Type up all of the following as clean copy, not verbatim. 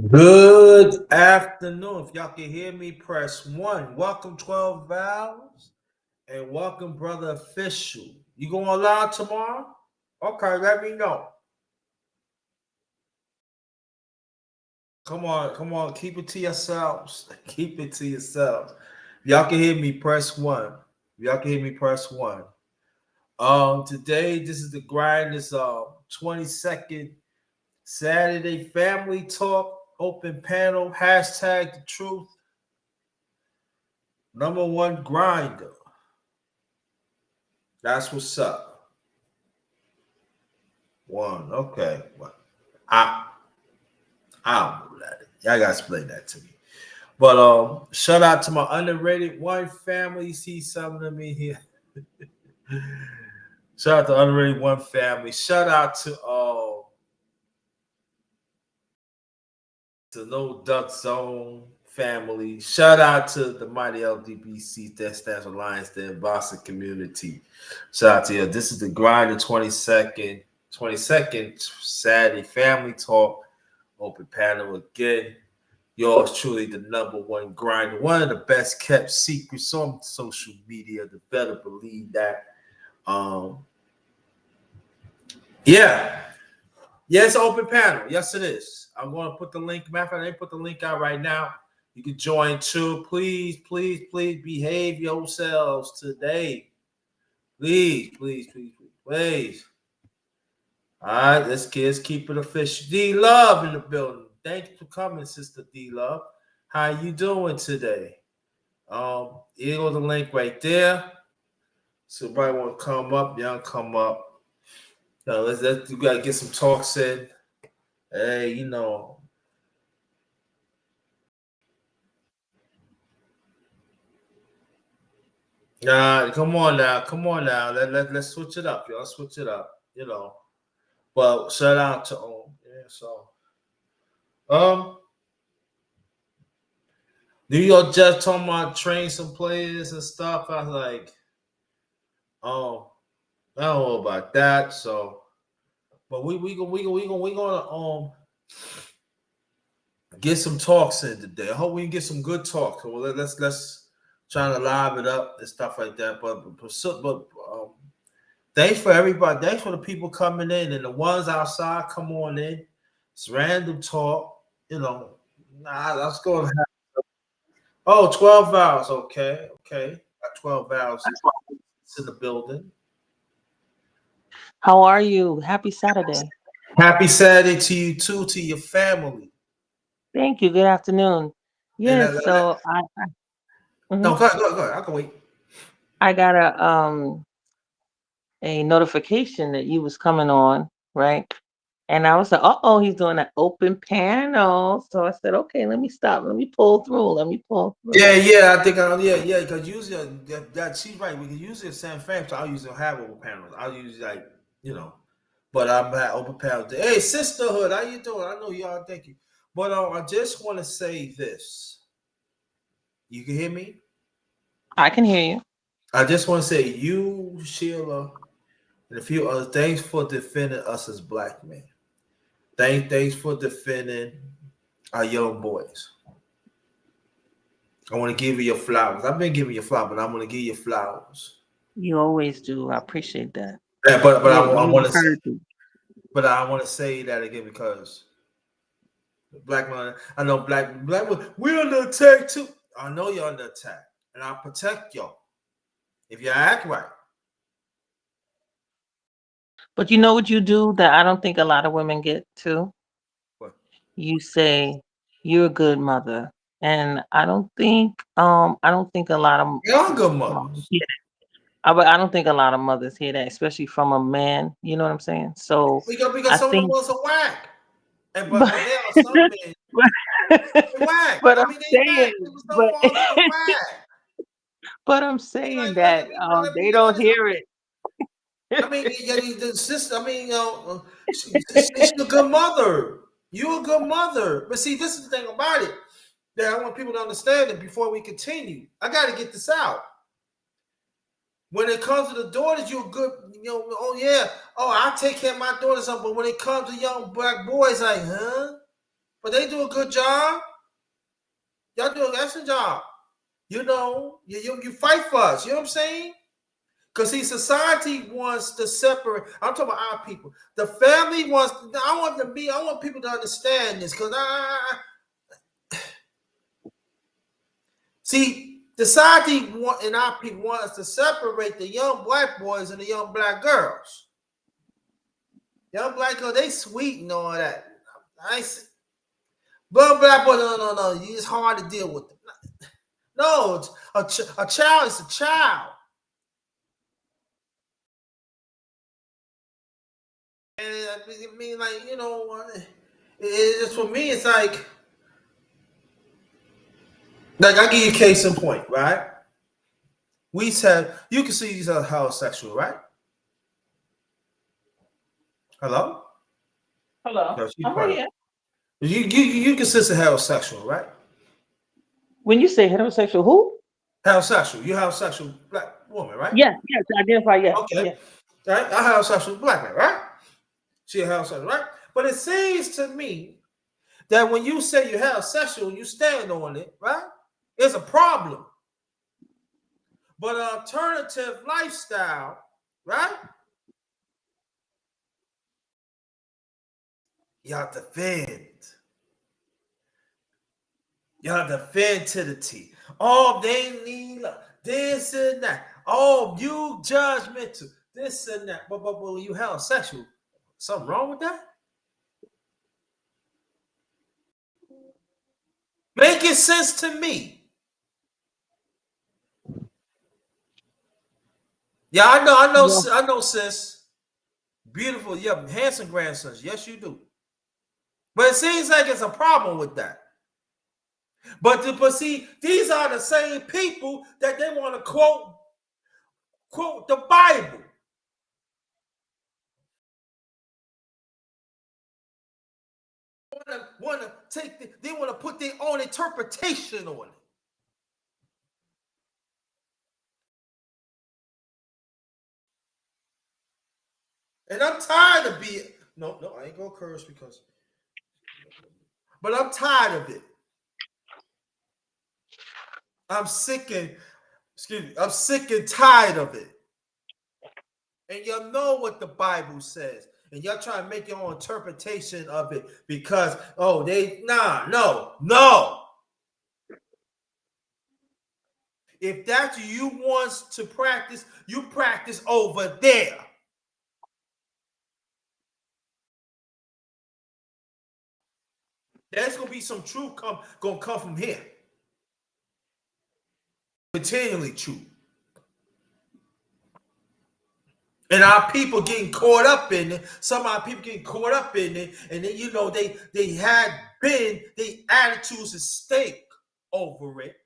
Good afternoon. If y'all can hear me, press 1. Welcome, 12 Valves, and welcome, Brother Official. You going live tomorrow? Okay, let me know. Come on, keep it to yourselves. Keep it to yourselves. If y'all can hear me, press 1. If y'all can hear me, press 1. Today, this is the grind. This 22nd Saturday Family Talk, open panel, hashtag the truth. Number one grinder. That's what's up. One. Okay. Well, I I don't know that. Y'all gotta explain that to me. But shout out to my underrated one family. See something of me here. Shout out to underrated one family. Shout out to No Duck Zone family. Shout out to the mighty LDBC, that stands for Lions Den Boston community. Shout out to you. This is the grind, the 22nd Saturday Family Talk open panel again. Yours truly, the number one grinder, one of the best kept secrets on social media. The better believe that. Um, yeah, Yes, open panel. Yes, it is. I'm going to put the link. Matter of fact, I didn't put the link out right now. You can join too. Please, please, please behave yourselves today. Please, please, please, please, please. All right, let's keep it official. D Love in the building. Thank you for coming, Sister D Love. How you doing today? Here goes the link right there. So everybody want to come up, y'all come up. Let's we gotta get some talks in. Hey, Nah, come on now, come on now. Let's switch it up, y'all. Switch it up, But shout out to yeah. So, um, New York Jets talking about train some players and stuff. I was like, oh, I don't know about that. So, but we gonna get some talks in today. I hope we can get some good talk. So let's try to live it up and stuff like that. But thanks for everybody. Thanks for the people coming in and the ones outside. Come on in. It's random talk. Let's go. Oh, 12 hours. Okay. Okay. Got 12 hours in the building. How are you? Happy Saturday. Happy Saturday to you too, to your family. Thank you. Good afternoon. And Yes, so no, mhm. go ahead. I can wait. I got a notification that you was coming on, right? And I was like, oh, he's doing an open panel. So I said, okay, let me stop. Let me pull through. Let me pull through. Yeah. I think yeah. Because usually that she's right. We can use it San Fran, so I'll usually have open panels. I'll use like you know, but I'm at open panel. Hey, sisterhood, how you doing? I know y'all. Thank you. But I just want to say this. You can hear me. I can hear you. I just want to say you, Sheila, and a few other. Thanks for defending us as black men. Thanks for defending our young boys. I want to give you your flowers. I've been giving you flowers, but I'm going to give you flowers. You always do. I appreciate that. Yeah, but I You want to say, encourage me. but I want to say that again because black man, I know black we're under attack too. I know you're under attack, and I'll protect y'all if you act right. But you know what you do that I don't think a lot of women get to? But You say you're a good mother. And I don't think a lot of y'all good moms mothers hear that. But I don't think a lot of mothers hear that, especially from a man. You know what I'm saying? So because I some of the think, mothers are whack, and but but there are some men whack. but I I'm mean they whack. saying, Some fathers are whack. but I'm You saying like that let me they get don't honest. hear it. I mean, yeah, the sister. I mean, she's a good mother. You're a good mother. But see, this is the thing about it that I want people to understand it before we continue. I got to get this out. When it comes to the daughters, you're good. Oh yeah. Oh, I take care of my daughters. But when it comes to young black boys, like, huh? but they do a good job. Y'all do an excellent job. You know, you fight for us. You know what I'm saying? Because see, society wants to separate. I'm talking about our people. The family wants. I want to be. I want people to understand this because see, society want and our people want us to separate the young black boys and the young black girls. Young black girls, they sweet and all that. But black boys, no. It's hard to deal with them. No, a child is a child. And I mean, like, you know, it's for me, it's like I give you a case in point, right? We said you can see these are heterosexual, right? Hello? Hello. No, she's I'm right quiet. here. You consider heterosexual, right? When you say heterosexual, who? Heterosexual. You heterosexual black woman, right? Yes, yes, identify, yes, Okay. yes. Right? I heterosexual black man, right? She a heterosexual, right? But it seems to me that when you say you're heterosexual, you stand on it, right? It's a problem. But an alternative lifestyle, right? Y'all defend. Y'all defend to the T. Oh, they need this and that. Oh, you judgmental. This and that. But when you heterosexual, something wrong with that? Making sense to me. Yeah, Yeah. I know, sis. Beautiful, yeah, handsome grandsons. Yes, you do. But it seems like it's a problem with that. But see, these are the same people that they want to quote the Bible. Want to they want to put their own interpretation on it. And I'm tired of being no, I ain't gonna curse because but I'm tired of it. I'm sick and I'm sick and tired of it. And y'all know what the Bible says. And y'all try to make your own interpretation of it because no. If that's what you want to practice, you practice over there. There's gonna be some truth gonna come from here. Continually true. And our people getting caught up in it. Some of our people getting caught up in it, and then you know they had been their attitudes at stake over it.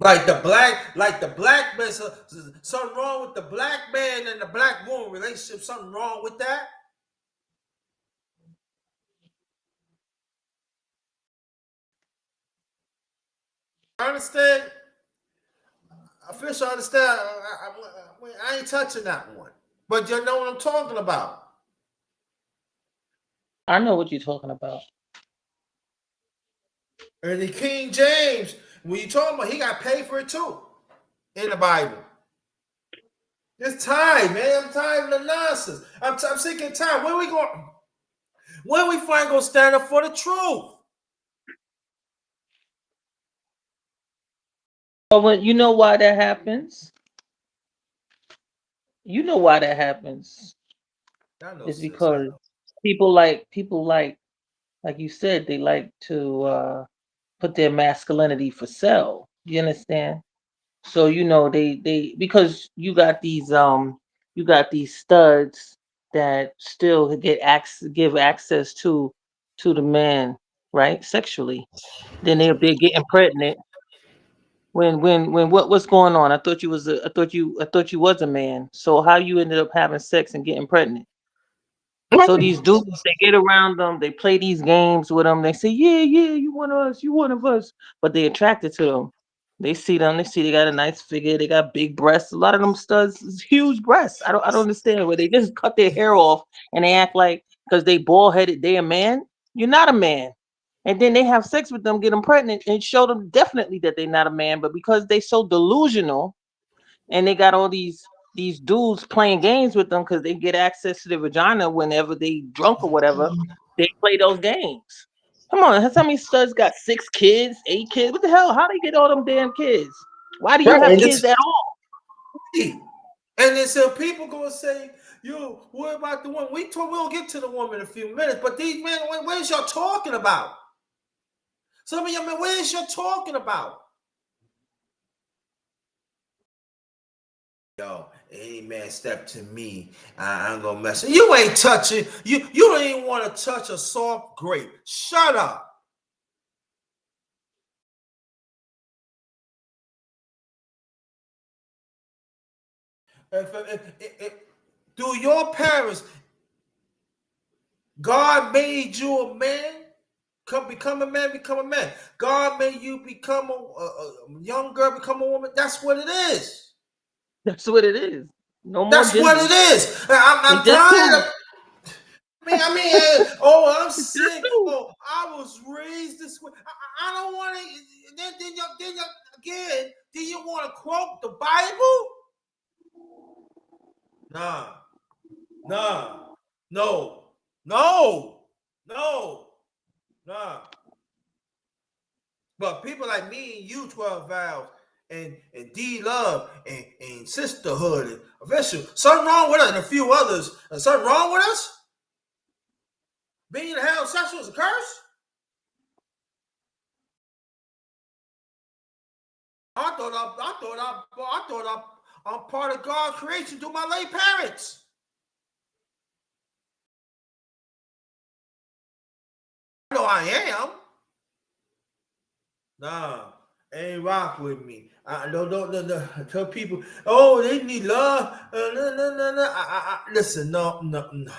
Like the black man, something wrong with the black man and the black woman relationship. Something wrong with that. I understand. I feel so understand. I ain't touching that one. But you know what I'm talking about. I know what you're talking about. And the King James, when you talking about, he got paid for it too in the Bible. It's time, man. I'm tired of the nonsense. I'm sick and tired. When we going? When we finally gonna stand up for the truth? But when you know why that happens, you know why that happens. I know, Is sis. I because know. people like you said, they like to put their masculinity for sale. You understand? So you know they because you got these studs that still give access to the man, right, sexually. Then they're getting pregnant. When what's going on? I thought you was a man. So how you ended up having sex and getting pregnant? So these dudes, they get around them, they play these games with them. They say, "Yeah, yeah, you one of us, you one of us," but they attracted to them. They see them, they see they got a nice figure, they got big breasts. A lot of them studs is huge breasts. I don't understand where they just cut their hair off and they act like because they bald headed, they a man. You're not a man. And then they have sex with them, get them pregnant, and show them definitely that they're not a man. But because they so delusional and they got all these dudes playing games with them because they get access to the vagina whenever they drunk or whatever. They play those games. Come on, how many studs got 6 kids, 8 kids? What the hell? How they get all them damn kids? Why do you Right. have And kids it's at all? and then so people gonna say, "You, what about the woman?" We'll get to the woman in a few minutes, but these men, where's y'all talking about? Some of y'all men, where's y'all talking about? Yo, any man step to me, I'm gonna mess. You ain't touching. You don't even want to touch a soft grape. Shut up. If do your parents? God made you a man. Become a man. Become a man. God made you become a young girl. Become a woman. That's what it is. That's what it is. No more That's what genders. it is. It's I'm just tired two. of. Oh, I'm It's just sick. two. Oh, I was raised this way. I don't want to. Again, do you want to quote the Bible? Nah, nah, no, no, no, nah. But people like me and you, 12 Valves, and D Love, and Sisterhood, and Official, something wrong with us, and a few others, and something wrong with us? Being heterosexual is a curse? I'm part of God's creation through my late parents. I know I am. Nah, ain't rock with me. I no. Tell people, oh, they need love. No, no, no, no. Listen, no, no, no.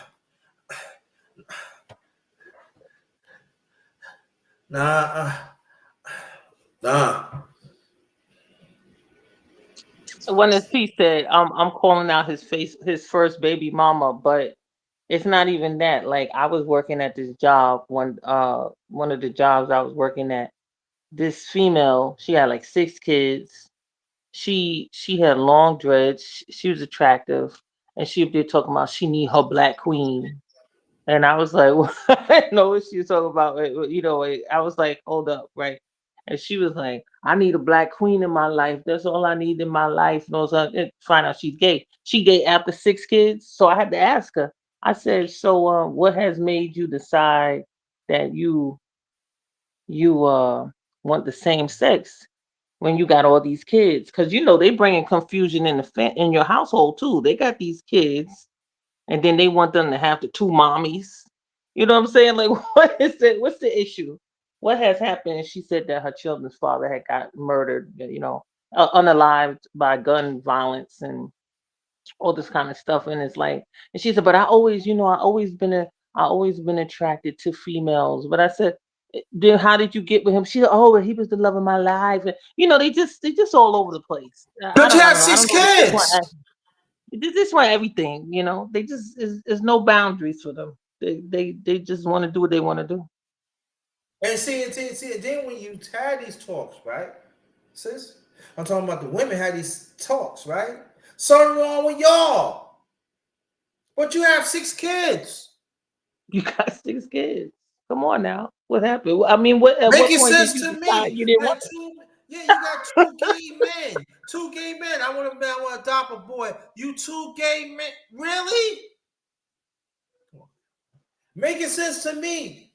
Nah, nah. When his piece said, I'm calling out his first baby mama, but it's not even that. Like I was working at this job one of the jobs I was working at. This female, she had like 6 kids. She had long dreads. She was attractive, and she up there talking about she need her black queen. And I was like, well, I didn't know what she was talking about. I was like, hold up, right? And she was like, I need a black queen in my life. That's all I need in my life. And I was like, find out she's gay. She gay after 6 kids. So I had to ask her. I said, so what has made you decide that you want the same sex when you got all these kids? Because they bringing confusion in in your household too. They got these kids and then they want them to have the two mommies. You know what I'm saying? Like, what is it? What's the issue? What has happened? She said that her children's father had got murdered, unalived by gun violence and all this kind of stuff. And it's like, and she said, but I always been attracted to females. But I said, then how did you get with him? She said, oh, well, he was the love of my life. And, they just all over the place. I But you don't, I had don't know. I six don't know. They just want kids. this why everything, they just is no boundaries for them. They just want to do what they want to do. And see, then when you had these talks, right, sis? I'm talking about the women had these talks, right? Something wrong with y'all. But you have 6 kids. You got 6 kids. Come on now. What happened? I mean, what at what Making point did sense you to decide me. you didn't That want it? two, yeah, you got two gay men. Two gay men. I want to adopt a boy. You two gay men. Really? Making sense to me.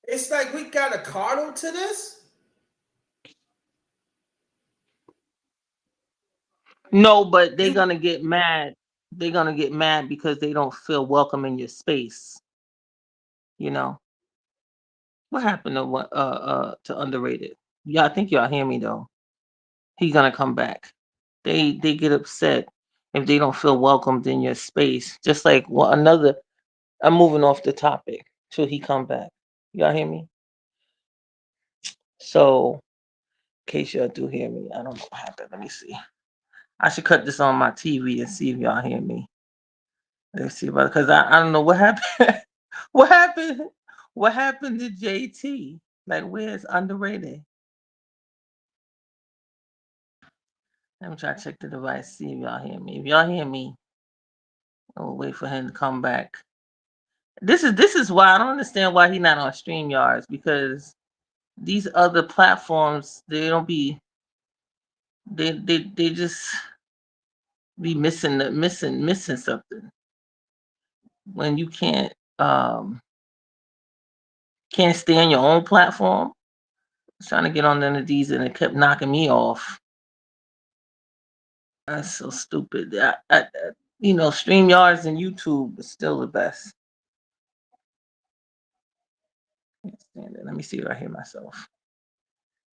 It's like we got a cardinal to this. No, but they're You gonna get mad. They're gonna get mad because they don't feel welcome in your space. You know what happened to what to underrated? Yeah, I think y'all hear me though. he's gonna come back. They get upset if they don't feel welcomed in your space. Just like another. I'm moving off the topic till he come back. Y'all hear me? So, in case y'all do hear me, I don't know what happened. Let me see. I should cut this on my TV and see if y'all hear me. Let's see about because I don't know what happened. what happened? What happened to JT? Like, where's underrated? Let me try to check the device, see if y'all hear me. If y'all hear me, I'll wait for him to come back. This is why I don't understand why he's not on StreamYards because these other platforms they don't be they just be missing something when you um can't stay on your own platform. I was trying to get on none of these and it kept knocking me off. That's so stupid. StreamYards and YouTube is still the best. Can't stand it. Let me see if I hear myself.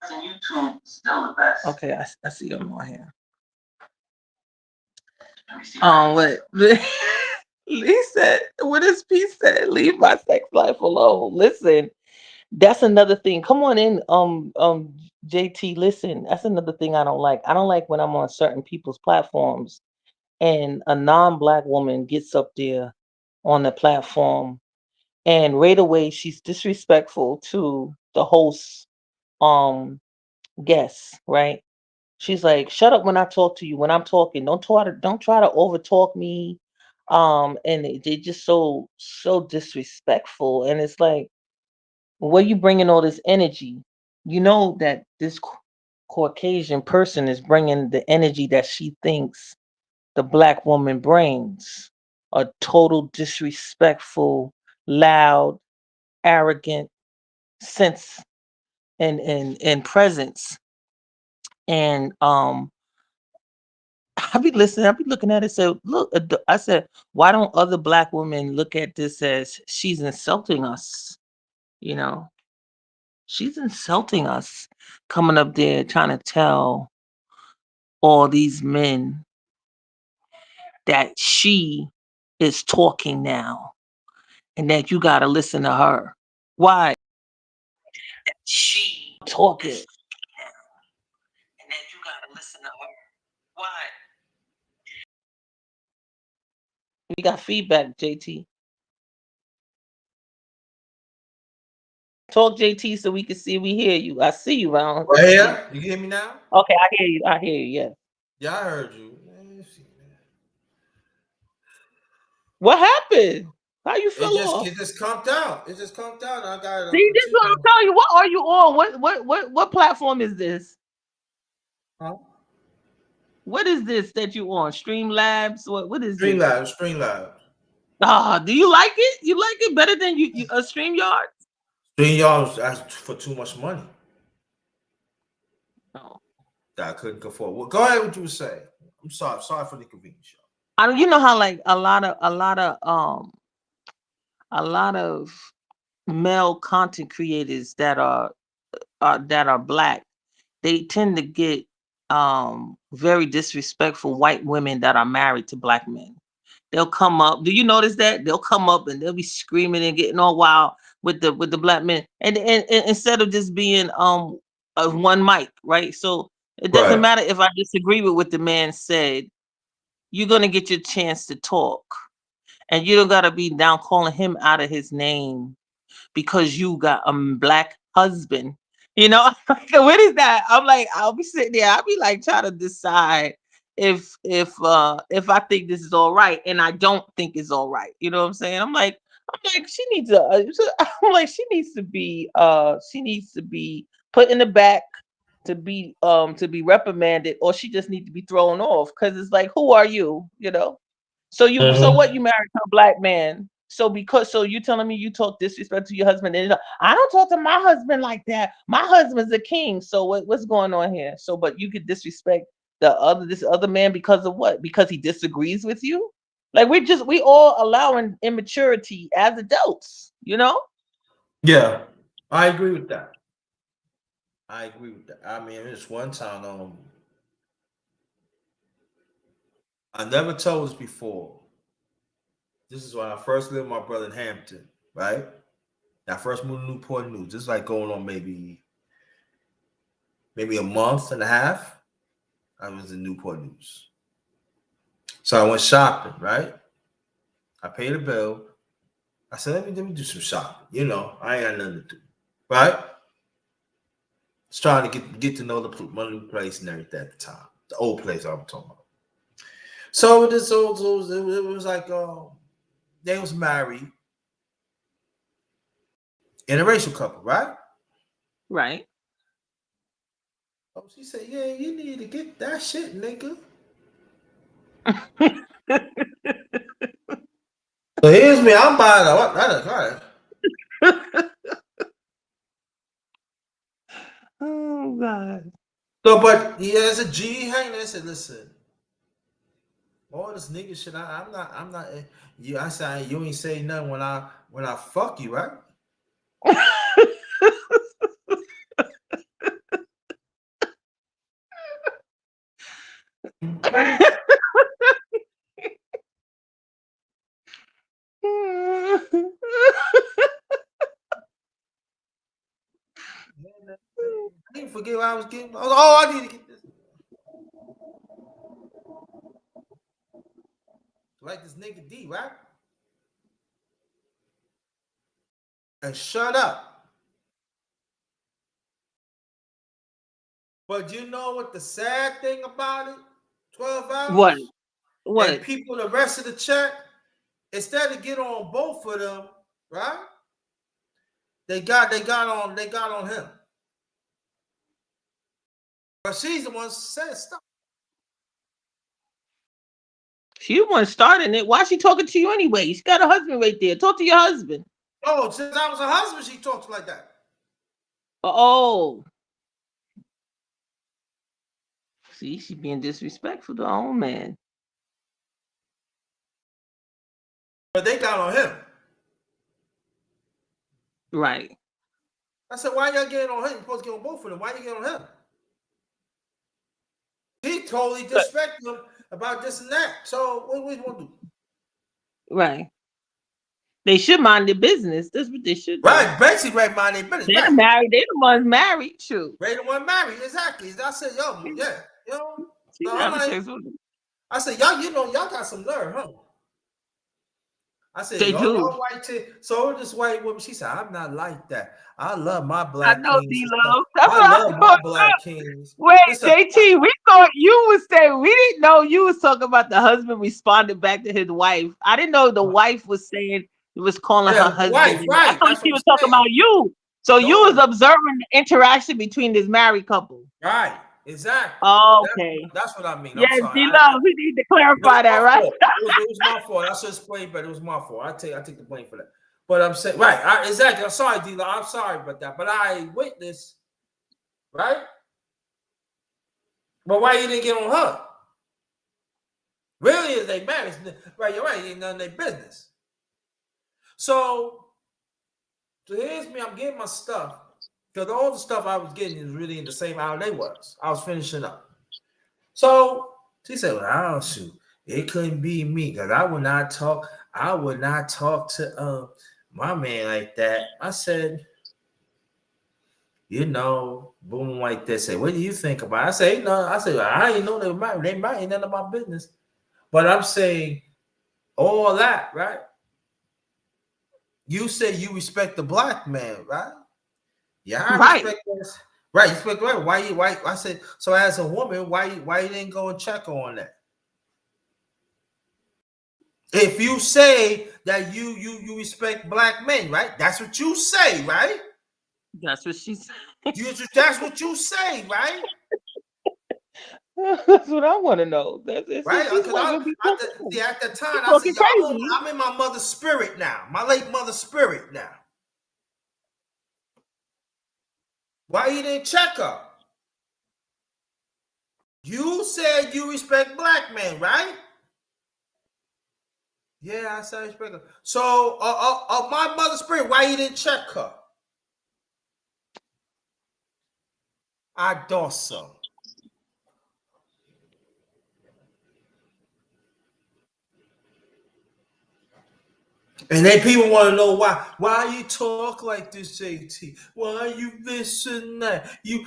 And YouTube is still the best. Okay, I see them on here. What? Lee said, what is P said? Leave my sex life alone. Listen, that's another thing. Come on in, JT. Listen, that's another thing I don't like. I don't like when I'm on certain people's platforms and a non-black woman gets up there on the platform and right away she's disrespectful to the host guests, right? She's like, shut up when I talk to you. When I'm talking, don't try to overtalk me. And they just so disrespectful. And it's like, where you bringing all this energy? You know that this Caucasian person is bringing the energy that she thinks the black woman brings. A total disrespectful, loud, arrogant sense and presence. And I be listening. I be looking at it. So look, I said, why don't other black women look at this as she's insulting us? You know, she's insulting us, coming up there trying to tell all these men that she is talking now and that you got to listen to her. Why? She talking and that you got to listen to her. Why? We got feedback, JT. Talk, JT, so we can see we hear you. I see you, Ron. Right here? You hear me now? Okay, I hear you. I hear you. Yeah. Yeah, I heard you. What happened? How you It fell just off? it just conked out. It just conked out. I got it on See, this is what continue. I'm telling you. What are you on? What platform is this? Huh? What is this that you on? Streamlabs? What is this? Streamlabs, Streamlabs. Do you like it? You like it better than you a StreamYard? Streamlabs asked for too much money No. that I couldn't afford. Well, go ahead with what you were saying. I'm sorry. Sorry for the convenience, y'all. I don't. You know how like a lot of male content creators that are black, they tend to get very disrespectful white women that are married to black men. They'll come up. Do you notice that? They'll come up and they'll be screaming and getting all wild with the black men. And instead of just being one mic, right? So it doesn't Right. matter if I disagree with what the man said, you're gonna get your chance to talk. And you don't gotta be down calling him out of his name because you got a black husband. You know, what is that? I'm like, I'll be sitting there, I'll be like trying to decide if I think this is all right, and I don't think it's all right. You know what I'm saying? I'm like, she needs to. I'm like, she needs to be put in the back to be reprimanded, or she just needs to be thrown off because it's like, who are you? You know. So Mm-hmm. what? You married to a black man. So you telling me you talk disrespect to your husband? And I don't talk to my husband like that. My husband's a king. So what's going on here? So, but you could disrespect this other man because of what? Because he disagrees with you? Like we all allowing immaturity as adults. You know? Yeah, I agree with that. I agree with that. I mean, it's one time. I never told this before. This is when I first lived with my brother in Hampton, right? I first moved to Newport News. This is like going on maybe a month and a half. I was in Newport News. So I went shopping, right? I paid a bill. I said, let me do some shopping. You know, I ain't got nothing to do. Right? Just trying to get to know the place and everything at the time. The old place I was talking about. So this it was like they was married, interracial couple, right? Right. Oh, she said, yeah, you need to get that shit, nigga. So here's me, I'm buying a what? Right. Oh God. No, but yeah, as a G hang there, I said, listen, all this nigga shit, I'm not. You, I said, you ain't say nothing when I fuck you, right? I didn't forget what I was getting. Oh, I need to get this. Like this nigga D, right? And shut up. But you know what the sad thing about it? 12 What? hours and What? people the rest of the check, instead of get on both of them, right? They got on him. But she's the one who said stop. She the one starting it. Why is she talking to you anyway? She got a husband right there. Talk to your husband. Oh, since I was her husband, she talks like that. Oh. See, she being disrespectful to her own man. But they got on him. Right. I said, why y'all getting on him? You're supposed to get on both of them. Why you getting on him? He totally disrespected him about this and that. So what we want to do? Right. They should mind their business. That's what they should do. Right, basically, right, mind their business. They're Right. married. They're the ones married. True. They the one married, exactly. I said, yo, yeah, you know. So I'm like, I said, y'all, you know, y'all got some nerve, huh? I said, they do. y'all white too. So this white woman, she said, I'm not like that. I love my I black know kings. D-Lo. That's what I I love my thought. black kings. Wait, Listen, JT, we thought you was saying, we didn't know you was talking about the husband responded back to his wife. I didn't know the wife was saying, was calling her husband. wife, right? I thought That's she what was I'm talking saying. about you. So you was No. observing the interaction between this married couple. Right, exactly. Okay. That's what I mean. I'm Yes, sorry. D-Lo, we need to It was clarify that, my right? fault. It was my fault. I should explain, but it was my fault. I take the blame for that. But I'm saying, right, exactly. I'm sorry, D-Lo. I'm sorry about that. But I witnessed, right? But why you didn't get on her? Really, is they married? Right, you're right. It ain't none of their business. So here's me. I'm getting my stuff because all the stuff I was getting is really in the same hour they was. I was finishing up. So she said, "Well, I don't shoot. It couldn't be me because I would not talk. I would not talk to my man like that." I said, "You know, boom like that." Say, "What do you think about it?" I say, "No." I said, "I ain't know they were married. They married. Ain't none of my business." But I'm saying all that, right? You say you respect the black man, right? Yeah, I Right. respect this. Right, you respect right. Why? I said so. As a woman, why you didn't go and check on that? If you say that you respect black men, right? That's what you say, right? That's what she said. That's what you say, right? That's what I want to know. That's Right? these Because women be talking, at the time, I said, talking y'all, crazy. I'm in my mother's spirit now, my late mother's spirit now. Why you didn't check her? You said you respect black men, right? Yeah, I said I respect her. So, my mother's spirit, why you didn't check her? I thought so. And then people want to know why. Why you talk like this, JT? Why you this and that? You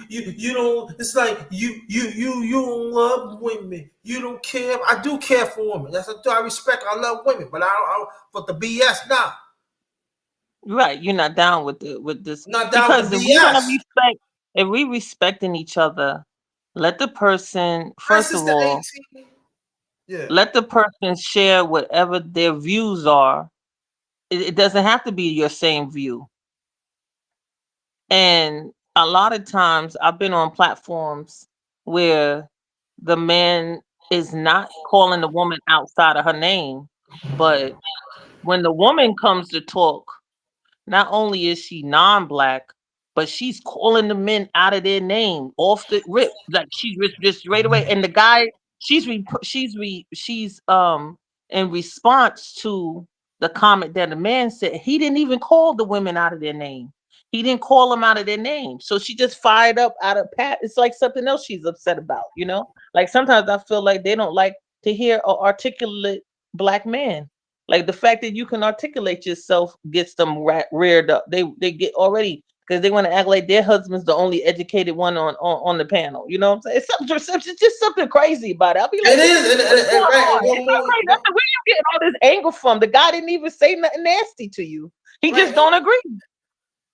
don't. It's like you don't love women. You don't care. I do care for women. That's what I respect. I love women, but I don't. But the BS, nah. Right, you're not down with this I'm not down with because the BS. if we respecting each other, let the person Hi, first of sister all 18. Yeah. let the person share whatever their views are. It doesn't have to be your same view. And a lot of times I've been on platforms where the man is not calling the woman outside of her name, but when the woman comes to talk, not only is she non-black, but she's calling the men out of their name off the rip, like she's just right away. And the guy, she's in response to the comment that the man said, he didn't even call the women out of their name. He didn't call them out of their name. So she just fired up out of pat. It's like something else she's upset about, you know? Like sometimes I feel like they don't like to hear an articulate black man. Like the fact that you can articulate yourself gets them reared up. They get already because they want to act like their husband's the only educated one on the panel. You know what I'm saying? It's just something crazy about it. I'll be It like, is, what's going right. on? And one It's so more, crazy. I said, where you getting all this anger from? The guy didn't even say nothing nasty to you. He right. just don't agree.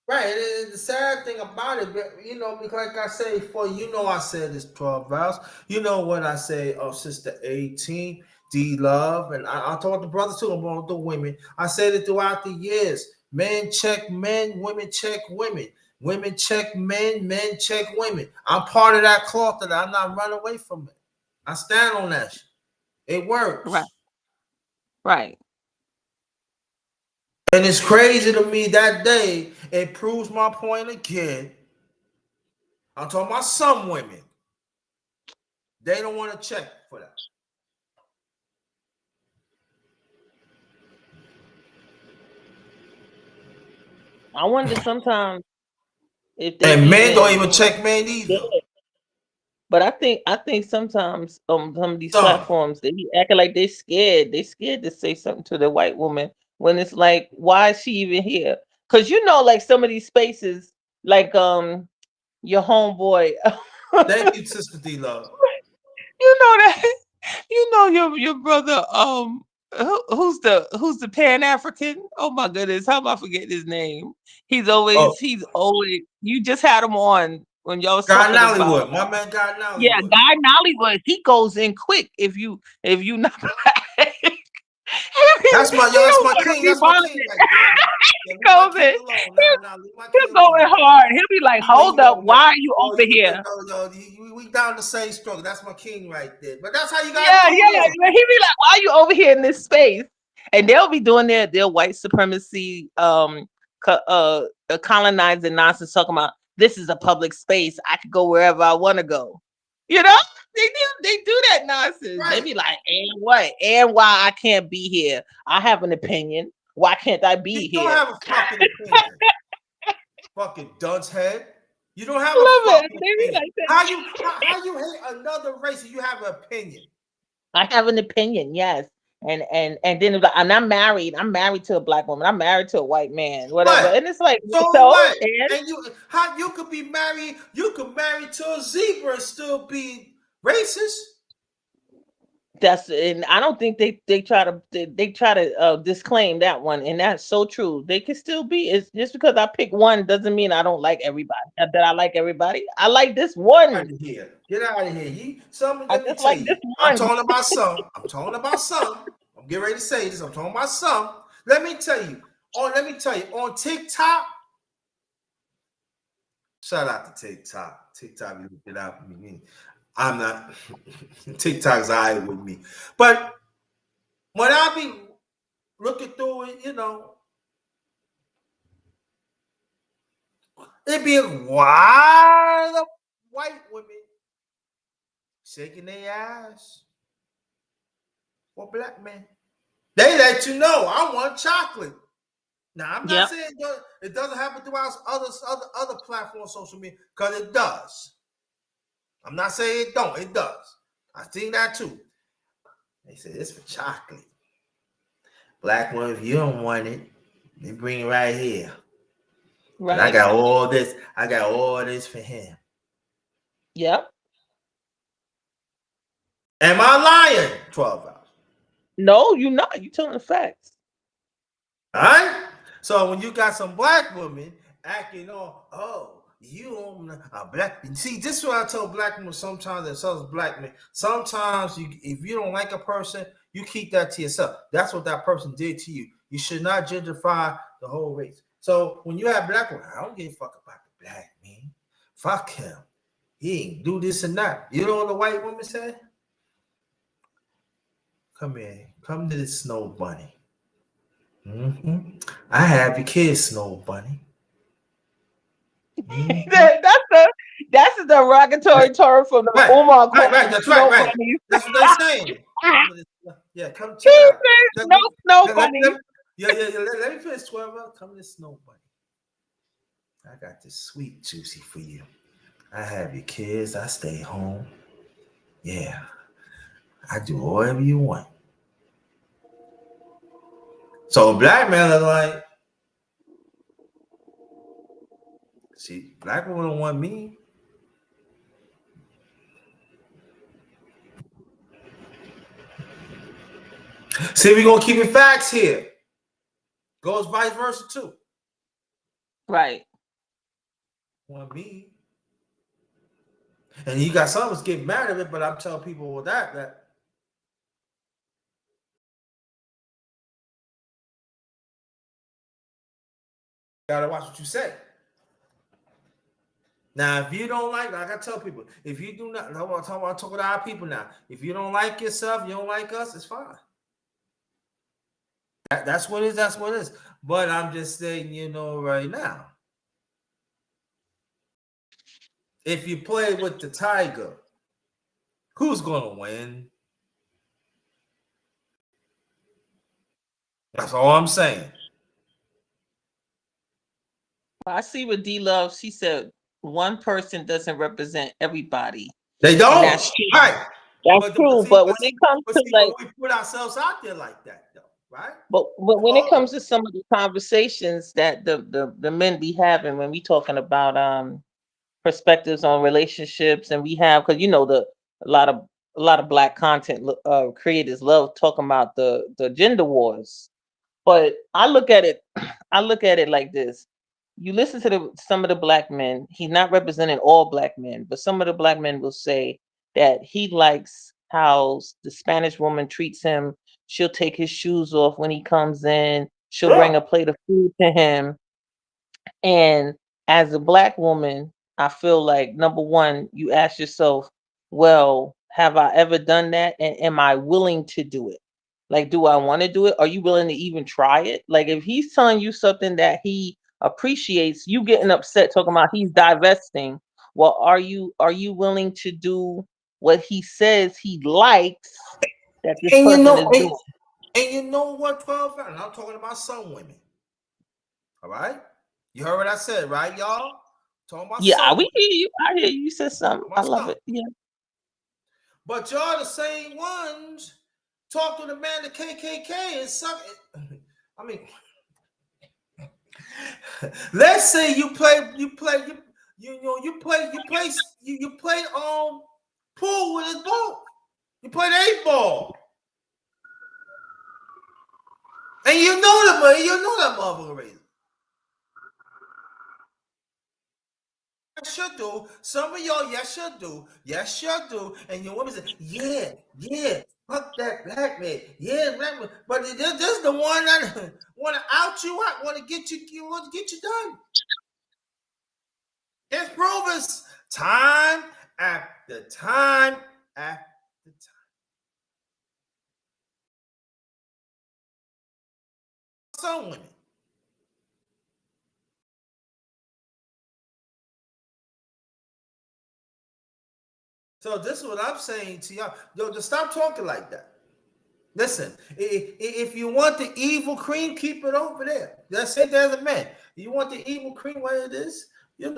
Right, and the sad thing about it, you know, because like I say, for you know, I said this 12 rounds. You know what I say, Sister 18, D Love, and I told the brothers too, about the women. I said it throughout the years. Men check men, women check women. Women check men check women. I'm part of that cloth that I'm not running away from it. I stand on that shit. It Right, works. right. And it's crazy to me that day, it proves my point again. I'm talking about some women. They don't want to check for that. I wonder sometimes if they And men don't even even check men either. yeah. But I think sometimes some of these Some. platforms they be acting like they scared. They scared to say something to the white woman when it's like, why is she even here? Because you know, like some of these spaces, like your homeboy, Thank you, Sister D Love. you know that you know your brother who's the Pan African? Oh my goodness, how am I forgetting his name? Oh, He's always you just had him on when y'all was God talking about Nollywood. My man God yeah, Nollywood. Guy Nollywood, he goes in quick if you not black. he That's don't my want to king. be That's my bothered. king right there. He Yeah, leave my goes in. king alone. Now leave my king He'll go in alone. hard. He'll be like, You hold up, know, why are you yo, over here? we down the same struggle. That's my king right there. But that's how you gotta Yeah, do yeah. it. He be like, why are you over here in this space? And they'll be doing their white supremacy colonizing nonsense, talking about this is a public space. I could go wherever I want to go. You know, they do that nonsense. They Right. be like, and what? And why I can't be here? I have an opinion. Why can't I You be don't here? have a fucking opinion. Fucking dunce head. You don't have a Love it. fucking They be opinion. like that. How you hate another race and you have an opinion? I have an opinion, yes. And then it's like, and I'm married. I'm married to a black woman. I'm married to a white man, whatever. What? And it's like, So so what? and And you could be married, you could marry to a zebra and still be racist. that's and I don't think they try to disclaim that one, and that's so true. They can still be. It's just because I pick one doesn't mean I don't like everybody. That I like everybody. I like this Out one. of here. Get out of here. I Let me just tell like you. this I'm one. talking about some. I'm talking about some. I'm getting ready to say this. I'm talking about some. Let me tell you. On TikTok. Shout out to TikTok. TikTok, you look it out. I'm not. TikTok's all right with me. But when I be looking through it, you know, it be a lot of white women shaking their ass for black men. They let you know I want chocolate. Now I'm not Yep. saying it doesn't happen throughout other platforms, social media, because it does. I'm not saying it don't. It does. I seen that too. They said it's for chocolate. Black woman, if you don't want it, they bring it right here. Right. I got all this. I got all this for him. Yep. Am I lying? 12 hours. No, you're not. You telling the facts. All right. So when you got some black women acting all, oh, you a black. See, this is what I tell black women sometimes, and so black men. Sometimes if you don't like a person, you keep that to yourself. That's what that person did to you. You should not gentrify the whole race. So when you have black women, I don't give a fuck about the black man. Fuck him. He ain't do this and that. You know what the white woman said? Come here. Come to the snow bunny. Mm-hmm. I have your kids, Snow Bunny. Mm-hmm. that's a derogatory term from the Umar right. That's right. Bunnies. That's what they're saying. Yeah, come check it out. No snow bunny. Let me finish 12 hours. Come to the Snow Bunny. I got this sweet juicy for you. I have your kids. I stay home. Yeah, I do whatever you want. So a black man is like, see, black women don't want me. See, we're gonna keep it facts here. Goes vice versa too. Right. Want me. And you got some of us get mad at it, but I'm telling people with that gotta watch what you say. Now, if you don't like I tell people, if you do not, I'm talking to our people now. If you don't like yourself, you don't like us, it's fine. That's what it is. That's what it is. But I'm just saying, right now, if you play with the tiger, who's gonna win? That's all I'm saying. I see what D Love. She said one person doesn't represent everybody. They don't. And that's true. Right. That's true. But when it comes to like, we put ourselves out there like that, though, right? But when it comes to some of the conversations that the men be having when we talking about perspectives on relationships, and we have, because a lot of black content creators love talking about the gender wars. But I look at it like this. You listen to some of the black men, he's not representing all black men, but some of the black men will say that he likes how the Spanish woman treats him. She'll take his shoes off when he comes in. She'll bring a plate of food to him. And as a black woman, I feel like, number one, you ask yourself, well, have I ever done that? And am I willing to do it? Like, do I want to do it? Are you willing to even try it? Like, if he's telling you something that he appreciates, you getting upset talking about he's divesting. Well, are you willing to do what he says he likes that this person is doing? And you know what, 12? And I'm talking about some women. All right? You heard what I said, right, y'all? Talking about some we hear you. I hear you. You said something. I love it. Yeah. But y'all the same ones talk to the man, the KKK, and suck it. I mean, let's say you play pool with his ball. You play the 8-ball. And you know that motherfucker reason. Yes, you do. Some of y'all, yes, you do. Yes, you do. And your woman said, yeah, fuck that black man. Yeah, black man. But this is the one that want to out you out, want to get you done. It's proven time after time after time. Some women. So this is what I'm saying to y'all. Yo, just stop talking like that. Listen, if you want the evil cream, keep it over there. That's it. There's a man. You want the evil cream where it is, Yeah,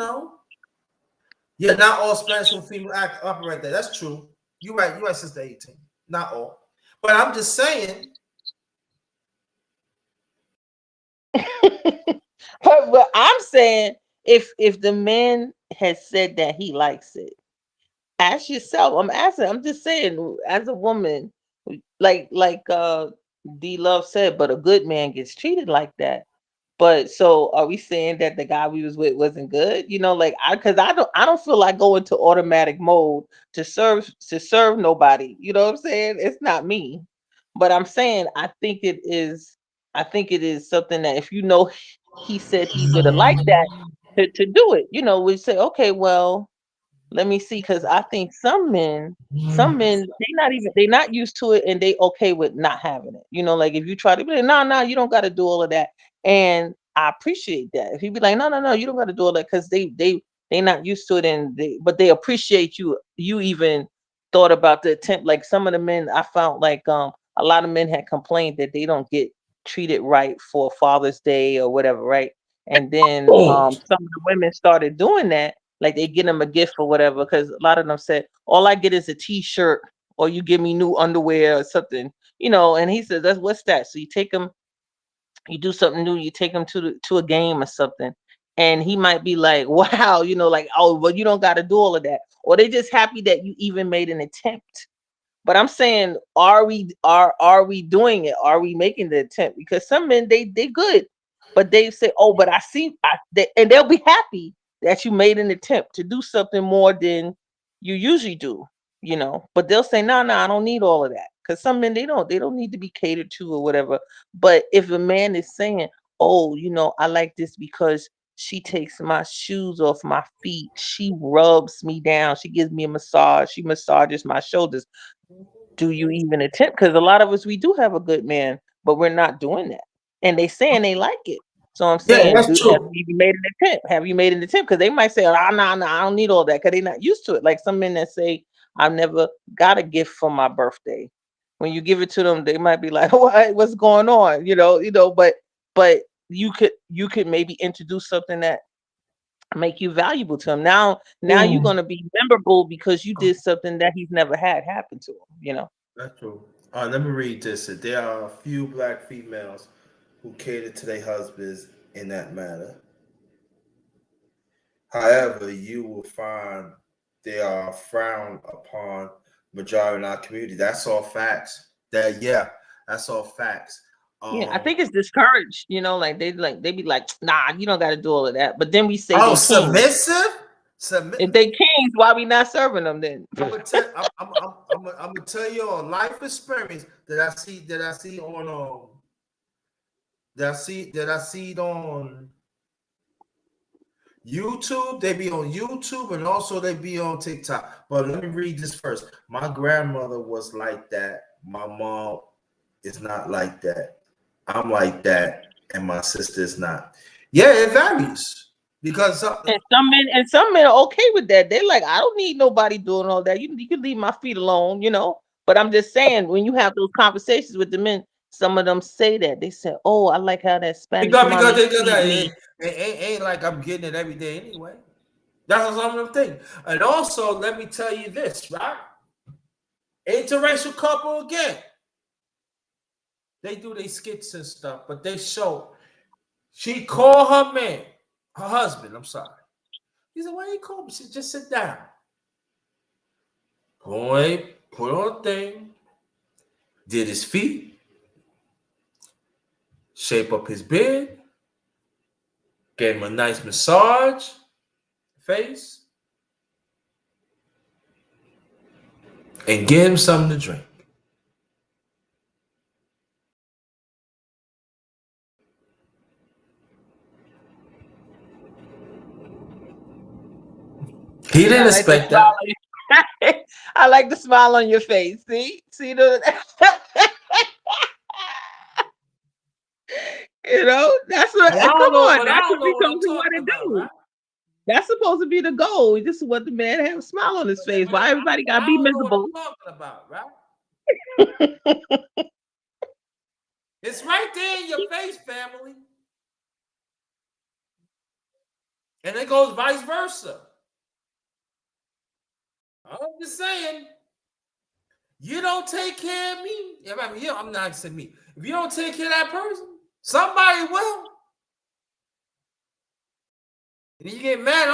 not all Spanish and female operate there. That's true. You're right. You're right, Sister 18. Not all. But I'm just saying, But I'm saying if the man has said that he likes it, ask yourself. I'm asking. I'm just saying, as a woman, like D Love said, but a good man gets treated like that. But so are we saying that the guy we was with wasn't good? You know, like because I don't feel like going to automatic mode to serve nobody. You know what I'm saying? It's not me. But I'm saying I think it is something that if you know he said he would have liked that to do it, we say, okay, well, let me see, because I think some men, they're not used to it, and they okay with not having it. Like if you try to be like, no, no, you don't got to do all of that, and I appreciate that. If you be like, no, no, no, you don't got to do all that, because they not used to it, and but they appreciate you even thought about the attempt. Like some of the men I found, like a lot of men had complained that they don't get treated right for Father's Day or whatever, right? And then Oh, some of the women started doing that, like they get them a gift or whatever, because a lot of them said, all I get is a t-shirt, or you give me new underwear or something, and he says, that's what's that? So you take them, you do something new, you take them to a game or something, and he might be like, wow, like, oh, well, you don't got to do all of that, or they just happy that you even made an attempt. But I'm saying, are we doing it? Are we making the attempt? Because some men, they good, but they say, oh, but I see, and they'll be happy that you made an attempt to do something more than you usually do, But they'll say, no, no, I don't need all of that. Because some men, they don't need to be catered to or whatever. But if a man is saying, oh, I like this because she takes my shoes off my feet, she rubs me down, she gives me a massage, she massages my shoulders, do you even attempt? Because a lot of us, we do have a good man, but we're not doing that. And they saying they like it. So I'm yeah, saying, that's have true. you even made an attempt? Have you made an attempt? Because they might say, oh, no, no, I don't need all that, because they're not used to it. Like some men that say, I never got a gift for my birthday. When you give it to them, they might be like, what's going on? But you could maybe introduce something that make you valuable to him. Now you're Mm, gonna be memorable because you did something that he's never had happen to him. that's true. Let me read this. There are a few black females who cater to their husbands in that manner. However, you will find they are frowned upon majority in our community. That's all facts. That's all facts. Yeah, I Um, think it's discouraged, like they be like, nah, you don't gotta do all of that. But then we say oh, they kings. submissive, submit. If they kings, why we not serving them then? I'm gonna tell you a life experience that I see on that I see it on YouTube. They be on YouTube and also they be on TikTok. But let me read this first. My grandmother was like that. My mom is not like that. I'm like that, and my sister is not. Yeah, it varies because And some men are okay with that. They're like, I don't need nobody doing all that. You can leave my feet alone. But I'm just saying, when you have those conversations with the men, some of them say that. They say, oh, I like how that Spanish because mommy they treat it, me. ain't like I'm getting it every day anyway. That's what some of them think. And also, let me tell you this, right? Interracial couple again. They do their skits and stuff, but they show. She called her man, her husband. I'm sorry. He said, "Why you call me? She just sit down. Boy, put on a thing. Did his feet, shape up his bed, gave him a nice massage, face, and gave him something to drink. He didn't I like the expect smile that. on your I like the smile on your face. See the that's what. But I Come don't know. on, But I that's don't what know we what supposed I'm to want talking to about, do. right? That's supposed to be the goal. We just want the man to have a smile on his face. Why everybody But gotta I be don't know what miserable? I'm talking about, right? It's right there in your face, family, and it goes vice versa. I'm just saying, you don't take care of me. I mean, I'm not saying me. If you don't take care of that person, somebody will. And you get mad,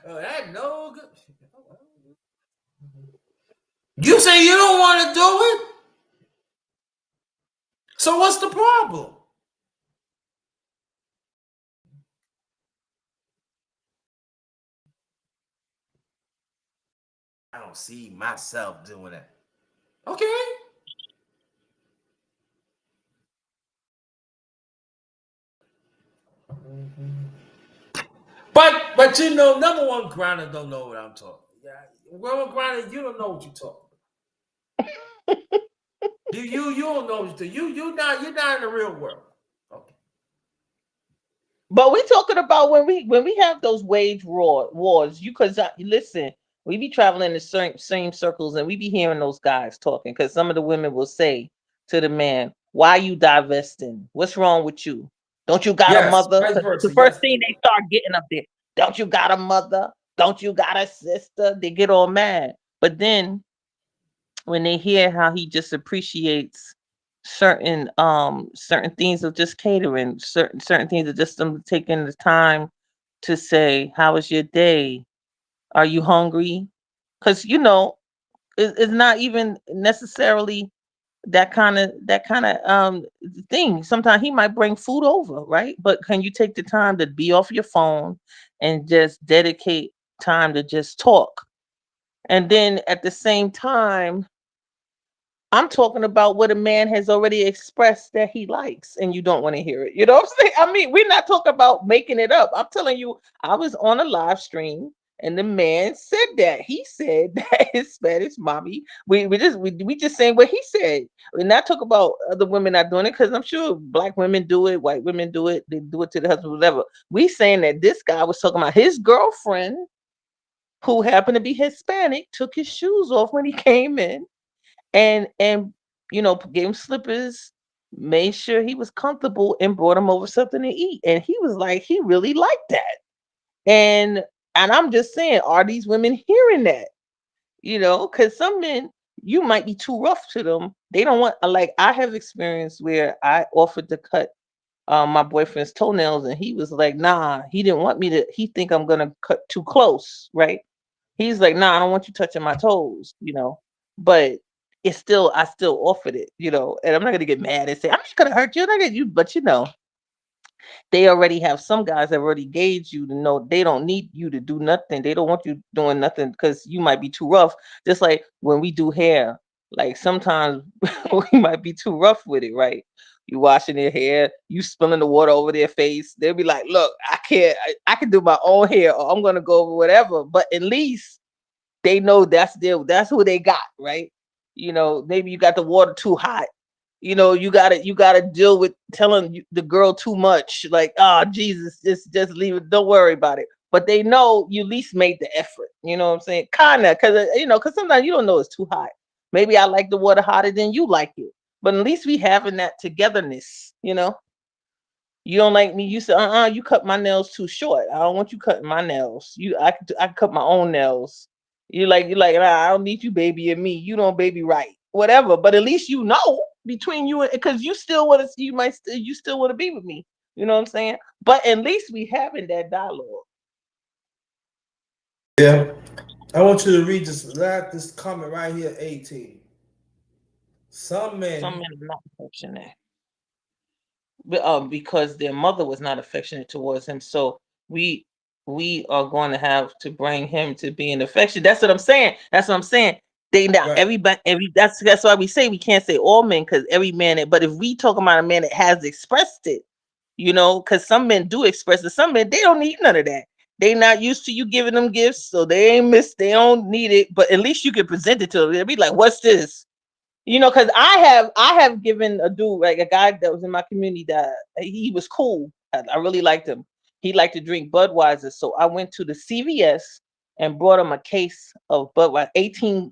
that no good. You say you don't want to do it? So what's the problem? I don't see myself doing that. Okay. But you know, number one grinder don't know what I'm talking. Yeah, well, grinder, you don't know what you're talking. You don't know what you're not in the real world. Okay. But we talking about when we have those wars. You cause listen, we be traveling in the same circles and we be hearing those guys talking. Cause some of the women will say to the man, "Why you divesting? What's wrong with you? Don't you got a Yes, mother?" vice 'Cause the versa. first Yes. thing they start getting up there, "Don't you got a mother? Don't you got a sister?" They get all mad. But then when they hear how he just appreciates certain things of just catering, certain things of just them taking the time to say, "How was your day? Are you hungry?" Because it's not even necessarily that kind of thing. Sometimes he might bring food over, right? But can you take the time to be off your phone and just dedicate time to just talk? And then at the same time, I'm talking about what a man has already expressed that he likes, and you don't want to hear it. You know what I'm saying? I mean, we're not talking about making it up. I'm telling you, I was on a live stream, and the man said that. He said that his Spanish mommy. We just saying what he said. We're not talking about other women not doing it because I'm sure black women do it, white women do it. They do it to the husband, whatever. We saying that this guy was talking about his girlfriend, who happened to be Hispanic, took his shoes off when he came in and gave him slippers, made sure he was comfortable, and brought him over something to eat. And he was like, he really liked that. And I'm just saying, are these women hearing that? Because some men, you might be too rough to them. They don't want, like, I have experience where I offered to cut my boyfriend's toenails, and he was like, nah, he didn't want me to. He think I'm gonna cut too close, right? He's like, nah, I don't want you touching my toes. But I still offered it. And I'm not gonna get mad and say, I'm not gonna hurt you, I'm not gonna you, but they already have some guys that already gauged you to know they don't need you to do nothing. They don't want you doing nothing because you might be too rough. Just like when we do hair, like sometimes we might be too rough with it, right? You washing their hair, you spilling the water over their face. They'll be like, look, I can't, I can do my own hair, or I'm gonna go over whatever. But at least they know that's who they got, right? Maybe you got the water too hot. You gotta deal with telling the girl too much. Like, oh Jesus, just leave it. Don't worry about it. But they know you at least made the effort. You know what I'm saying? Kinda, because sometimes you don't know it's too hot. Maybe I like the water hotter than you like it. But at least we having that togetherness. You don't like me. You say, you cut my nails too short. I don't want you cutting my nails. I can cut my own nails. You like, nah, I don't need you baby and me. You don't baby right. Whatever. But at least between you and because you still want to you still want to be with me. You know what I'm saying? But at least we having that dialogue. Yeah. I want you to read this comment right here, 18. Some Some men. men are not affectionate. Because their mother was not affectionate towards him. So we we are going to have to bring him to being affectionate. That's what I'm saying. That's what I'm saying. They not Right. everybody that's why we say we can't say all men because every man. But if we talk about a man that has expressed it, because some men do express it. Some men they don't need none of that. They not used to you giving them gifts, so they ain't miss. They don't need it. But at least you can present it to them. They'll be like, "What's this?" Because I have given a dude, like a guy that was in my community, that he was cool. I really liked him. He liked to drink Budweiser, so I went to the CVS and brought him a case of Budweiser, 18,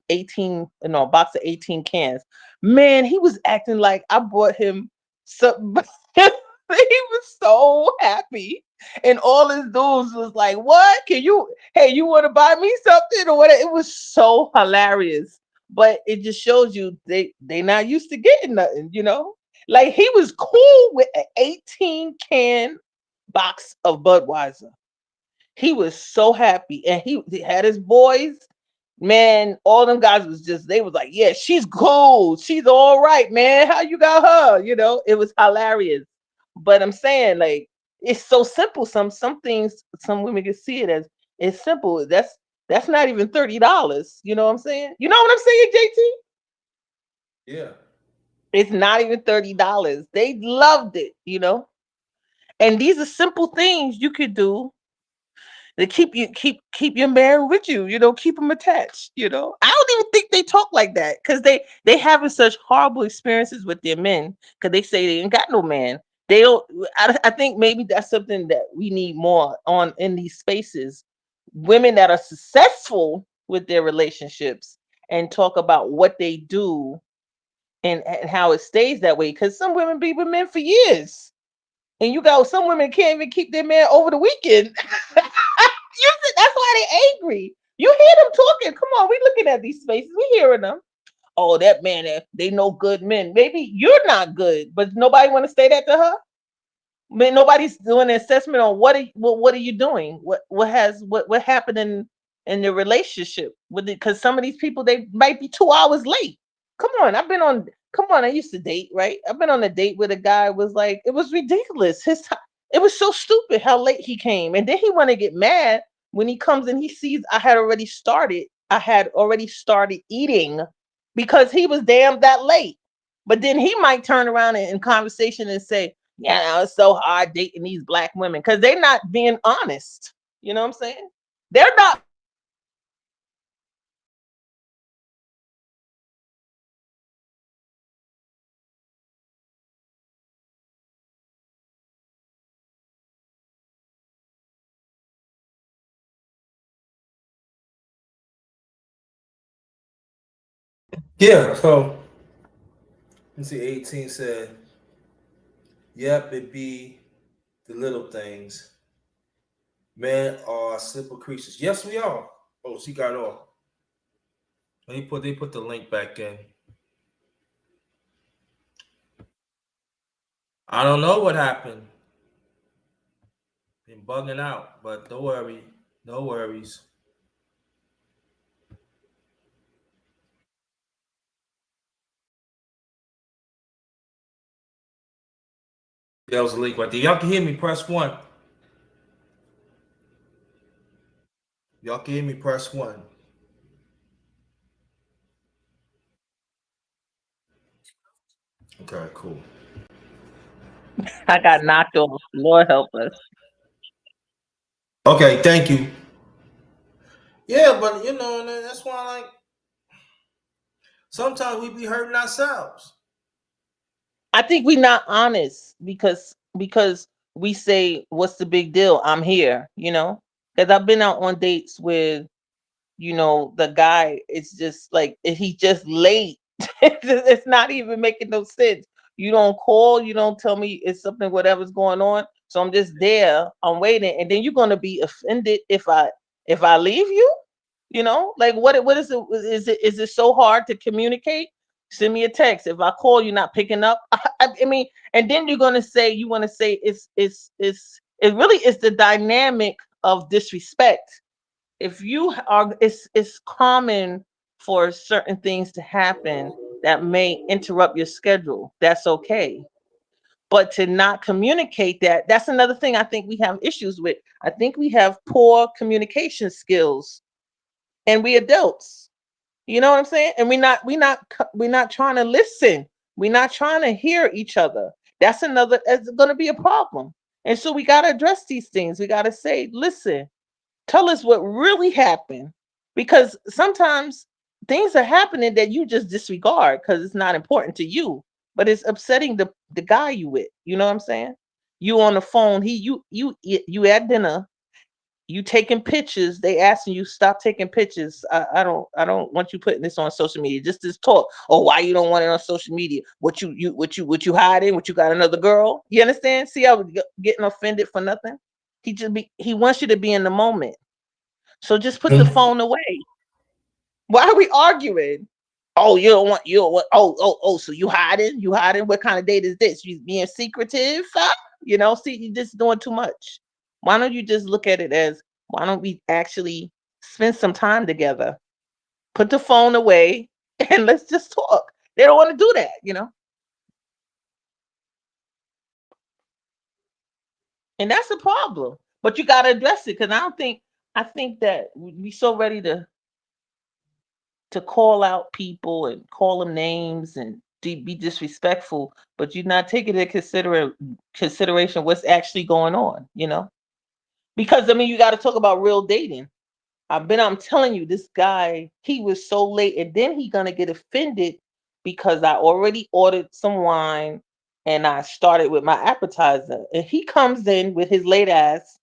no, a box of 18 cans. Man, he was acting like I brought him something. He was so happy. And all his dudes was like, "What? Hey, you want to buy me something or what?" It was so hilarious, but it just shows you they not used to getting nothing. Like he was cool with an 18 can box of Budweiser. He was so happy, and he had his boys. Man, all them guys was just, they was like, yeah, she's cool, she's all right, man. How you got her? You know, it was hilarious. But I'm saying, like, it's so simple. Some things, some women can see it as it's simple. That's not even $30. You know what I'm saying? You know what I'm saying, JT? Yeah. It's not even $30. They loved it, you know. And these are simple things you could do to keep your man with you, you know, keep them attached, you know. I don't even think they talk like that because they having such horrible experiences with their men because they say they ain't got no man. They don't. I think maybe that's something that we need more on in these spaces. Women that are successful with their relationships and talk about what they do and how it stays that way. Because some women be with men for years, and you got some women can't even keep their man over the weekend. That's why they angry. You hear them talking. Come on, we looking at these spaces. We hearing them. Oh, that man, they no good men. Maybe you're not good, but nobody want to say that to her. I mean, nobody's doing an assessment on what are you doing? What happened in the relationship with it? Because some of these people they might be 2 hours late. Come on, come on, I used to date, right? I've been on a date with a guy was like, it was ridiculous. His time, it was so stupid how late he came. And then he want to get mad when he comes and he sees I had already started eating because he was damn that late. But then he might turn around in conversation and say, yeah, no, it's so hard dating these black women because they're not being honest. You know what I'm saying? They're not. Yeah. So let's see. 18 said, "Yep, it be the little things. Men are simple creatures. Yes, we are." Oh, she got off. They put the link back in. I don't know what happened. Been bugging out, but don't worry. No worries. That was a link right there. Y'all can hear me. Press one. Y'all can hear me. Press one. Okay, cool. I got knocked off. Lord help us. Okay, thank you. Yeah, but that's why like sometimes we be hurting ourselves. I think we're not honest because we say, "What's the big deal? I'm here." You know, because I've been out on dates with the guy is just like he's just late. It's not even making no sense. You don't call, you don't tell me it's something, whatever's going on. So I'm just there, I'm waiting, and then you're gonna be offended if I leave you. Like what is it? Is it so hard to communicate? Send me a text. If I call you not picking up, I mean, and then you're gonna say you want to say it really is the dynamic of disrespect. If you are it's common for certain things to happen that may interrupt your schedule. That's okay. But to not communicate that's another thing I think we have issues with. I think we have poor communication skills and we adults. You know what I'm saying? And we're not trying to listen. We're not trying to hear each other. That's going to be a problem. And so we got to address these things. We got to say, listen, tell us what really happened because sometimes things are happening that you just disregard because it's not important to you, but it's upsetting the guy you with. You know what I'm saying? You on the phone, you at dinner, you taking pictures. They asking you stop taking pictures. I don't want you putting this on social media. Just this talk. Oh, why you don't want it on social media? What you hiding? What you got another girl? You understand? See how we getting offended for nothing? He wants you to be in the moment. So just put the Mhm. phone away. Why are we arguing? Oh, you don't want. Oh. So you hiding? You hiding? What kind of date is this? You being secretive? Huh? See, you just doing too much. Why don't you just look at it as Why don't we actually spend some time together? Put the phone away and let's just talk. They don't want to do that. And that's a problem. But you got to address it because I think that we so ready to call out people and call them names and be disrespectful, but you're not taking into consideration what's actually going on. Because I mean, you got to talk about real dating. I'm telling you, this guy, he was so late, and then he gonna get offended because I already ordered some wine and I started with my appetizer. And he comes in with his late ass.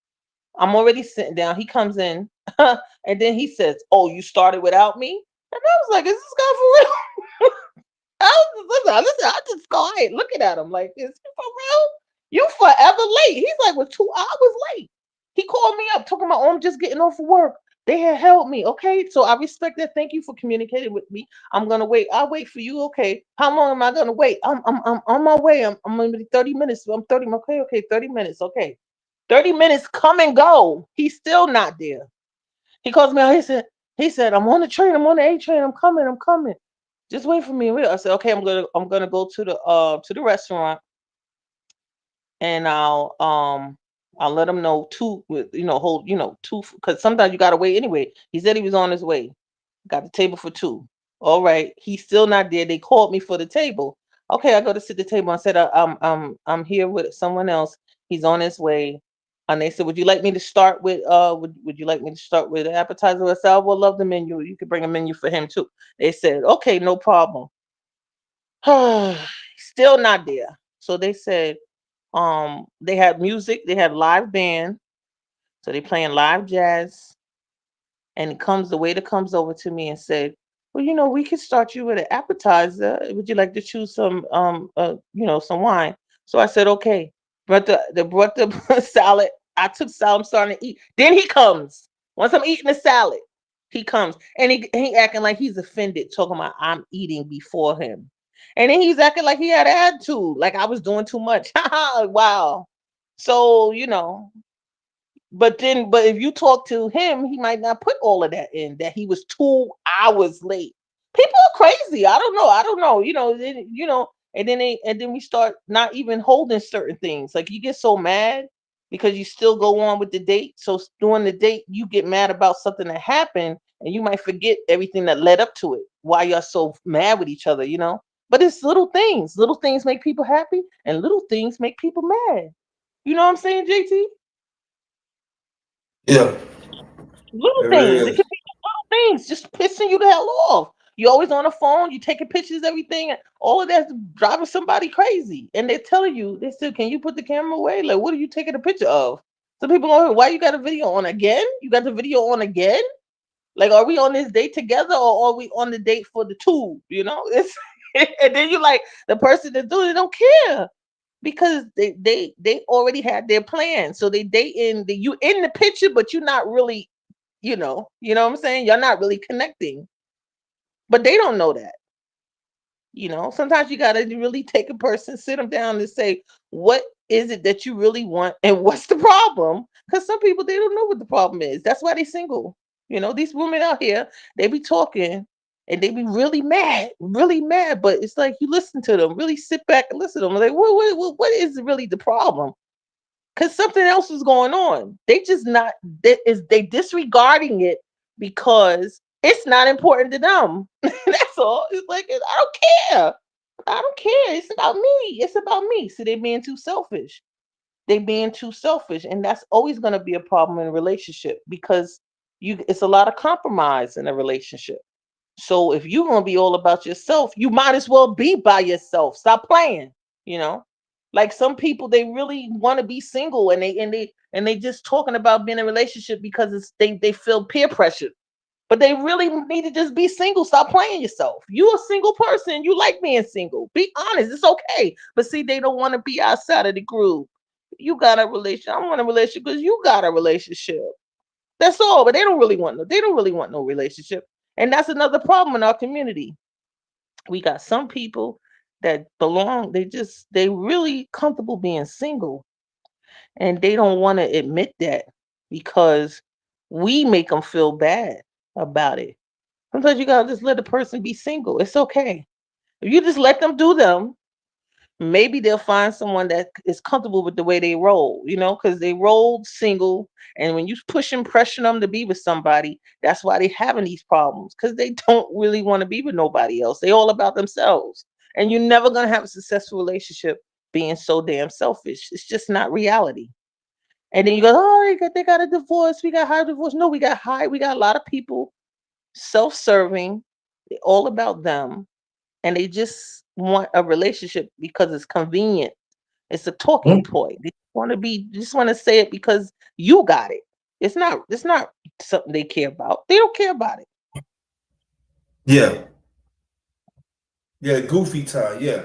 I'm already sitting down. He comes in, and then he says, "Oh, you started without me?" And I was like, "Is this guy for real?" Listen, I just go ahead looking at him like, "Is he for real? You forever late." He's like, "Was 2 hours late." He called me up, talking about, "Oh, I'm just getting off of work. They had helped me." Okay, so I respect that. Thank you for communicating with me. I'm gonna wait. I'll wait for you. Okay, how long am I gonna wait? I'm on my way. I'm gonna be 30 minutes. I'm 30. Okay, 30 minutes. Okay, 30 minutes come and go. He's still not there. He calls me out. He said, "I'm on the train. I'm on the A train. I'm coming. I'm coming. Just wait for me." I said, "Okay, I'm gonna go to the restaurant and I'll let him know two with hold two because sometimes you gotta wait anyway." He said he was on his way. Got the table for two. All right. He's still not there. They called me for the table. Okay, I go to sit at the table. I said, I'm here with someone else. He's on his way. And they said, "Would you like me to start with would you like me to start with an appetizer?" I said, "I would love the menu. You could bring a menu for him too." They said, "Okay, no problem." Still not there. So they said, they had music, they had live band, so they playing live jazz. And the waiter comes over to me and said, "Well, we could start you with an appetizer. Would you like to choose some wine?" So I said, "Okay." Brought the salad. I took salad. I'm starting to eat. Then he comes. Once I'm eating the salad, he comes and he acting like he's offended, talking about I'm eating before him. And then he's acting like he had an attitude, like I was doing too much. Wow. So, but if you talk to him, he might not put all of that in, that he was 2 hours late. People are crazy. I don't know. And then we start not even holding certain things. Like you get so mad because you still go on with the date. So during the date, you get mad about something that happened and you might forget everything that led up to it. Why you're so mad with each other. But it's little things. Little things make people happy and little things make people mad. You know what I'm saying, JT? Yeah, Little it really things. It is. could be little things just pissing you the hell off. You always on the phone, you taking pictures, everything, all of that's driving somebody crazy. And they're telling you, they said, "Can you put the camera away? Like, what are you taking a picture of?" Some people go, "Why you got a video on again? You got the video on again? Like, are we on this date together or are we on the date for the two?" It's and then you like the person that's doing it don't care because they already had their plan. So they dating you in the picture, but you're not really what I'm saying? You're not really connecting. But they don't know that. Sometimes you gotta really take a person, sit them down and say, what is it that you really want and what's the problem? Because some people they don't know what the problem is. That's why they single. These women out here, they be talking and they be really mad. But it's like you listen to them, really sit back and listen to them. Like, what is really the problem? Because something else is going on. They just not they disregarding it because it's not important to them. That's all. It's like I don't care. I don't care. It's about me. It's about me. So they being too selfish. They being too selfish, and that's always going to be a problem in a relationship because it's a lot of compromise in a relationship. So if you're gonna be all about yourself, you might as well be by yourself. Stop playing. You know, like some people they really want to be single and they just talking about being in a relationship because they feel peer pressure. But they really need to just be single. Stop playing yourself. You a single person. You like being single. Be honest. It's okay. But see, they don't want to be outside of the group. You got a relationship. I want a relationship because you got a relationship. That's all. But they don't really want no relationship. And that's another problem in our community. We got some people that belong, they really comfortable being single and they don't want to admit that because We make them feel bad about it. Sometimes you gotta just let a person be single. It's okay. If you just let them do them, maybe they'll find someone that is comfortable with the way they roll, because they rolled single. And when you push and pressure them to be with somebody, that's why they're having these problems, because they don't really want to be with nobody else. They all about themselves. And you're never going to have a successful relationship being so damn selfish. It's just not reality. And then you go, oh, they got a divorce. We got high divorce. No, we got a lot of people self-serving. They're all about them, and they just want a relationship because it's convenient. It's a talking point. They just want to say it because you got it. It's not something they care about. They don't care about it. Yeah. Yeah. Goofy time. Yeah.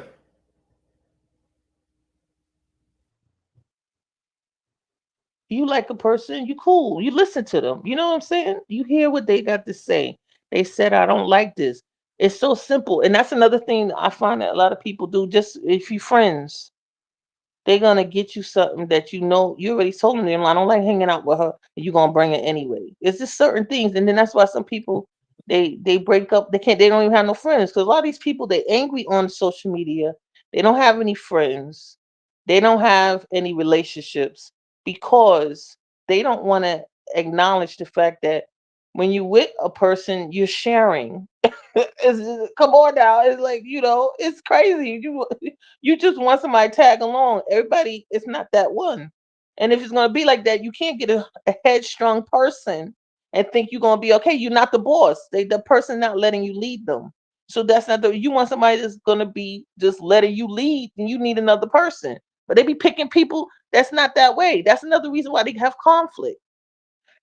You like a person, you cool. You listen to them. You know what I'm saying? You hear what they got to say. They said, I don't like this. It's so simple. And that's another thing I find that a lot of people do. Just if you friends, they're gonna get you something that you already told them. I don't like hanging out with her. You're gonna bring it anyway. It's just certain things, and then that's why some people they break up. They can't. They don't even have no friends because a lot of these people they're angry on social media. They don't have any friends. They don't have any relationships because they don't want to acknowledge the fact that when you with a person, you're sharing. Come on now, it's like it's crazy. You just want somebody to tag along. Everybody, it's not that one. And if it's going to be like that, you can't get a headstrong person and think you're going to be okay. You're not the boss. The person not letting you lead them. So that's not you want somebody that's going to be just letting you lead, and you need another person. But they be picking people that's not that way. That's another reason why they have conflict.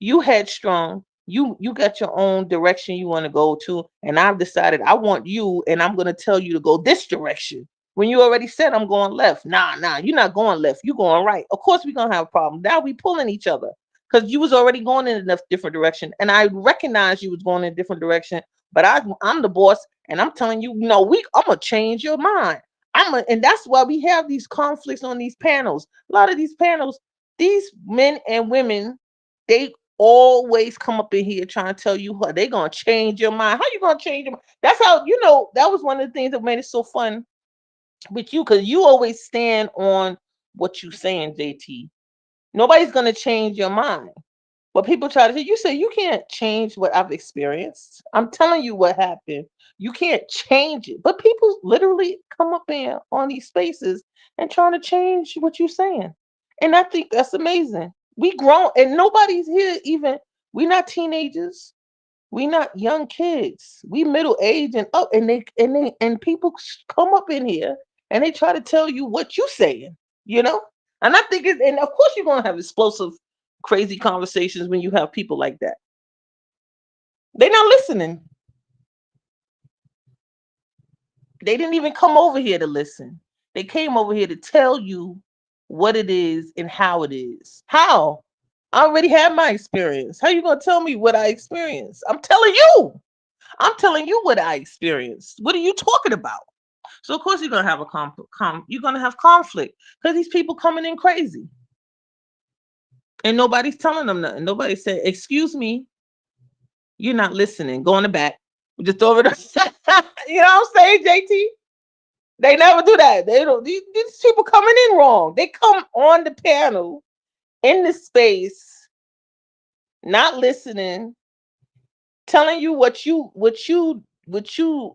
You headstrong. You got your own direction you want to go to, and I've decided I want you, and I'm gonna tell you to go this direction. When you already said I'm going left, nah, you're not going left. You going right. Of course we're gonna have a problem. Now we pulling each other because you was already going in a different direction, and I recognize you was going in a different direction. But I'm the boss, and I'm telling you, I'm gonna change your mind. And that's why we have these conflicts on these panels. A lot of these panels, these men and women, they always come up in here trying to tell you how they gonna change your mind. How you gonna change your mind? That's how that was one of the things that made it so fun with you, because you always stand on what you saying, JT. Nobody's gonna change your mind. But people try to say, you say you can't change what I've experienced. I'm telling you what happened. You can't change it. But people literally come up in on these spaces and trying to change what you're saying. And I think that's amazing. We grown, and nobody's here even. We're not teenagers. We not young kids. We middle age and up, and people come up in here and they try to tell you what you saying, you know. And I think and of course you're gonna have explosive, crazy conversations when you have people like that. They're not listening. They didn't even come over here to listen. They came over here to tell you what it is and how it is. How? I already had my experience. How you gonna tell me what I experienced? I'm telling you. I'm telling you what I experienced. What are you talking about? So of course you're gonna have a you're gonna have conflict because these people coming in crazy and nobody's telling them nothing. Nobody said, "Excuse me, you're not listening. Go in the back." We just throw it. You know what I'm saying, JT? They never do that. They don't. These people coming in wrong. They come on the panel in the space, not listening, telling you what you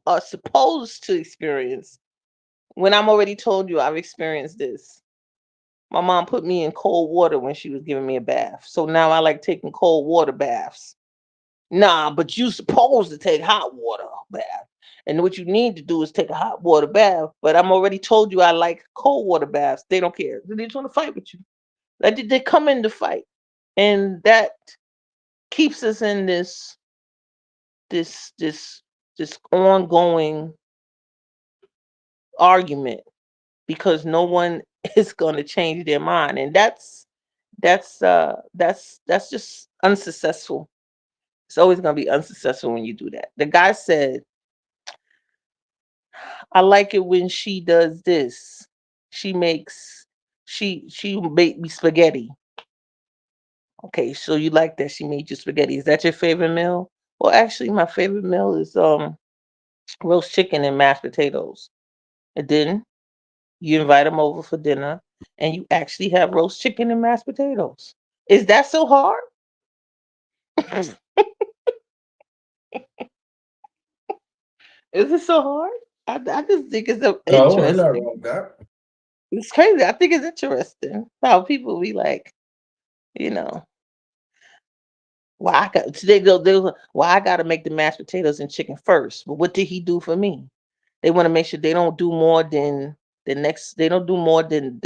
are supposed to experience. When I'm already told you I've experienced this. My mom put me in cold water when she was giving me a bath. So now I like taking cold water baths. Nah, but you supposed to take hot water bath. And what you need to do is take a hot water bath. But I'm already told you I like cold water baths. They don't care. They just want to fight with you. Like they come in to fight. And that keeps us in this this this ongoing argument because no one is going to change their mind, and that's just unsuccessful. It's always going to be unsuccessful when you do that. The guy said, I like it when she does this. She makes she make me spaghetti. Okay, so you like that she made you spaghetti. Is that your favorite meal? Well, actually, my favorite meal is roast chicken and mashed potatoes. And then you invite them over for dinner, and you actually have roast chicken and mashed potatoes. Is that so hard? Is it so hard? I just think it's No, ain't nothing interesting. wrong with that. It's crazy. I think it's interesting how people be like, you know, why I got why I got to make the mashed potatoes and chicken first. But what did he do for me? They want to make sure they don't do more than the next. They don't do more than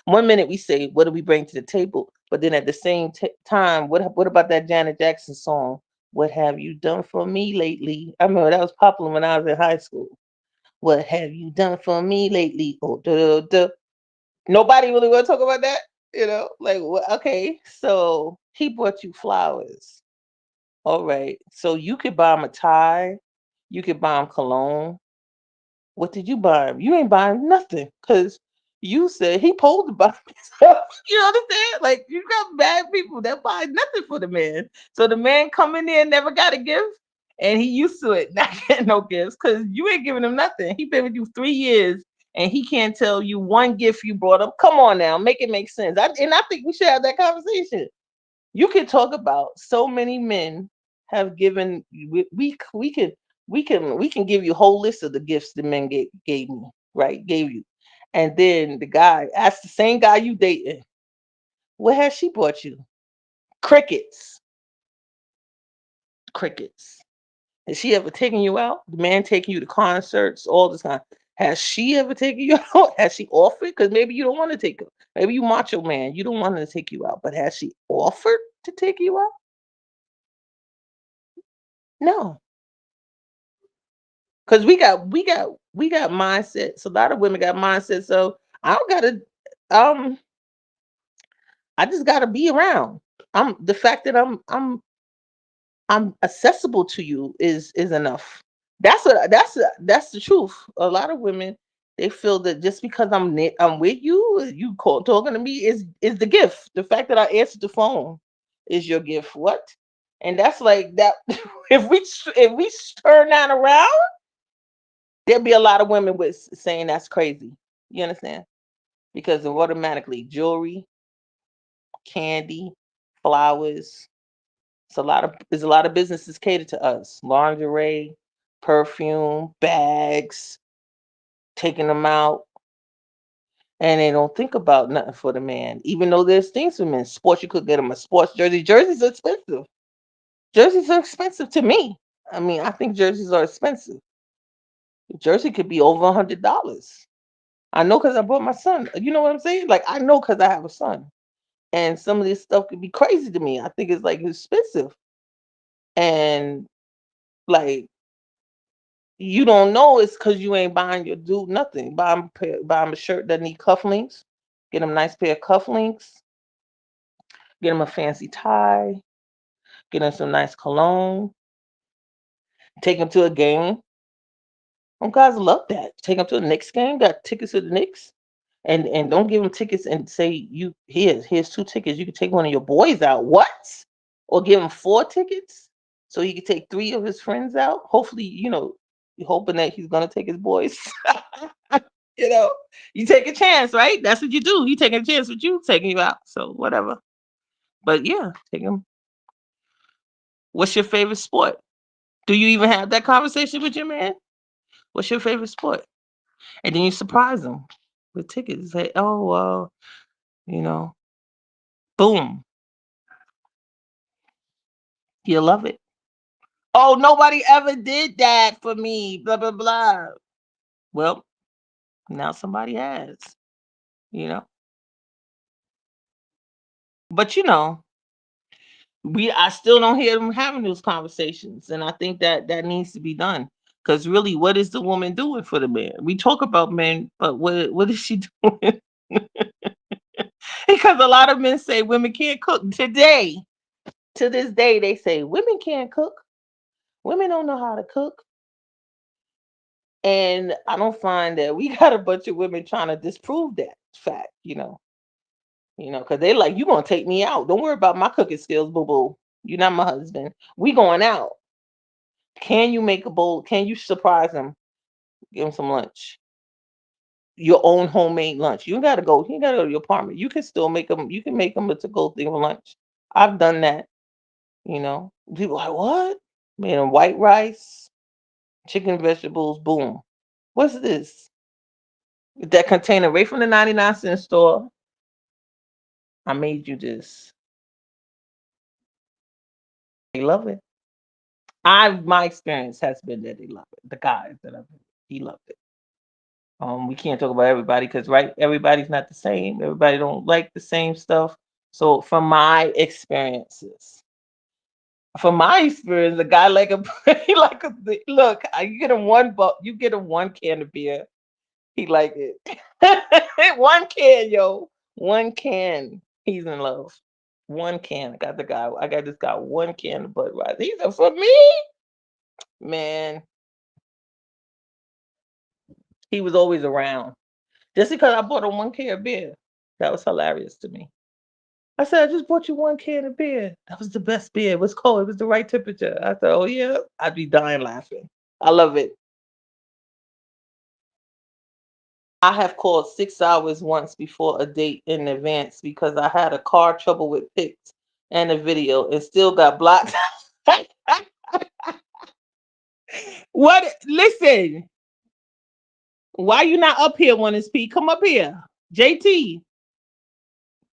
One minute we say, "What do we bring to the table?" But then at the same time, what about that Janet Jackson song? What have you done for me lately? I remember that was popular when I was in high school. What have you done for me lately? Oh, duh, duh, duh. Nobody really want to talk about that. Like, okay, so he bought you flowers. All right, so you could buy him a tie, you could buy him cologne. What did you buy him? You ain't buying nothing because you said he supposed to buy me stuff. You understand? Like, you got bad people that buy nothing for the man. So the man coming in never got a gift, and he used to it not getting no gifts because you ain't giving him nothing. He been with you 3 years, and he can't tell you one gift you brought up. Come on now, make it make sense. I think we should have that conversation. You can talk about so many men have given. We can give you a whole list of the gifts the men gave me, right? Gave you, and then the guy asked the same guy you dating, what has she bought you? Crickets, crickets. Has she ever taken you out? The man taking you to concerts, all this kind. Has she ever taken you out? Has she offered? Because maybe you don't want to take her. Maybe you macho man, you don't want her to take you out. But has she offered to take you out? No. Because we got mindsets. A lot of women got mindsets. So I don't gotta um I just gotta be around. The fact that I'm accessible to you is enough. That's the truth. A lot of women, they feel that just because I'm with you, talking to me is the gift. The fact that I answered the phone is your gift. What? And that's like that. If we turn that around, there'd be a lot of women with saying that's crazy. You understand? Because of automatically jewelry, candy, flowers. There's a lot of businesses catered to us. Lingerie, perfume, bags, taking them out, and they don't think about nothing for the man. Even though there's things for men. Sports, you could get them a sports jersey. Jerseys are expensive. Jerseys are expensive to me. I mean, I think jerseys are expensive. A jersey could be over $100. I know because I bought my son. You know what I'm saying? Like, I know because I have a son. And some of this stuff could be crazy to me. I think it's like expensive. And like, you don't know it's because you ain't buying your dude nothing. Buy him a shirt that need cufflinks. Get him a nice pair of cufflinks. Get him a fancy tie. Get him some nice cologne. Take him to a game. Some guys love that. Take him to a Knicks game. Got tickets to the Knicks. And don't give him tickets and say here's 2 tickets. You can take one of your boys out. What? Or give him 4 tickets so he can take 3 of his friends out. Hopefully, you're hoping that he's gonna take his boys. you know, you take a chance, right? That's what you do. You take a chance with you taking you out. So whatever. But yeah, take him. What's your favorite sport? Do you even have that conversation with your man? What's your favorite sport? And then you surprise them with tickets. Say, oh well, you know, boom, you love it. Oh, nobody ever did that for me. Blah blah blah. Well, now somebody has. You know, but I still don't hear them having those conversations, and I think that needs to be done. Because really, what is the woman doing for the man? We talk about men, but what is she doing? Because a lot of men say women can't cook today. To this day, they say women can't cook. Women don't know how to cook. And I don't find that we got a bunch of women trying to disprove that fact. You know, because they like, you gonna take me out. Don't worry about my cooking skills, boo boo. You're not my husband. We going out. Can you make a bowl? Can you surprise him? Give him some lunch. Your own homemade lunch. You gotta go. You gotta go to your apartment. You can still make them. You can make them a to-go thing for lunch. I've done that. You know, people like what? Made them white rice, chicken, vegetables. Boom. What's this? That container right from the 99-cent store. I made you this. They love it. My experience has been that they love it. The guys that I've he loved it. We can't talk about everybody because right, everybody's not the same. Everybody don't like the same stuff. So from my experience, a guy like a he like a look. You get him you get him one can of beer. He like it. One can, yo, one can. He's in love. One can. I got this guy one can of Budweiser. He said for me, man. He was always around. Just because I bought him one can of beer. That was hilarious to me. I said, I just bought you one can of beer. That was the best beer. It was cold. It was the right temperature. I said, oh, yeah. I'd be dying laughing. I love it. I have called 6 hours once before a date in advance because I had a car trouble with pics and a video and still got blocked. What? Listen, why you not up here, One is P? Come up here. JT,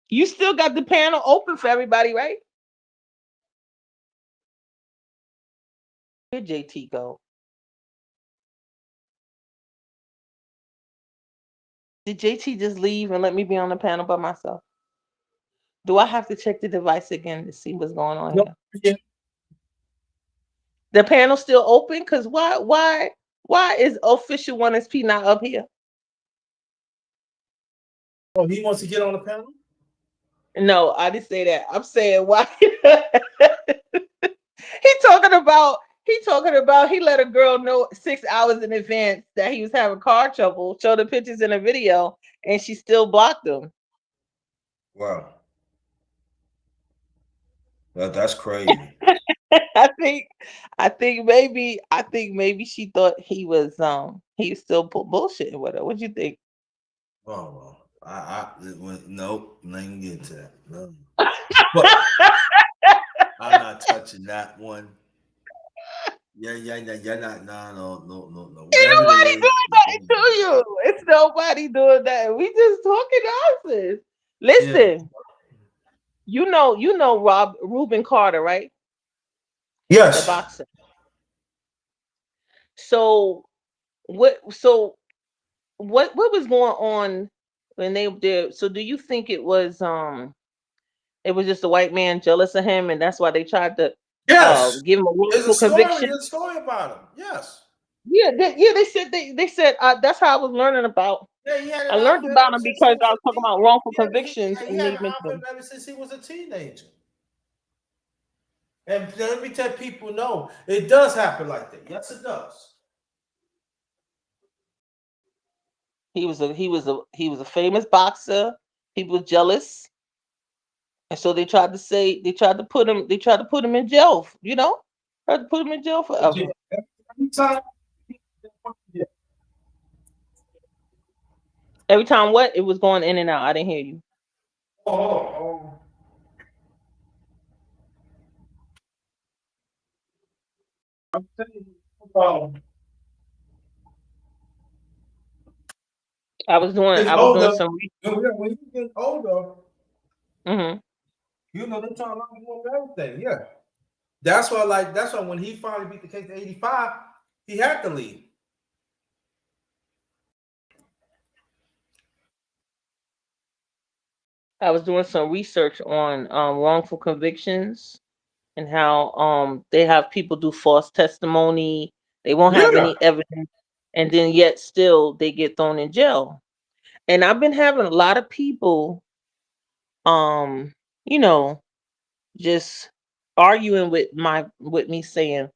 you still got the panel open for everybody, right? Where'd JT go? Did JT just leave and let me be on the panel by myself? Do I have to check the device again to see what's going on here? The panel's still open? Because why is official One SP not up here? Oh, he wants to get on the panel? No, I didn't say that. I'm saying why he let a girl know 6 hours in advance that he was having car trouble, showed the pictures in a video, and she still blocked him. Wow. That's crazy. I think maybe she thought he was still bullshitting with her. What do you think? Oh, nope, not even get to that. No. But I'm not touching that one. Yeah, not, no. Ain't Whatever it nobody is, doing nothing to you. It's nobody doing that. We just talking nonsense. Listen, yeah. you know Reuben Carter, right? The Yes. boxer. So what was going on when they did? So do you think it was just a white man jealous of him, and that's why they tried to Yes. give him a wrongful conviction? There's a story about him. Yes. Yeah, they said that's how I was learning about. Yeah, he had I an learned outfit about ever him since he because was I a was talking teen. about wrongful Yeah, convictions, he and had they an mentioned outfit him. ever since he was a teenager. And let me tell people, no, it does happen like that. Yes, it does. He was a famous boxer. People was jealous, and so they tried to put him in jail. You know, tried to put him in jail Yeah. forever. Every time. Yeah. Every time what? It was going in and out. I didn't hear you. Oh. I'm telling you, I it's was doing older. some. When you get older, Mm-hmm. you know they're trying to learn more of everything. Yeah. That's why when he finally beat the case to 85, he had to leave. I was doing some research on wrongful convictions and how they have people do false testimony. They won't have Yeah. any evidence, and then yet still they get thrown in jail. And I've been having a lot of people, um, you know, just arguing with me saying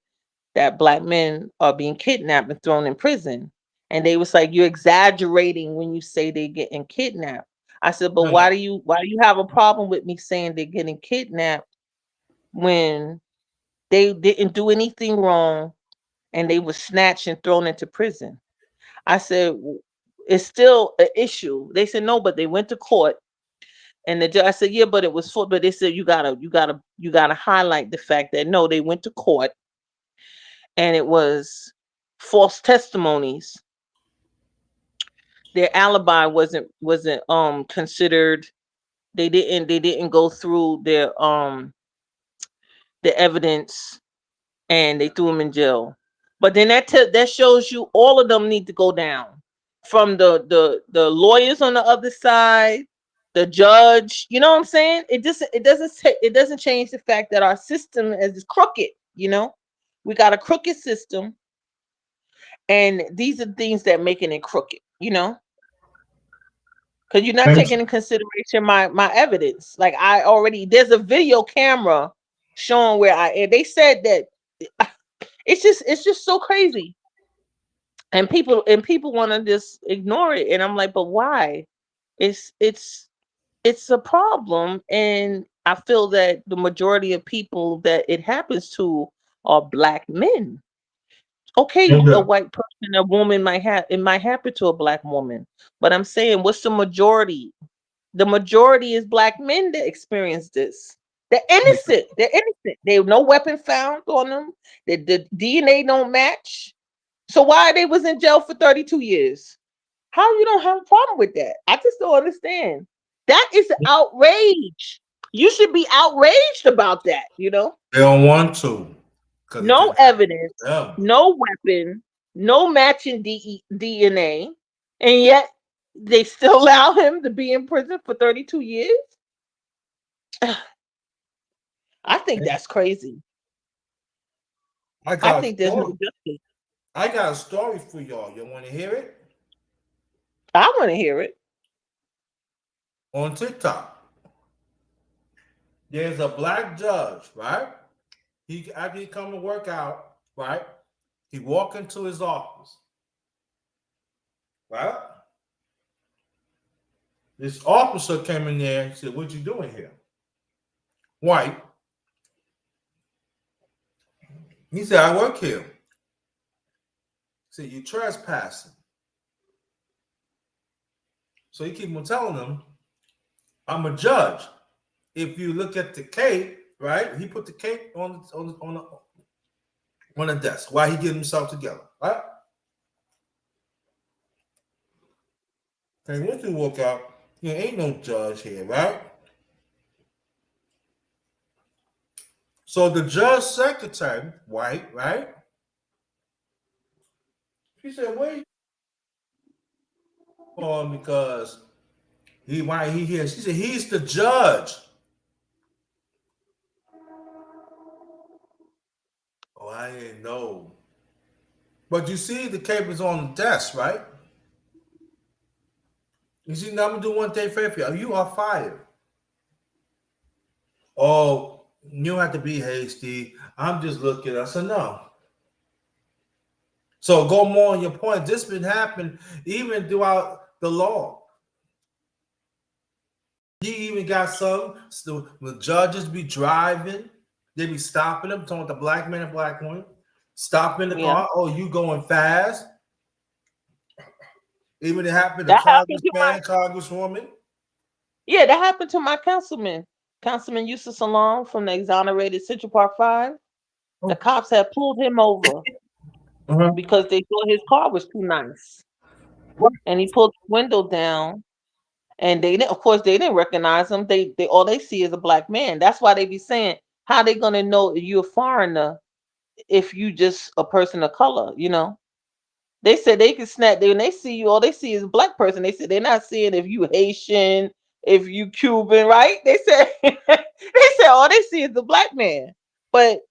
that black men are being kidnapped and thrown in prison. And they was like, you're exaggerating when you say they getting kidnapped. I said, but No. why do you have a problem with me saying they're getting kidnapped when they didn't do anything wrong and they were snatched and thrown into prison? I said, it's still an issue. They said no, but they went to court. And the judge, I said, yeah, but it was for. But they said you gotta highlight the fact that no, they went to court and it was false testimonies. Their alibi wasn't considered. They didn't go through the evidence, and they threw him in jail. But then that shows you all of them need to go down, from the lawyers on the other side, the judge. You know what I'm saying? It doesn't change the fact that our system is crooked. We got a crooked system, and these are things that making it crooked. Because you're not taking in consideration my evidence. Like, there's a video camera showing where and they said that it's just so crazy. And people want to just ignore it. And I'm like, but why? It's a problem. And I feel that the majority of people that it happens to are black men. Okay, a Okay. white person, a woman it might happen to a black woman. But I'm saying, what's the majority? The majority is black men that experience this. They're innocent. They're innocent. They have no weapon found on them. The DNA don't match. So why they was in jail for 32 years? How you don't have a problem with that? I just don't understand. That is outrage. You should be outraged about that. They don't want to because it No can evidence, them. no weapon, no matching DNA, and yet they still allow him to be in prison for 32 years? I think that's crazy. I I got a think there's no story. justice. I got a story for y'all. You want to hear it? I want to hear it. On TikTok, there's a black judge, right? He after he come to work out, right? He walk into his office, right? This officer came in there and said, "What you doing here?" White. He said, "I work here." He said, "You trespassing." So he keep on telling him, "I'm a judge. If you look at the cape, right? He put the cape on the desk while he getting himself together, right?" And once you walk out, there ain't no judge here, right? So the judge secretary, white, right? She said, "Wait for him because why he here?" She said, "He's the judge." Oh, I didn't know. But you see, the cape is on the desk, right? You see, now I'm gonna do one thing for you. You are fired. Oh, you don't have to be hasty. I'm just looking. I said, no. So go more on your point. This been happening even throughout the law. You even got some the judges be driving, they be stopping them, talking about the black man and black woman, stopping the Yeah. car. Oh, you going fast? Even it happened to That happened to my congressman, congresswoman. that happened to my councilman. Councilman Yusuf Salon from the exonerated Central Park 5. The Oh, cops had pulled him over uh-huh. because they thought his car was too nice. And he pulled the window down, and of course they didn't recognize him. They all they see is a black man. That's why they be saying, how they gonna know you're a foreigner if you just a person of color? They said they can snap when they see you, all they see is a black person. They said they're not seeing if you Haitian, if you Cuban, right? They said they said all they see is the black man. But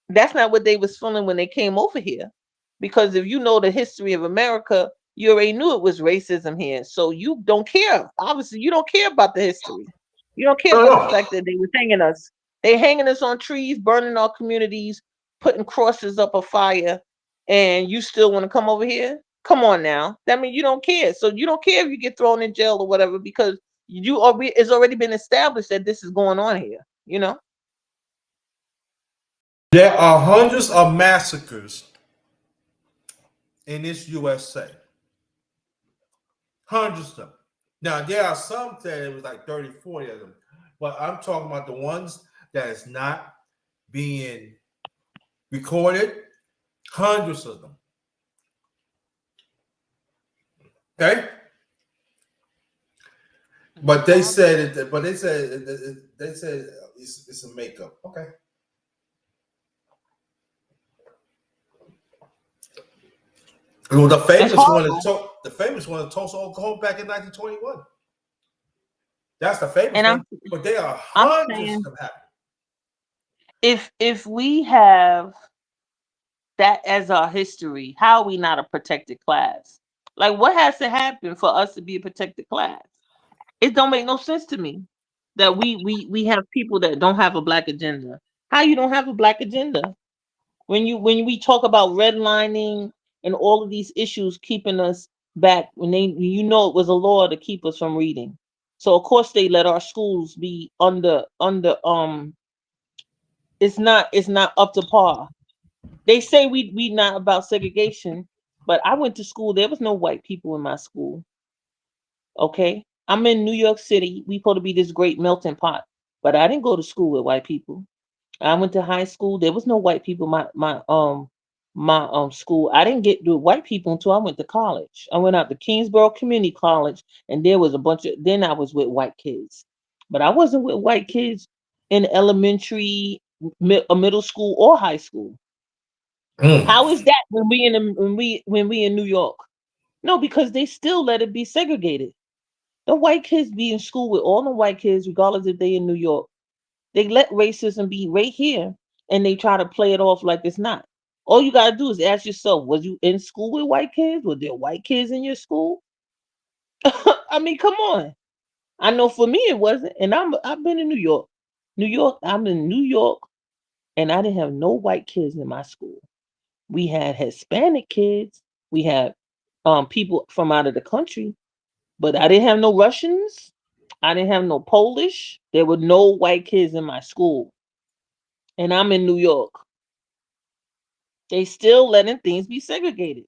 that's not what they was feeling when they came over here. Because if you know the history of America, you already knew it was racism here. So you don't care. Obviously, you don't care about the history. You don't care No, about the no. fact that they were hanging us. They hanging us on trees, burning our communities, putting crosses up a fire, and you still want to come over here? Come on now. That means you don't care. So you don't care if you get thrown in jail or whatever because it's already been established that this is going on here. You know. There are hundreds of massacres in this USA. Hundreds of them. Now, there are some that it was like 30, 40 of them. But I'm talking about the ones that is not being recorded. Hundreds of them. Okay? But they said it, but they said it's a makeup. Okay. Well, the famous one is Tulsa, Oklahoma, back in 1921. That's the famous one. But there are hundreds of them happening. If we have that as our history, how are we not a protected class? Like, what has to happen for us to be a protected class? It don't make no sense to me that we have people that don't have a black agenda. How you don't have a black agenda? When we talk about redlining and all of these issues keeping us back, when it was a law to keep us from reading. So of course they let our schools be under it's not up to par. They say we not about segregation, but I went to school. There was no white people in my school. Okay, I'm in New York City. We supposed to be this great melting pot, but I didn't go to school with white people. I went to high school. There was no white people. My school. I didn't get to white people until I went to college. I went out to Kingsborough Community College, and there was a bunch of. Then I was with white kids, but I wasn't with white kids in elementary, middle school, or high school. How is that when we in New York? No, because they still let it be segregated. The white kids be in school with all the white kids, regardless if they in New York. They let racism be right here, and they try to play it off like it's not. All you gotta do is ask yourself: was you in school with white kids? Were there white kids in your school? I mean, come on. I know for me it wasn't, and I've been in New York. New York, I'm in New York, and I didn't have no white kids in my school. We had Hispanic kids. We had people from out of the country, but I didn't have no Russians. I didn't have no Polish. There were no white kids in my school. And I'm in New York. They still letting things be segregated.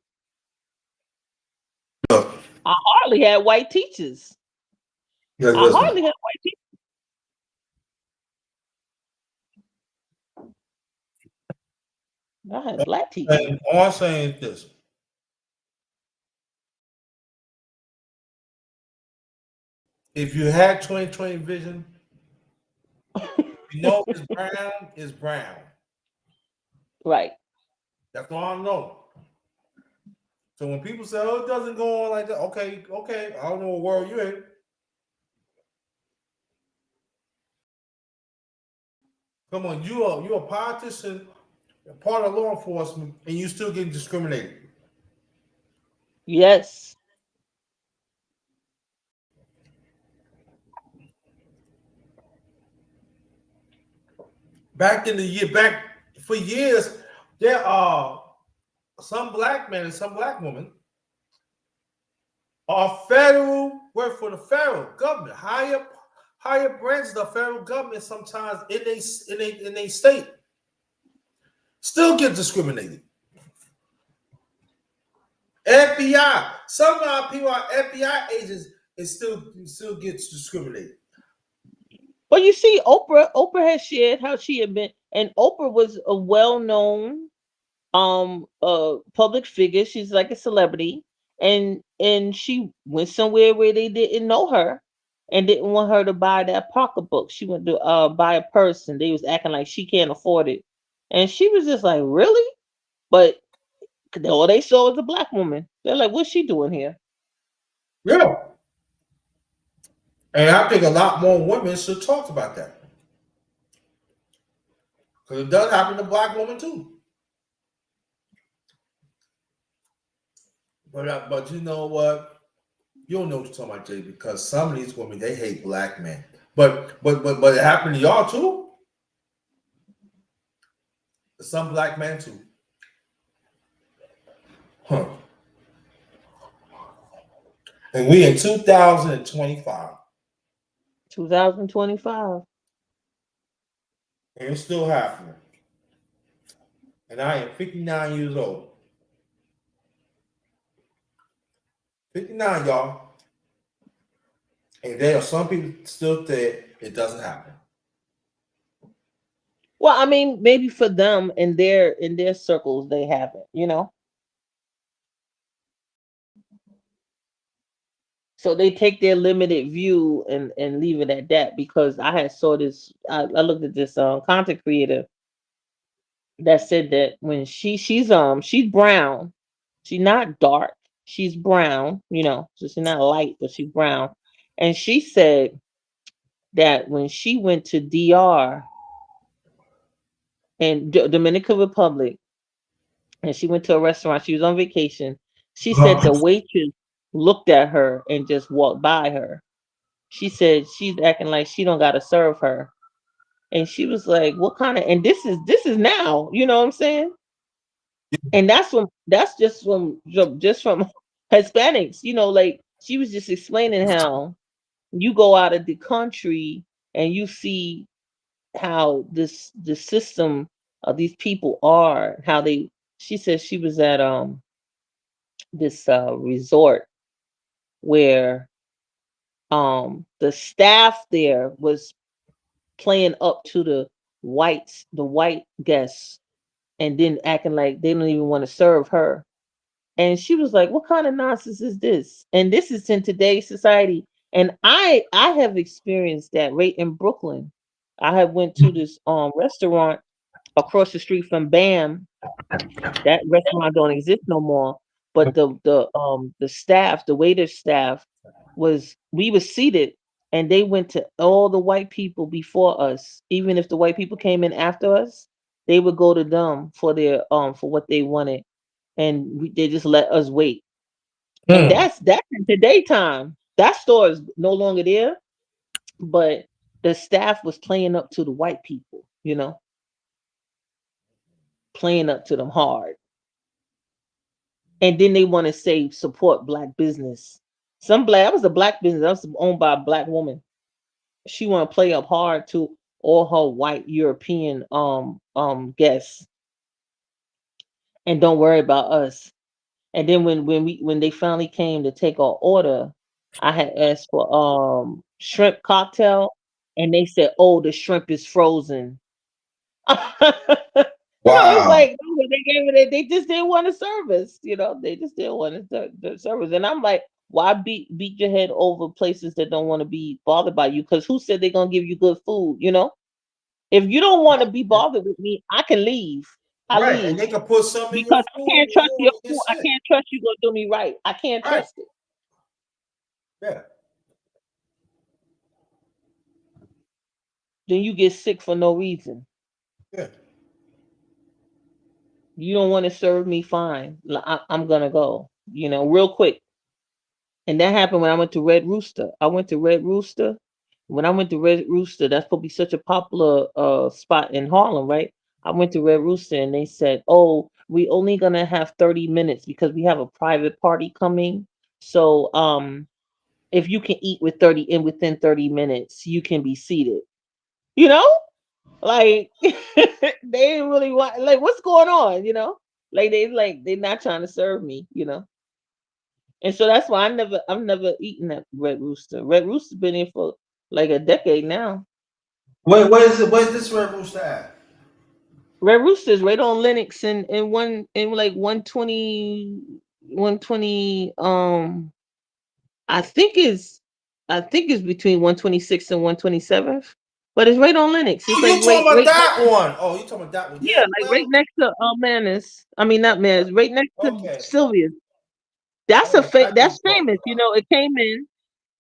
Look, I hardly had white teachers. yeah, I hardly had white teachers. I had black teachers. And all I'm saying is this. If you had 20/20 vision, you know it's brown is brown. Right. That's all I know. So when people say, "Oh, it doesn't go on like that," okay, I don't know what world you're in. Come on, you're a politician, a part of law enforcement, and you still getting discriminated. Yes. Back for years, there are some black men and some black women are work for the federal government, higher branches of the federal government sometimes in a state still get discriminated. FBI, some of our people are FBI agents and still gets discriminated. Well, you see, Oprah has shared how she had been, and Oprah was a well-known public figure. She's like a celebrity, and she went somewhere where they didn't know her and didn't want her to buy that pocketbook. She went to buy a purse, and they was acting like she can't afford it, and she was just like, really? But all they saw was a black woman. They're like, what's she doing here? Yeah. And I think a lot more women should talk about that. Because it does happen to black women too. But you know what? You don't know what you're talking about, Jay, because some of these women they hate black men. But it happened to y'all too. Some black men too. Huh. And we in 2025. 2025. And it's still happening. And I am 59 years old. 59, y'all. And there are some people still there, it doesn't happen. Well, I mean, maybe for them in their circles they haven't, so they take their limited view and leave it at that. Because I had saw this, I looked at this content creator that said that when she's brown, she's not dark, she's brown, so she's not light, but she's brown. And she said that when she went to DR and Dominican Republic, and she went to a restaurant, she was on vacation, she said the waitress looked at her and just walked by her. She said she's acting like she don't gotta serve her. And she was like, what kind of, and this is now, you know what I'm saying? And that's just from Hispanics, like she was just explaining how you go out of the country and you see how the system of these people are, how they she said she was at this resort where the staff there was playing up to the white guests, and then acting like they don't even want to serve her. And she was like, what kind of nonsense is this? And this is in today's society. And I have experienced that right in Brooklyn. I have went to this restaurant across the street from Bam. That restaurant don't exist no more. But the staff, the waiter staff, we were seated, and they went to all the white people before us. Even if the white people came in after us, they would go to them for their for what they wanted, and they just let us wait. And Mm. that's in today time. That store is no longer there, but the staff was playing up to the white people, playing up to them hard. And then they want to say support black business. That was a black business. That was owned by a black woman. She want to play up hard to all her white European guests, and don't worry about us. And then when they finally came to take our order, I had asked for shrimp cocktail, and they said, "Oh, the shrimp is frozen." It's Wow. like they gave it. They just didn't want to service. They just didn't want to service. And I'm like, why beat your head over places that don't want to be bothered by you? Because who said they're gonna give you good food? If you don't want to be bothered with me, I can leave. I Right. And leave they can put some in your because I food can't and you trust don't your want to get food. I sick. can't trust you gonna do me right. I can't Right. trust it. Yeah. Then you get sick for no reason. Yeah. You don't want to serve me, fine. I'm gonna go. Real quick. And that happened when I went to Red Rooster. I went to Red Rooster. When I went to Red Rooster, that's supposed to be such a popular spot in Harlem, right? I went to Red Rooster and they said, "Oh, we only gonna have 30 minutes because we have a private party coming. So if you can eat within 30 minutes, you can be seated." You know? Like they didn't really want, like, what's going on, Like they're not trying to serve me. And so that's why I've never eaten at Red Rooster. Red Rooster's been here for like a decade now. Wait, where is it? Where's this Red Rooster at? Red Rooster is right on Lennox and one in like 120. I think is I think it's between 126 and 127th. But it's right on Lennox. It's Oh, like you talking right about right that one? Oh, you talking about that one? yeah, Yeah. like right Well, next to Manus. I mean not Manus, right next to okay. Sylvia's. I know exactly what That's you're talking famous. about. It came in.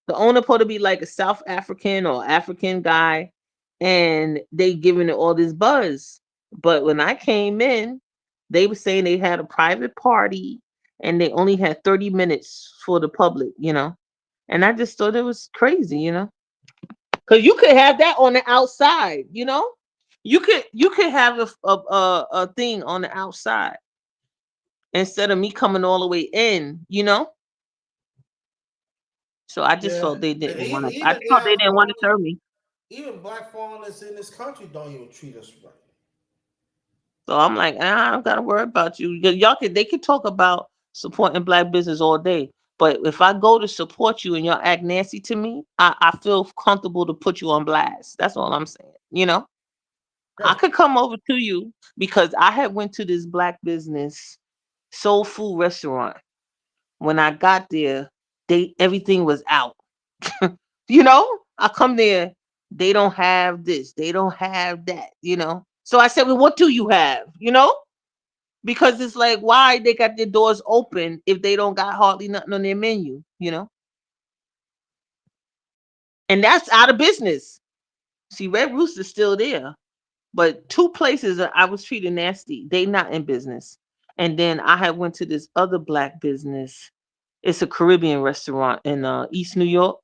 The owner supposed to be like a South African or African guy, and they giving it all this buzz. But when I came in, they were saying they had a private party and they only had 30 minutes for the public. And I just thought it was crazy. Because you could have that on the outside. You could have a thing on the outside instead of me coming all the way in. So I just Yeah, felt they and didn't want even to. I even felt they now, didn't want to serve me. even black foreigners in this country don't even treat us right. So I'm like, I don't gotta worry about you. Y'all can they can talk about supporting black business all day. But if I go to support you and y'all act nasty to me, I feel comfortable to put you on blast. That's all I'm saying. I Yeah. could come over to you because I had went to this black business soul food restaurant. When I got there, they everything was out. I come there, they don't have this, they don't have that. So I said, well, what do you have? Because it's like, why they got their doors open if they don't got hardly nothing on their menu? And that's out of business. See, Red Rooster's still there, but two places that I was treated nasty, they not in business. And then I had went to this other black business. It's a Caribbean restaurant in East New York,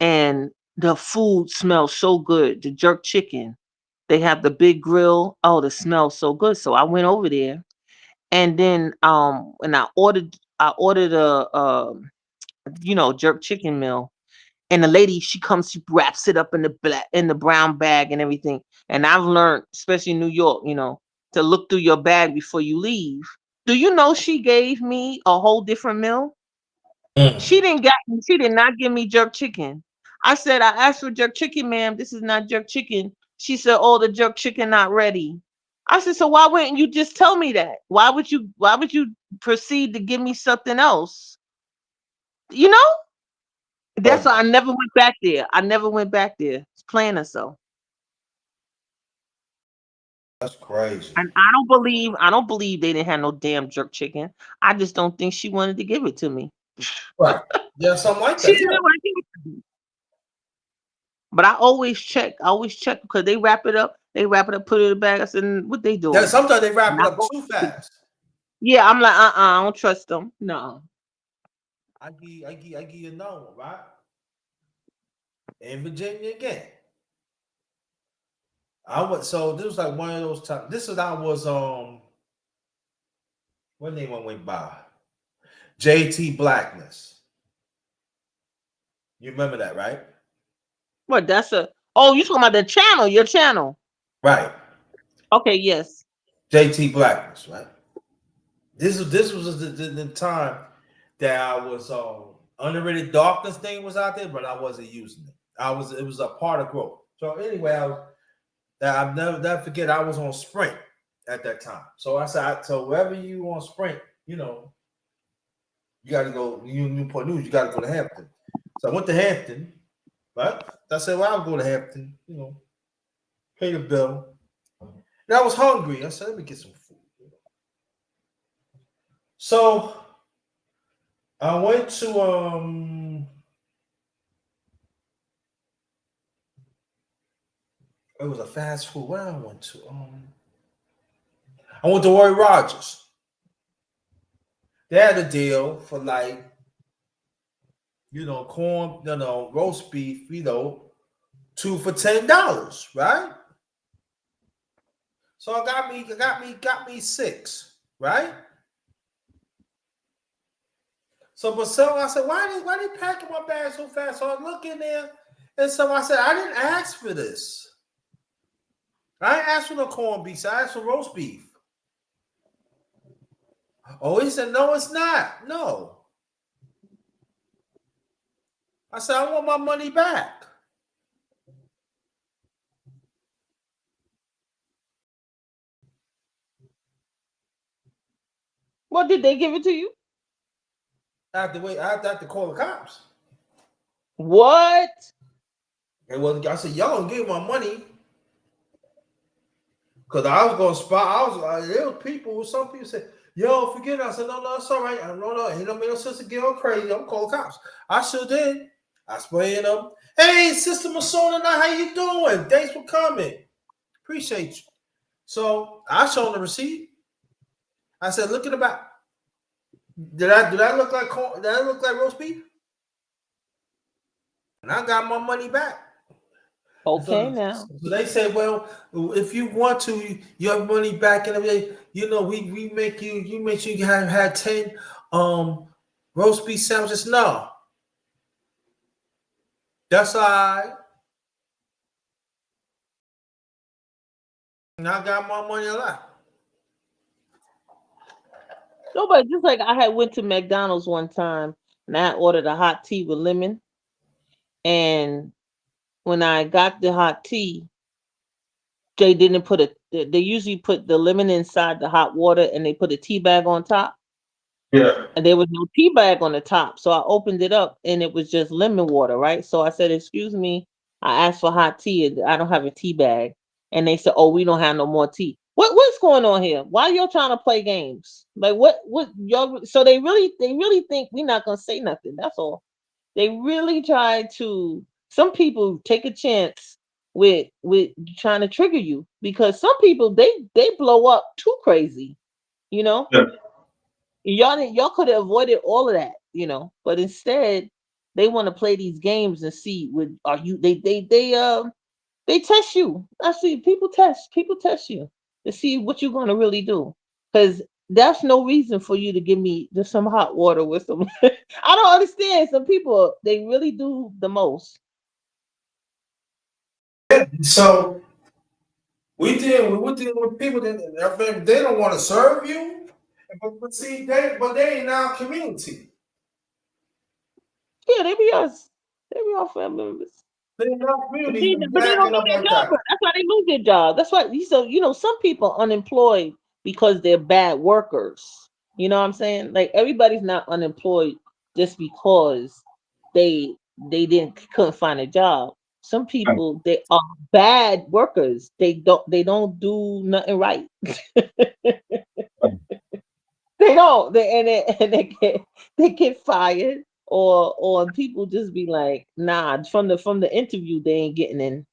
and the food smells so good. The jerk chicken, they have the big grill. Oh, the smell so good. So I went over there, and then when I ordered a jerk chicken meal, and the lady, she comes, she wraps it up in the brown bag and everything. And I've learned, especially in New York, to look through your bag before you leave. Do you know she gave me a whole different meal? Mm. She did not give me jerk chicken. I said, I asked for jerk chicken, ma'am. This is not jerk chicken. She said, oh, the jerk chicken not ready. I said, so why wouldn't you just tell me that? Why would you proceed to give me something else? You know? That's Oh, why I never went back there. I never went back there. It's plain or so. that's crazy. And I don't believe they didn't have no damn jerk chicken. I just don't think she wanted to give it to me. Right. Yeah, something like She that. didn't Yeah. want to give it to me. But I always check. I always check because they wrap it up. They wrap it up, put it in the bag. I said, what they Yeah. doing? Sometimes they And wrap it I up go, too fast. yeah, I'm like, I don't trust them. No. I give you another one, right? In Virginia again. So this was like one of those times. This was I was what name I went by? JT Blackness. You remember that, right? What, oh, you talking about the channel, your channel. Right. Okay, yes. JT Blackness, right? This was the time that I was underrated darkness thing was out there, but I wasn't using it. It was a part of growth. So anyway, I'll never forget I was on Sprint at that time. So I said, so wherever you on Sprint, you got to go. Newport News, you got to go to Hampton. So I went to Hampton, right? I said, well, I'll go to Hampton, pay the bill. And I was hungry. I said, let me get some food. So I went to it was a fast food. Where I went to? I went to Roy Rogers. They had a deal for like, corn, roast beef, two for $10, right? So I got me six, right? So I said, why they packing my bag so fast? So I look in there, and so I said, I didn't ask for this. I didn't ask for no corned beef. I asked for roast beef. Oh, he said, no, it's not. No. I said, I want my money back. What, did they give it to you? I have to call the cops. What? I said, y'all gonna give my money. Because I was going to spot, there was people, some people said, yo, forget it. I said, no, it's all right. No, ain't no make no sense to get all crazy. I'm calling cops. I sure did. I sprayed them. Hey, Sister Masona, how you doing? Thanks for coming. Appreciate you. So I showed the receipt. I said, look at the back. Did I look like corn? Did I look like roast beef? And I got my money back. Okay, now. So they say, well, if you want to, your money back and everything, we make you make sure you have had 10 roast beef sandwiches. No. That's all right. And I got more money left. No, but just like I had went to McDonald's one time and I ordered a hot tea with lemon, and when I got the hot tea, they didn't put a. They usually put the lemon inside the hot water, and they put a tea bag on top, Yeah. and there was no tea bag on the top. So I opened it up, and it was just lemon water, right? So I said, "Excuse me, I asked for hot tea, and I don't have a tea bag." And they said, "Oh, we don't have no more tea." What's going on here? Why y'all trying to play games? Like what y'all? So they really think we're not gonna say nothing. That's all. They really try to. Some people take a chance with trying to trigger you, because some people they blow up too crazy. You know, Yeah. y'all could have avoided all of that. But instead they want to play these games and see what are you. They test you. I see people test you to see what you're gonna really do. Because that's no reason for you to give me just some hot water with some. I don't understand. Some people, they really do the most. So we deal with people that they don't want to serve you, but see they in our community. Yeah, they be us. They be our family members. They in our community. But they don't Acting do up their like job. that. That's why they lose their job. That's why. So some people are unemployed because they're bad workers. You know what I'm saying? Like, everybody's not unemployed just because they couldn't find a job. Some people, they are bad workers. They don't do nothing right. They don't. They get fired, or people just be like, nah. From the interview, they ain't getting in.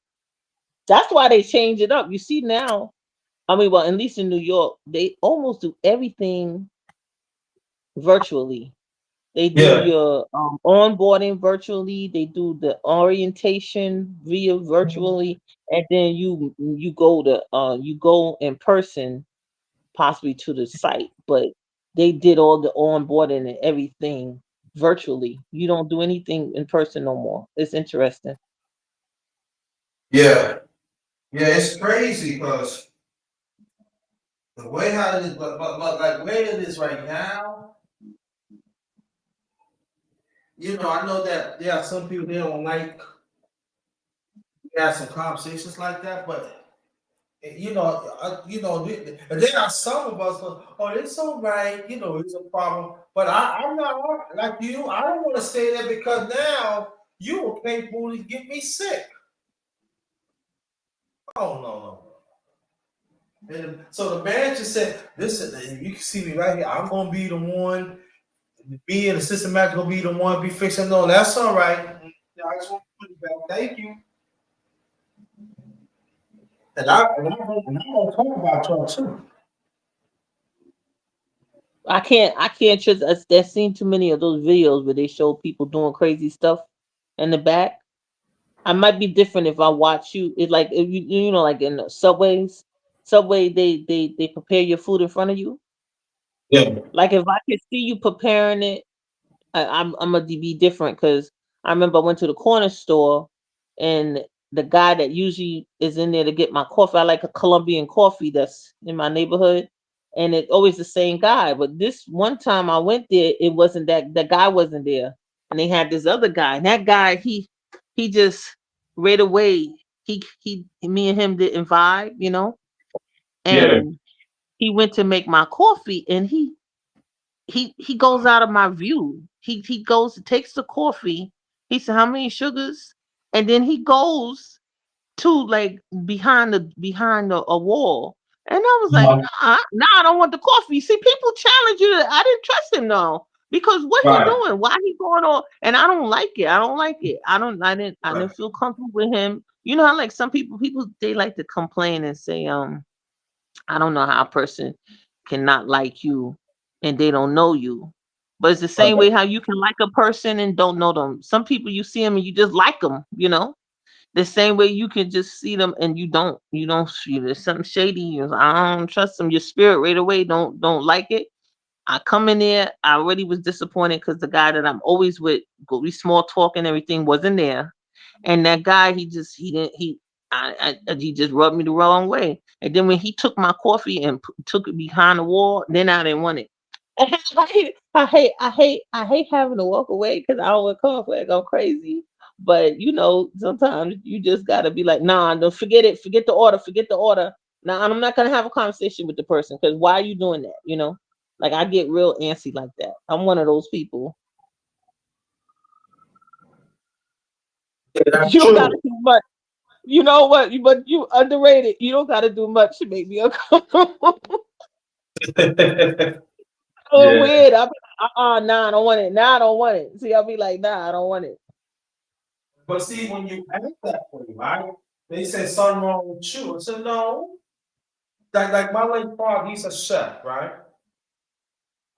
That's why they change it up. You see now, I mean, well, at least in New York, they almost do everything virtually. They do Yeah. your onboarding virtually. They do the orientation via virtually, and then you go in person, possibly to the site. But they did all the onboarding and everything virtually. You don't do anything in person no more. It's interesting. Yeah. Yeah. It's crazy because the way how it is, but like where it is right now, I know that there are some people they don't like have some conversations like that, but there are some of us. Oh, it's all right. It's a problem, but I'm not like you. I don't want to stay there because now you are capable to get me sick. Oh no, no. And so the manager said, "Listen, you can see me right here. I'm gonna be the one. Me and the assistant manager gonna be the one be fixing. No, that's all right. Yeah, I just want to put it back. Thank you. And I'm gonna talk about y'all too. I can't trust us. There's seen too many of those videos where they show people doing crazy stuff in the back. I might be different if I watch you. It's like, if like in the subway, they prepare your food in front of you. Yeah. Like, if I could see you preparing it, I'm gonna be different, because I remember I went to the corner store, and the guy that usually is in there to get my coffee. I like a Colombian coffee that's in my neighborhood, and it's always the same guy. But this one time I went there, it wasn't that the guy wasn't there, and they had this other guy. And that guy, he just right away, me and him didn't vibe. Yeah. And he went to make my coffee, and he goes out of my view. He goes, takes the coffee. He said, "How many sugars?" And then he goes to, like, behind a wall. And I was like, Uh-huh. nah, I don't want the coffee. See, people challenge you. I didn't trust him though, because what he Right. doing? Why he going on? And I don't like it. I don't like it. I didn't Right. feel comfortable with him. You know how, like, some people they like to complain and say, I don't know how a person cannot like you and they don't know you. But it's the same way Right. how you can like a person and don't know them. Some people, you see them and you just like them. The same way you can just see them and you don't there's something shady. I don't trust them. Your spirit right away don't like it. I come in there, I already was disappointed because the guy that I'm always with, we small talk and everything, wasn't there. And that guy, he didn't he just rubbed me the wrong way. And then when he took my coffee and took it behind the wall, then I didn't want it. I hate having to walk away because I don't want coffee. I go crazy. But sometimes you just gotta be like, nah, don't forget it, forget the order. Nah, I'm not gonna have a conversation with the person because why are you doing that? Like I get real antsy like that. I'm one of those people. Yeah, that's You don't gotta true. do much. You know what? But you underrated. You don't gotta do much to make me uncomfortable. Oh, Yeah. weird. I'll be like, nah, I don't want it. Nah, I don't want it. See, I'll be like, nah, I don't want it. But see, when you ask that way, right? They say something wrong with you. I said, no. Like my late father, he's a chef, right?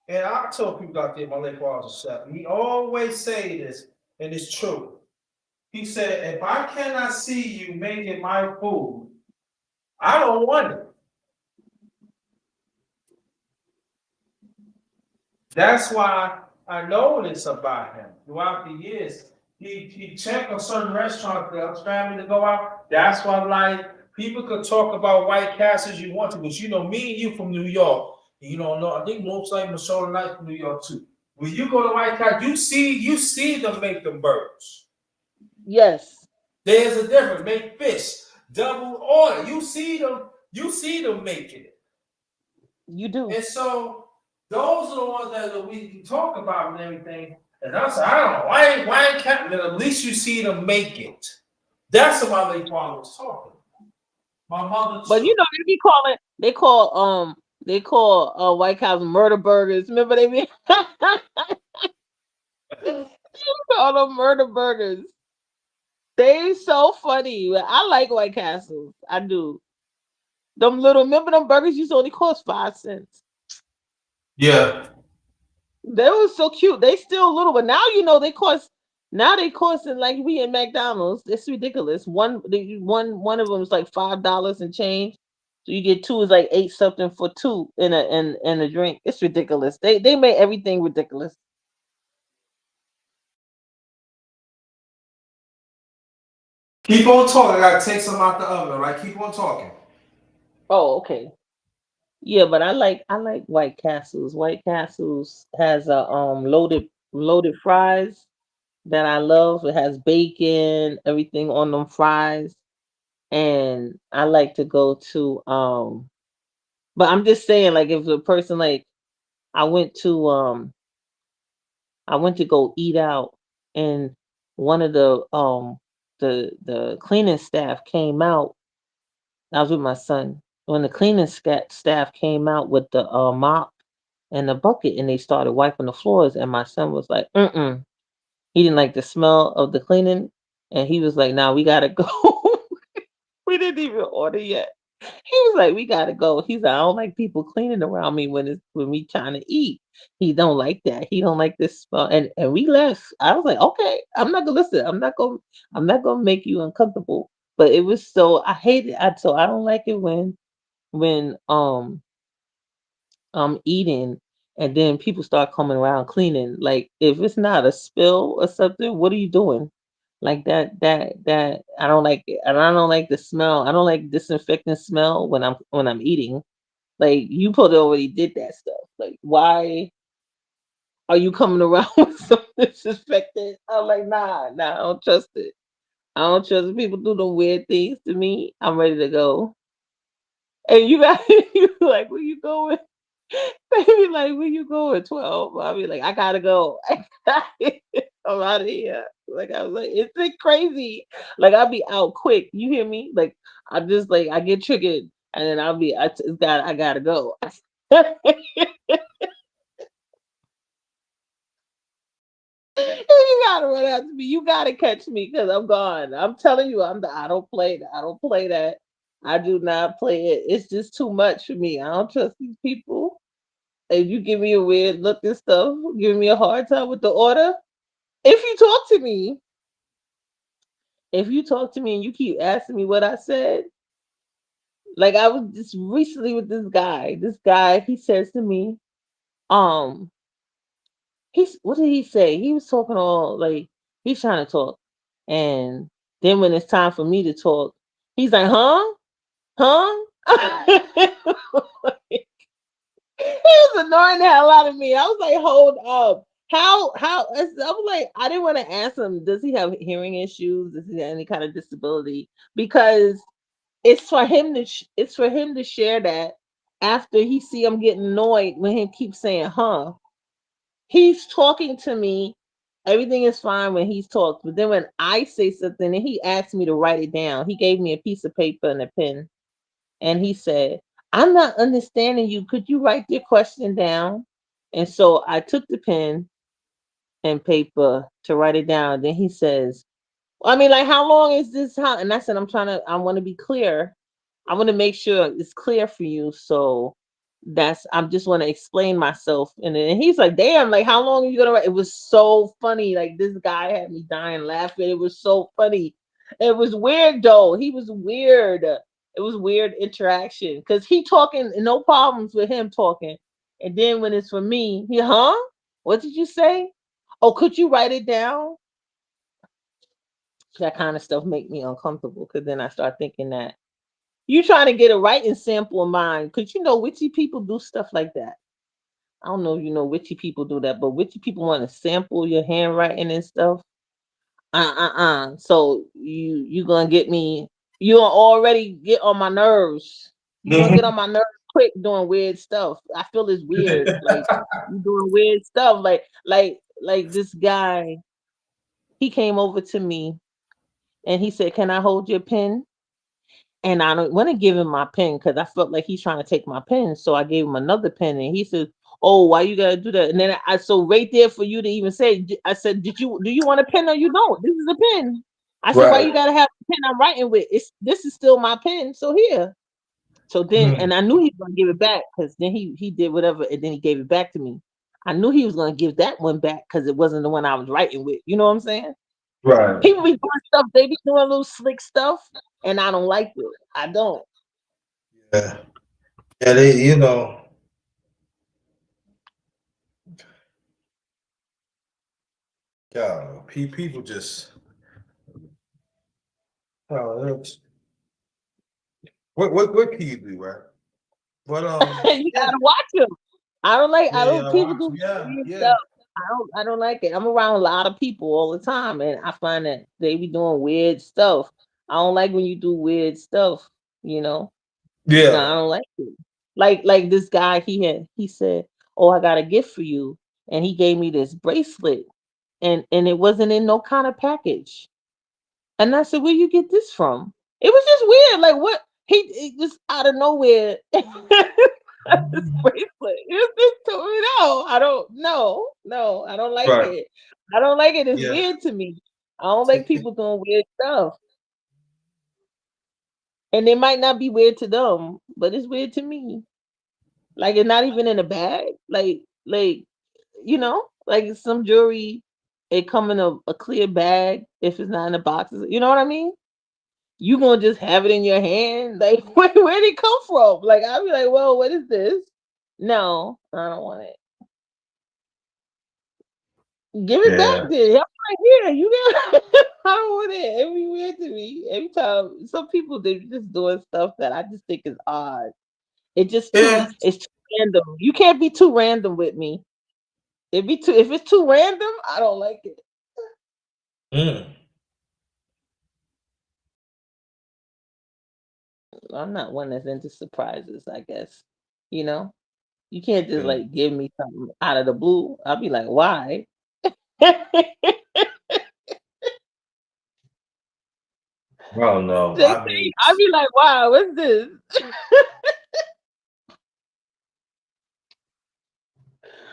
And I tell people out there, my late father's a chef. And he always say this, and it's true. He said, if I cannot see you making my food, I don't want it. That's why I know this about him throughout the years. He checked on certain restaurants for his family to go out. That's why, like, people could talk about White Castles you want to, but me and you from New York, you don't know. I think most like Minnesota Night from New York too. When you go to White Castle, you see them make them burgers. Yes, There's a difference. Make fish, double order. You see them making it. you do. And so those are the ones that we can talk about and everything. And I said, I don't know, why ain't Captain? At least you see them make it. That's what my late father was talking. My mother But too. they be calling they call White House murder burgers. Remember they be call them murder burgers. They so funny. I like White Castles. I do. Them little remember them burgers used to only cost 5 cents. Yeah. They were so cute. They still little, but now they cost like we in McDonald's. It's ridiculous. One of them is like $5 and change. So you get two is like eight something for two in a drink. It's ridiculous. They made everything ridiculous. Keep on talking. I gotta take some out the oven, right? Keep on talking. Oh, okay. Yeah, but I like White Castles. White Castles has a loaded fries that I love. It has bacon, everything on them fries. And I like to go to but I'm just saying like if a person like I went to I went to go eat out and one of the cleaning staff came out. I was with my son. When the cleaning staff came out with the mop and the bucket and they started wiping the floors and my son was like, mm-mm. He didn't like the smell of the cleaning and he was like, nah, we gotta go. We didn't even order yet. He was like, "We gotta go." He's like, "I don't like people cleaning around me when we trying to eat." He don't like that. He don't like this smell. And we left. I was like, "Okay, I'm not gonna listen. I'm not gonna make you uncomfortable." But it was so I hate it. I don't like it when I'm eating and then people start coming around cleaning. Like if it's not a spill or something, what are you doing? Like that I don't like it. And I don't like the smell. I don't like disinfectant smell when I'm eating. Like you probably already did that stuff. Like why are you coming around with some disinfectant? I'm like, nah, I don't trust it. I don't trust it. People do the weird things to me. I'm ready to go. And you got you like, where you going? They be like, where you going? 12. I'll be like, I gotta go. I'm out of here. Like I was like, it's it crazy. Like I'll be out quick. You hear me? Like I just like I get triggered and then I gotta go. You gotta run after me. You gotta catch me because I'm gone. I'm telling you, I don't play that. I don't play that. I do not play it. It's just too much for me. I don't trust these people. If you give me a weird look and stuff, giving me a hard time with the order. If you talk to me, if you talk to me and you keep asking me what I said, like I was just recently with this guy. This guy, he says to me, um, what did he say? He was talking all like he's trying to talk, and Then when it's time for me to talk, he's like, huh? Huh? He was annoying the hell out of me. I was like, hold up. I was like, I didn't want to ask him, does he have hearing issues? Does he have any kind of disability? Because it's for him to share that after he see I'm getting annoyed when he keeps saying, huh. He's talking to me. Everything is fine when he's talking. But then when I say something and he asked me to write it down, he gave me a piece of paper and a pen. And he said, I'm not understanding you. Could you write your question down? And so I took the pen and paper to write it down. Then he says, I mean, like, how long is this? And I said, I want to be clear. I want to make sure it's clear for you. So I'm just want to explain myself. And then he's like, damn, like, how long are you going to write? It was so funny. Like, this guy had me dying laughing. It was so funny. It was weird, though. He was weird. It was weird interaction because he talking, no problems with him talking. And then when it's for me, huh? What did you say? Oh, could you write it down? That kind of stuff make me uncomfortable because then I start thinking that you trying to get a writing sample of mine because you know witchy people do stuff like that. I don't know if you know witchy people do that, but witchy people want to sample your handwriting and stuff. So you gonna get me? You gonna already get on my nerves. You gonna get on my nerves quick doing weird stuff. I feel it's weird. Like you doing weird stuff. Like this guy. He came over to me and he said, "Can I hold your pen?" And I don't want to give him my pen because I felt like he's trying to take my pen. So I gave him another pen, and he said, "Oh, why you gotta do that?" And then so right there for you to even say, I said, do you want a pen or you don't? This is a pen." I said, "Why Right. you gotta have the pen I'm writing with? This is still my pen. So here." So then, Mm. and I knew he was gonna give it back because then he did whatever, and then he gave it back to me. I knew he was gonna give that one back because it wasn't the one I was writing with. You know what I'm saying? Right. People be doing stuff, they be doing little slick stuff, and I don't like it. I don't. Yeah. Yeah. They. Yeah. People just. Oh, what can you do, right? But You yeah, gotta watch them. I yeah, don't yeah. people Watch do 'em. Yeah, weird yeah, stuff. I don't like it. I'm around a lot of people all the time and I find that they be doing weird stuff. I don't like when you do weird stuff, you know. No, yeah. I don't like it. Like this guy he said, "Oh, I got a gift for you." And he gave me this bracelet and it wasn't in no kind of package. And I said, "Where you get this from?" It was just weird. Like what he just out of nowhere. This bracelet. This told me no. I don't no. I don't like Right. it. I don't like it. It's Yeah. weird to me. I don't like people doing weird stuff. And it might not be weird to them, but it's weird to me. Like it's not even in a bag. Like like some jewelry, it come in a clear bag if it's not in a box. You know what I mean? You gonna just have it in your hand? Like where'd it come from? Like I'll be like, well, what is this? No, I don't want it. Give it back Yeah. then. I'm like, here, you got I don't want it. It be weird to me. Every time some people they just doing stuff that I just think is odd. Yeah. It's too random. You can't be too random with me. If it's too random, I don't like it. Mm. I'm not one that's into surprises, I guess. You know? You can't just Yeah. like give me something out of the blue. I'll be like, why? I don't know. I mean, I'll be like, wow, what's this?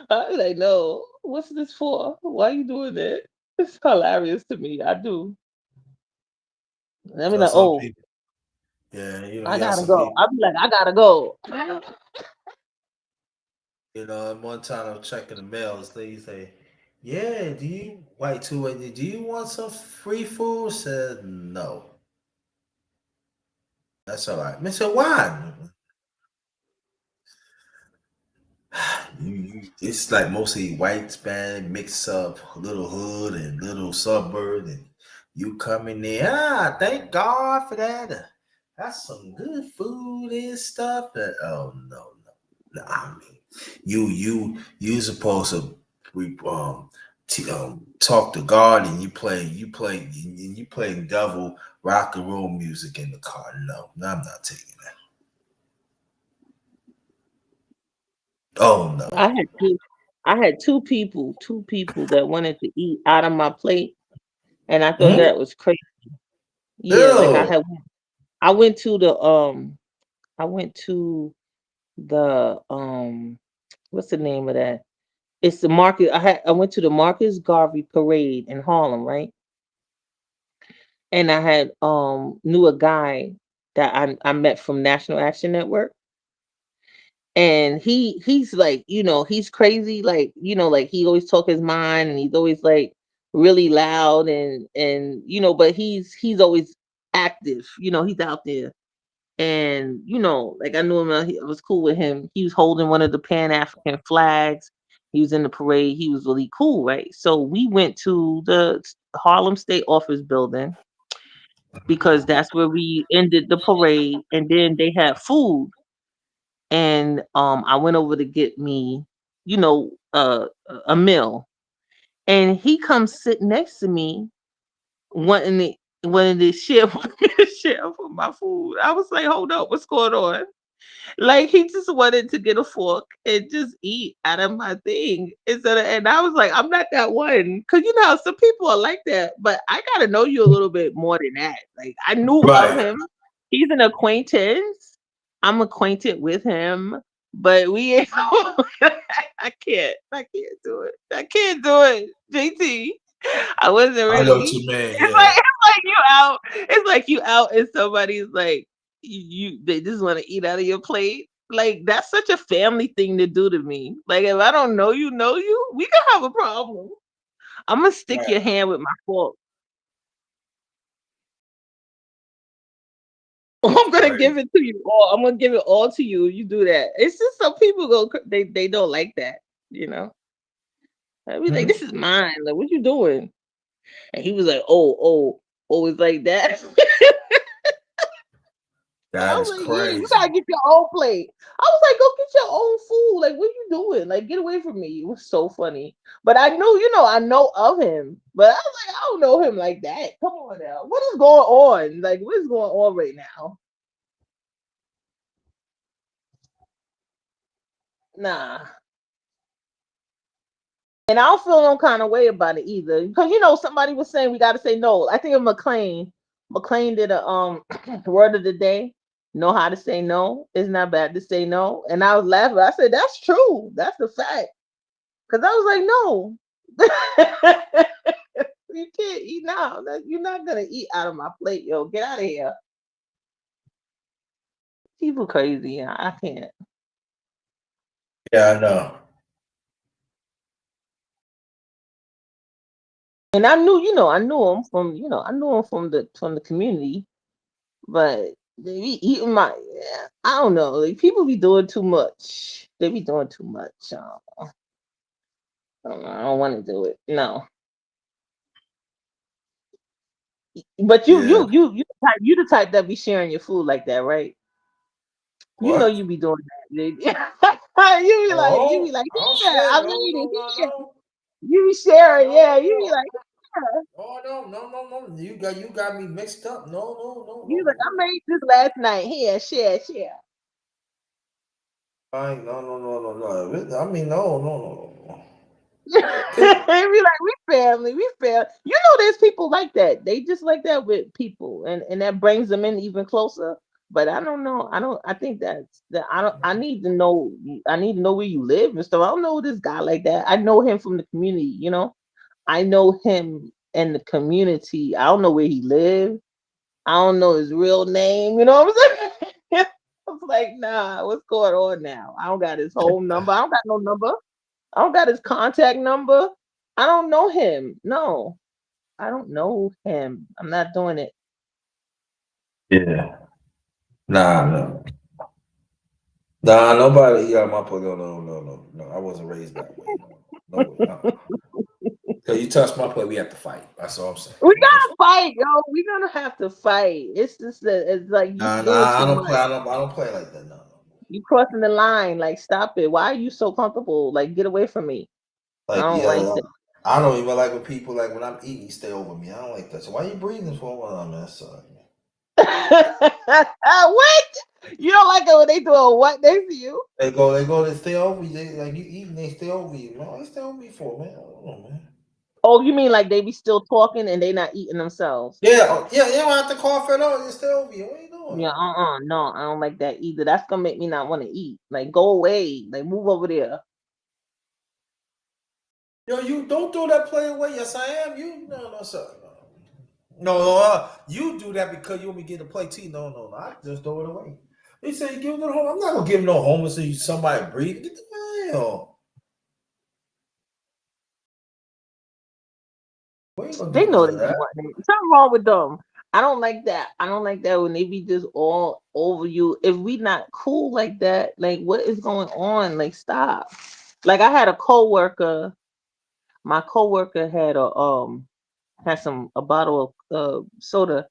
I'll be like, no, what's this for? Why are you doing that? It's hilarious to me. I do. And I'll be like, some oh, people. Yeah, I you have gotta some go. people. I'll be like, I gotta go. At one time I was checking the mail. This lady say, "Yeah, do you white two way? Do you want some free food?" Said no. That's all right. I said, why? It's like mostly white span mix up little hood and little suburb, and You come in there, ah, thank God for that. That's some good food and stuff. Oh no. I mean, you supposed to talk to God, and you playing devil rock and roll music in the car. No, I'm not taking that. Oh I no. had two, I had two people that wanted to eat out of my plate, and I thought Hmm? that was crazy. Yeah, like Ew. I went to the I went to the what's the name of that? It's the Marcus. I went to the Marcus Garvey parade in Harlem, right? And I had knew a guy that I met from National Action Network, and he's like, he's crazy, like, like he always talk his mind, and he's always like really loud, and but he's always active, he's out there. And like I knew him, I was cool with him. He was holding one of the Pan African flags. He was in the parade. He was really cool, right? So we went to the Harlem State Office building because that's where we ended the parade, and then they had food. And I went over to get me, a meal. And he comes sit next to me, wanting to share share for my food. I was like, hold up, what's going on? Like he just wanted to get a fork and just eat out of my thing instead of, and I was like, I'm not that one. Cause how some people are like that, but I gotta know you a little bit more than that. Like I knew of Right. him. He's an acquaintance. I'm acquainted with him, but we ain't I can't do it. I can't do it. JT. I wasn't I know what ready. you mean. It's Yeah. like you out. It's like you out and somebody's like they just want to eat out of your plate. Like that's such a family thing to do to me. Like if I don't know you, we can have a problem. I'm gonna stick Right. your hand with my fork. I'm gonna Crazy. give it to you all. I'm gonna give it all to you. You do that. It's just some people they don't like that. You know. I be like, Hmm? this is mine. Like, what you doing? And he was like, oh, it's like that. I That is was like, yeah, you crazy. gotta get your own plate. I was like, go get your own food. Like, what you doing? Like, get away from me. It was so funny. But I knew, I know of him. But I was like, I don't know him like that. Come on now. What is going on? Like, what is going on right now? Nah. And I don't feel no kind of way about it either. Because somebody was saying we gotta say no. I think of McLean. McLean did a word of the day. Know how to say no. It's not bad to say no. And I was laughing. I said, that's true. That's the fact. Because I was like, no. You can't eat now. You're not gonna eat out of my plate, yo. Get out of here. People crazy. I can't. Yeah, I know. And I knew him from, I knew him from the community. But they be eating I don't know. Like people be doing too much. They be doing too much. I don't want to do it. No. But Yeah. you the type that be sharing your food like that, right? What? You be doing that. You be like, I don't yeah, share. I No, made no, it no, here. no. You be sharing, No, yeah. no, You be no. like, yeah. Oh no. You got me mixed up. You No. like, I made this last night. Here, share. I no. I mean, no. We Cause like we family. There's people like that. They just like that with people, and that brings them in even closer. But I don't know. I think that's that. I don't. I need to know. I need to know where you live and stuff. I don't know this guy like that. I know him from the community. I know him in the community. I don't know where he lives. I don't know his real name. You know what I'm saying? I was like, nah, what's going on now? I don't got his home number. I don't got no number. I don't got his contact number. I don't know him. No, I don't know him. I'm not doing it. yeah. No. Nah, nobody eat out my plate. No. I wasn't raised that way. No way. Cause you touch my plate, we have to fight. That's all I'm saying. We We can gotta fight, yo. We're gonna have to fight. It's just that it's like you Nah, doing nah, I too don't play. much. I don't play like that. No, no. You crossing the line. Like, stop it. Why are you so comfortable? Like, get away from me. I Like, don't like yeah, that. I don't even like when people like when I'm eating, you stay over me. I don't like that. So why you breathing for? Well, man, that's What? You don't like it when they do a what next to you? they stay over you. They like you eating, they stay over you. Man, what they stay over me for, man? I don't know, man. Oh, you mean like they be still talking and they not eating themselves? Yeah, yeah, you don't have to cough at all. They stay over you. What are you doing? Yeah, no, I don't like that either. That's gonna make me not want to eat. Like, go away. Like, move over there. Yo, you don't throw that play away. Yes, I am. You no, sir. No, you do that because you want me to get a plate too. No, no, no. I just throw it away. They say you give it to the home. I'm not gonna give no homeless to somebody breathe. Get the hell. We ain't gonna They do know none they of be that. wanting it. Something wrong with them. I don't like that. I don't like that when they be just all over you. If we not cool like that, like, what is going on? Like, stop. Like, I had a coworker. My coworker had a bottle of soda,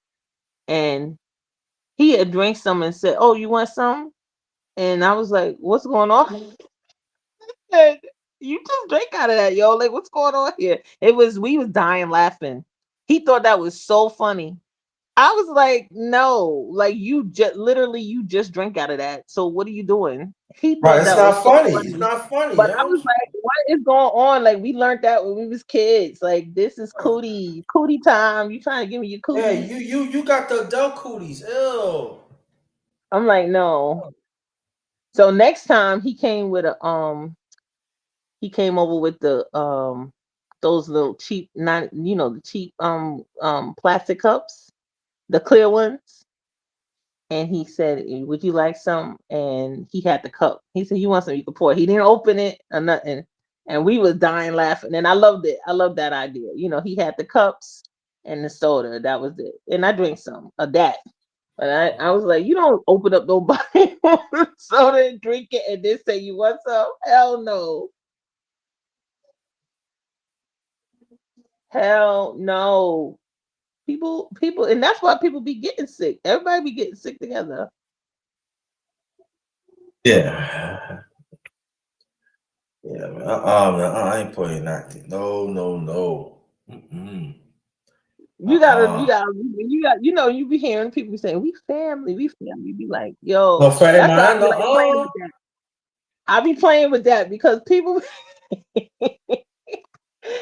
and he had drank some and said, "Oh, you want some?" And I was like, "What's going on?" And you just drink out of that, yo. Like, what's going on here? We was dying laughing. He thought that was so funny. I was like, no, like, you just drink out of that. So what are you doing? He Right, thought it's that was not so funny. It's funny. not funny, But I yo. was like, what is going on? Like, we learned that when we was kids. Like, this is cootie time. You trying to give me your Yeah, cooties? you got the adult cooties. Ew. I'm like, no. So next time he came over with the those little cheap, not, the cheap plastic cups, the clear ones. And he said, "Would you like some?" And he had the cup. He said, "You want some? You can pour." He didn't open it or nothing, and we was dying laughing. And I loved it. I loved that idea. He had the cups and the soda. That was it. And I drank some of that. But I was like, you don't open up nobody soda and drink it and then say you want some. Hell no. Hell no. People, and that's why people be getting sick. Everybody be getting sick together. Yeah. Yeah, man. Man. I ain't playing that. No, no, no. Mm-mm. You gotta, you be hearing people saying, "We family, we family." Be like, No, yo, Friday that's why I man. be like playing No. with that. I be playing with that because people, and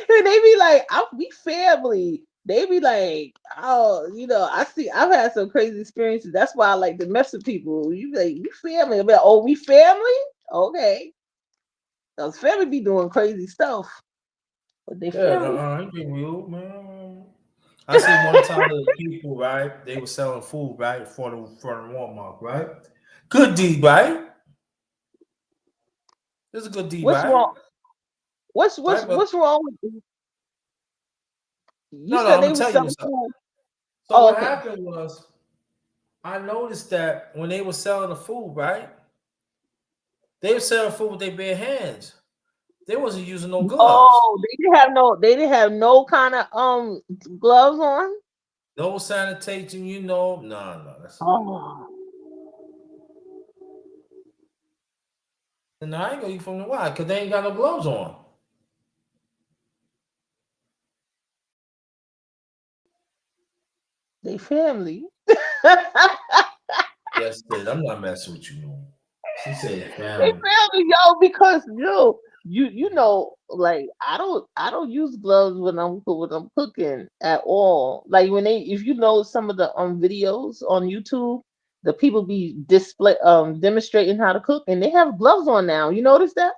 they be like, "We family." They be like, "Oh, I've had some crazy experiences. That's why I like to mess with people." You be like, "We family." I be like, "Oh, we family? Okay." Those family be doing crazy stuff, but they Yeah, no, family. I ain't being real, man. I see one time the people, right? They were selling food, right, for the Walmart, right? Good deed, right? It's a good deed, What's right? wrong? What's what's Right, but what's wrong with you? no, Said I'm they gonna was tell you selling something. food. So Oh, what okay. happened was I noticed that when they were selling the food, right, they were selling food with their bare hands. They wasn't using no gloves, Oh, they didn't have no kind of gloves on. no sanitation. No, no, that's Oh, and I ain't gonna eat from the why because they ain't got no gloves on. they family. Yes, sis, I'm not messing with you. No. She said They family. family, yo, because like, I don't use gloves when I'm cooking at all. Like, if you know some of the videos on YouTube, the people be demonstrating how to cook, and they have gloves on now. You notice that?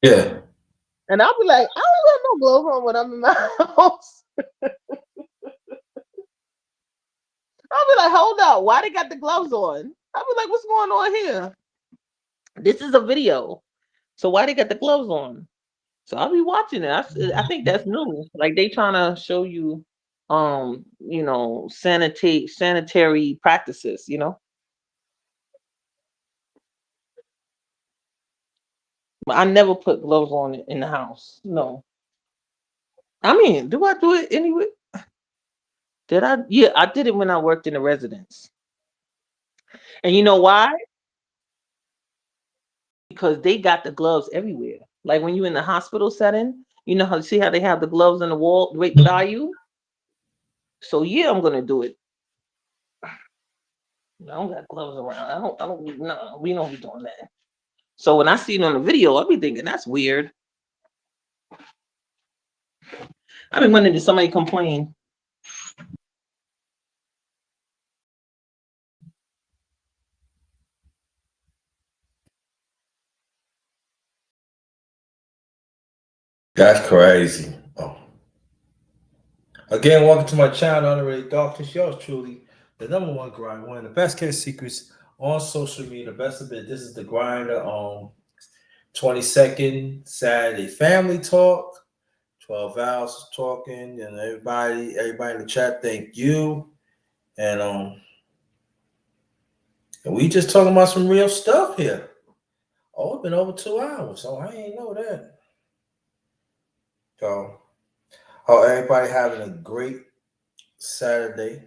Yeah. And I'll be like, I don't got no gloves on when I'm in my house. I'll be like, hold up, why they got the gloves on? I'll be like, what's going on here? This is a video, so why they got the gloves on? So I'll be watching it. I think that's new. Like, they trying to show you, sanitary practices. But I never put gloves on in the house. No, I mean, do I do it anyway? Did I? Yeah, I did it when I worked in a residence. And you know why? Because they got the gloves everywhere. Like when you in the hospital setting, you know how see how they have the gloves on the wall right by you. So yeah, I'm gonna do it. I don't got gloves around. I don't. No, we don't be doing that. So when I see it on the video, I'll be thinking that's weird. I've been wondering if somebody complain. That's crazy. Oh. Again, welcome to my channel, Honorary Darkness. Yours truly, the number one grind, one of the best case secrets on social media. The best of it. This is the grinder on 22nd Saturday family talk. 12 hours of talking, and everybody in the chat, thank you. And we just talking about some real stuff here. Oh, it's been over 2 hours, so I ain't know that. So, oh, everybody having a great Saturday.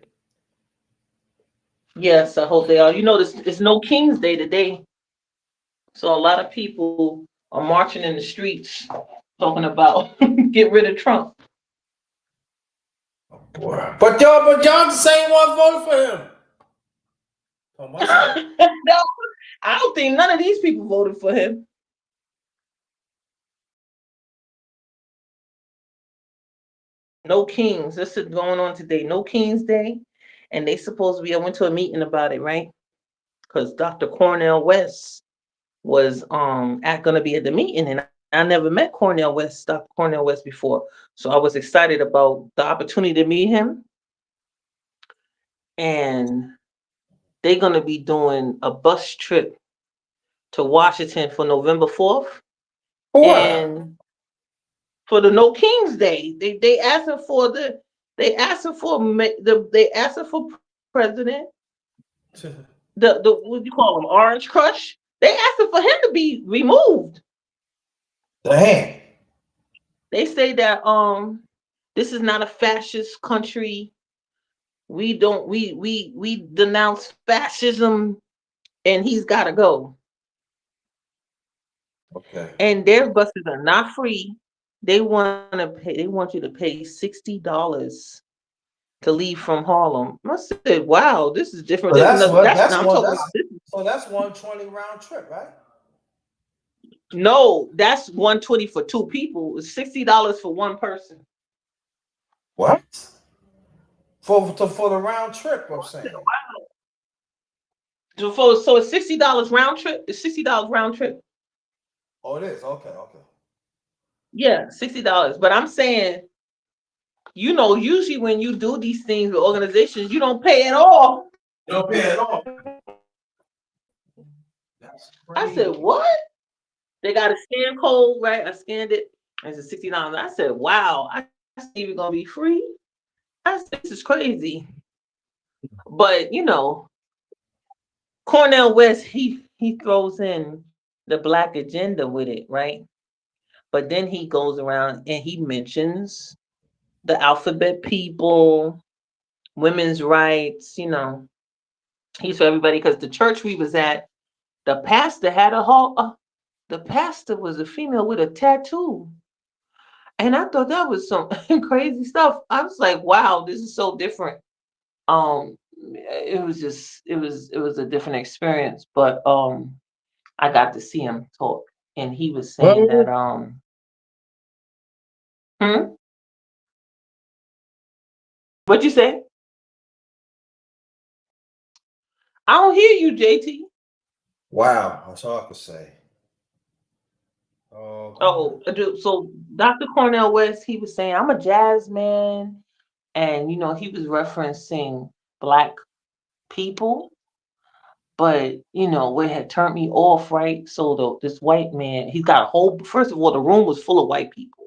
Yes, I hope they are. You know, it's no King's Day today, so a lot of people are marching in the streets talking about get rid of Trump. Oh, boy. But y'all the same one voted for him. On my side. No, I don't think none of these people voted for him. No Kings. This is going on today. No King's Day, and they supposed to be. I went to a meeting about it, right? Because Dr. Cornell West was at gonna be at the meeting, and I never met Dr. Cornell West before, so I was excited about the opportunity to meet him. And they're gonna be doing a bus trip to Washington for November 4th, What? and for the No Kings Day, they asking for they asking for they asking for president the what do you call them, Orange Crush. They asking for him to be removed. Damn. They say that this is not a fascist country. We don't we denounce fascism, and he's got to go. Okay. And their buses are not free. They want to pay. They want you to pay $60 to leave from Harlem. I said, "Wow, this is different." So that's what That's now that's I'm one talking that's about this. so that's 120 round trip, right? No, that's 120 for two people. It's $60 for one person. What? For the round trip, I'm saying. So it's $60 round trip. It's $60 round trip. Oh, it is. Okay, okay. Yeah, $60. But I'm saying, you know, usually when you do these things with organizations, you don't pay at all. No pay at all. That's I said, crazy. what? They got a scan code, right? I scanned it. It's a $60. I said, wow, I said, even gonna be free. I said, this is crazy. But you know, Cornell West, he throws in the black agenda with it, right? But then he goes around and he mentions the alphabet people, women's rights, you know. He's for everybody because the church we was at, the pastor had a whole the pastor was a female with a tattoo. And I thought that was some crazy stuff. I was like, wow, this is so different. It was just it was a different experience, but I got to see him talk, and he was saying that What? hmm? What'd you say? I don't hear you, JT. Wow, that's all I can say. Oh Oh, God. so Dr. Cornell West, he was saying I'm a jazz man, and you know he was referencing black people, but you know what had turned me off, right? So this white man, he's got a whole. First of all, the room was full of white people.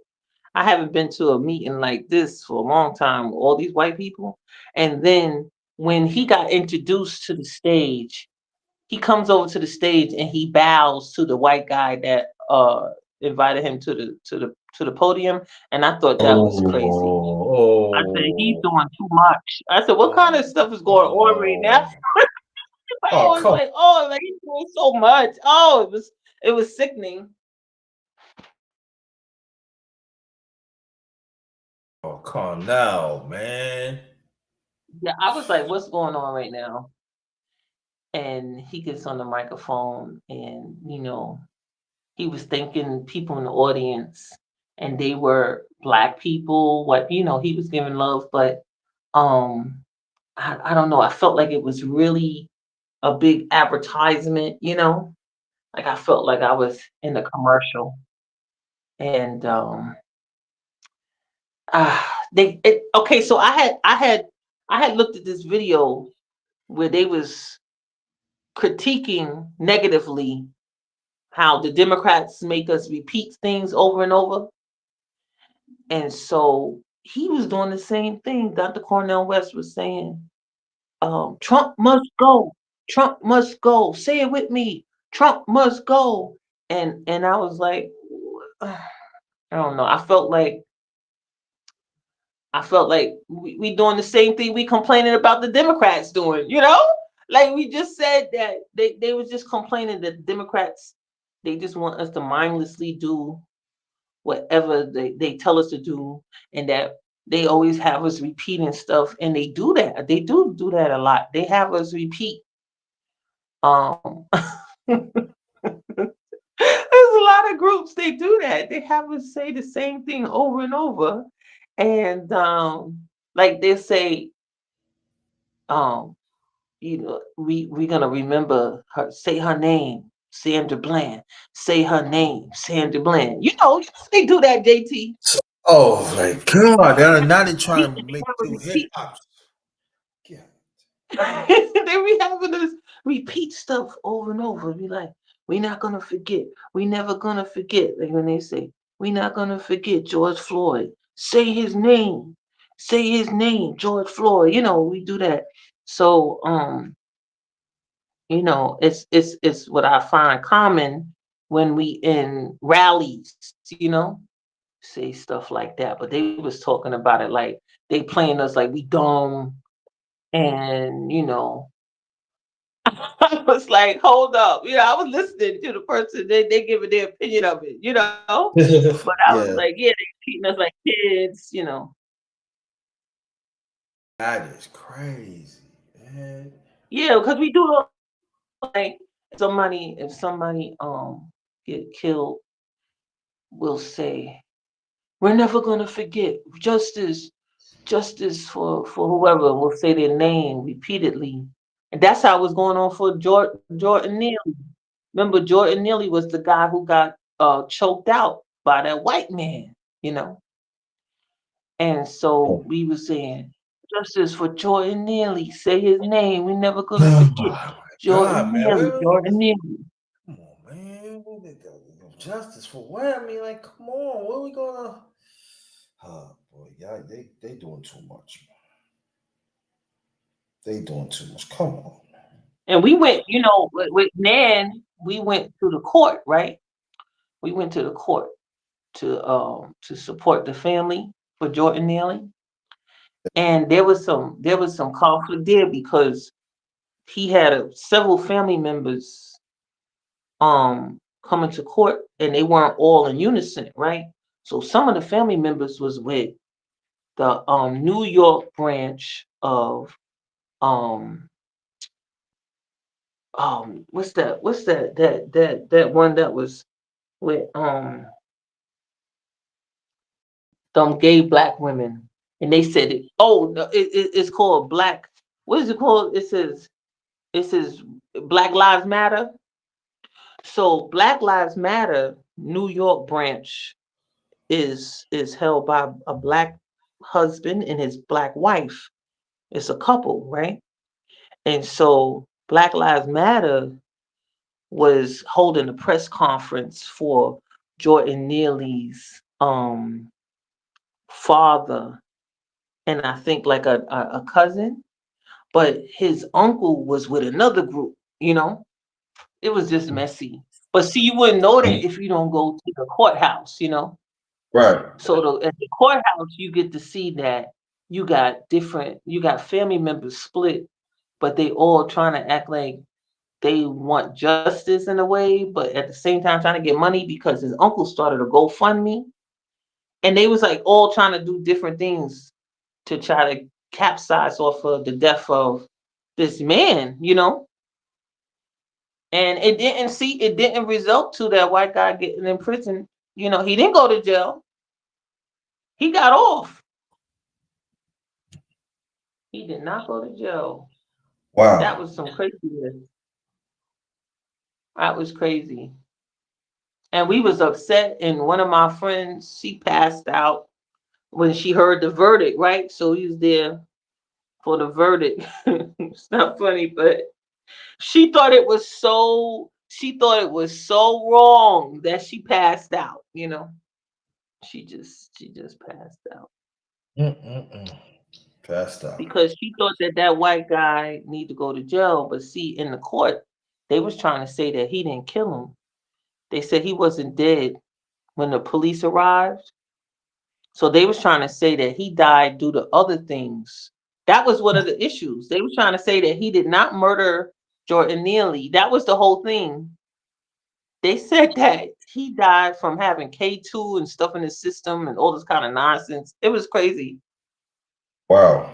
I haven't been to a meeting like this for a long time. All these white people, and then when he got introduced to the stage, he comes over to the stage and he bows to the white guy that invited him to the podium, and I thought that was crazy. I said he's Oh, doing too much. I said, what kind of oh, stuff is going on right now? oh, I oh, was come like, oh, like he's doing so much. Oh, it was sickening. oh, come now, man. Yeah, I was like, what's going on right now? And he gets on the microphone, and he was thanking people in the audience, and they were black people. What he was giving love, but um, I don't know. I felt like it was really a big advertisement. Like I felt like I was in a commercial, and okay. So I had looked at this video where they was critiquing negatively how the Democrats make us repeat things over and over. And so he was doing the same thing. Dr. Cornell West was saying, Trump must go. Trump must go. Say it with me. Trump must go. And I was like, I don't know. I felt like we doing the same thing we complaining about the Democrats doing. Like we just said that they was just complaining that Democrats, they just want us to mindlessly do whatever they tell us to do, and that they always have us repeating stuff, and they do that. They do that a lot. They have us repeat. There's a lot of groups they do that. They have us say the same thing over and over, and like they say, um, we're gonna remember her. Say her name, Sandra Bland. Say her name, Sandra Bland. They do that, JT. Oh my God! Now they trying Repeat, to they make have us you hip repeat. hop. Yeah. They be having us repeat stuff over and over. Be like, we're not gonna forget. We never gonna forget. Like when they say, we're not gonna forget George Floyd. Say his name. Say his name, George Floyd. We do that. So it's what I find common when we in rallies, say stuff like that. But they was talking about it like they playing us like we dumb, and I was like, hold up. I was listening to the person, they giving their opinion of it. But I was like, Yeah, yeah, they treating us like kids. that is crazy, man. Yeah, because we do it like if somebody get killed, we'll say, we're never gonna forget justice for whoever. We'll say their name repeatedly. And that's how it was going on for Jordan Neely. Remember, Jordan Neely was the guy who got choked out by that white man, you know. And so we were saying, justice for Jordan Neely. Say his name. We're never gonna Oh forget my Jordan God, man! Neely. Jordan Neely. Come on, man! What they got? Justice for what? I mean, like, come on, what are we gonna? Oh boy, yeah, they doing too much. They doing too much. Come on. And we went, with Nan, we went to the court, right? We went to the court to support the family for Jordan Neely. And there was some conflict there because he had several family members coming to court, and they weren't all in unison, right? So some of the family members was with the New York branch of um what's that one that was with some gay black women, and they said it. Oh, no, it's called Black. What is it called? It says Black Lives Matter. So Black Lives Matter New York branch is held by a black husband and his black wife. It's a couple, right? And so Black Lives Matter was holding a press conference for Jordan Neely's father, and I think like a cousin, but his uncle was with another group. It was just messy. But see, you wouldn't know that if you don't go to the courthouse, Right. So at the courthouse, you get to see that you got family members split, but they all trying to act like they want justice in a way, but at the same time trying to get money because his uncle started a GoFundMe, and they was like all trying to do different things to try to capsize off of the death of this man. And it didn't result to that white guy getting in prison. He didn't go to jail. He got off. He did not go to jail. That Wow. was some craziness. That was crazy. And we was upset, and one of my friends, she passed out when she heard the verdict, right? So he was there for the verdict. It's not funny, but she thought it was so wrong that she passed out. She just passed out Mm-mm-mm. Passed out. because she thought that white guy need to go to jail. But see, in the court, they was trying to say that he didn't kill him. They said he wasn't dead when the police arrived. So they was trying to say that he died due to other things. That was one of the issues. They were trying to say that he did not murder Jordan Neely. That was the whole thing. They said that he died from having K2 and stuff in his system and all this kind of nonsense. It was crazy. Wow.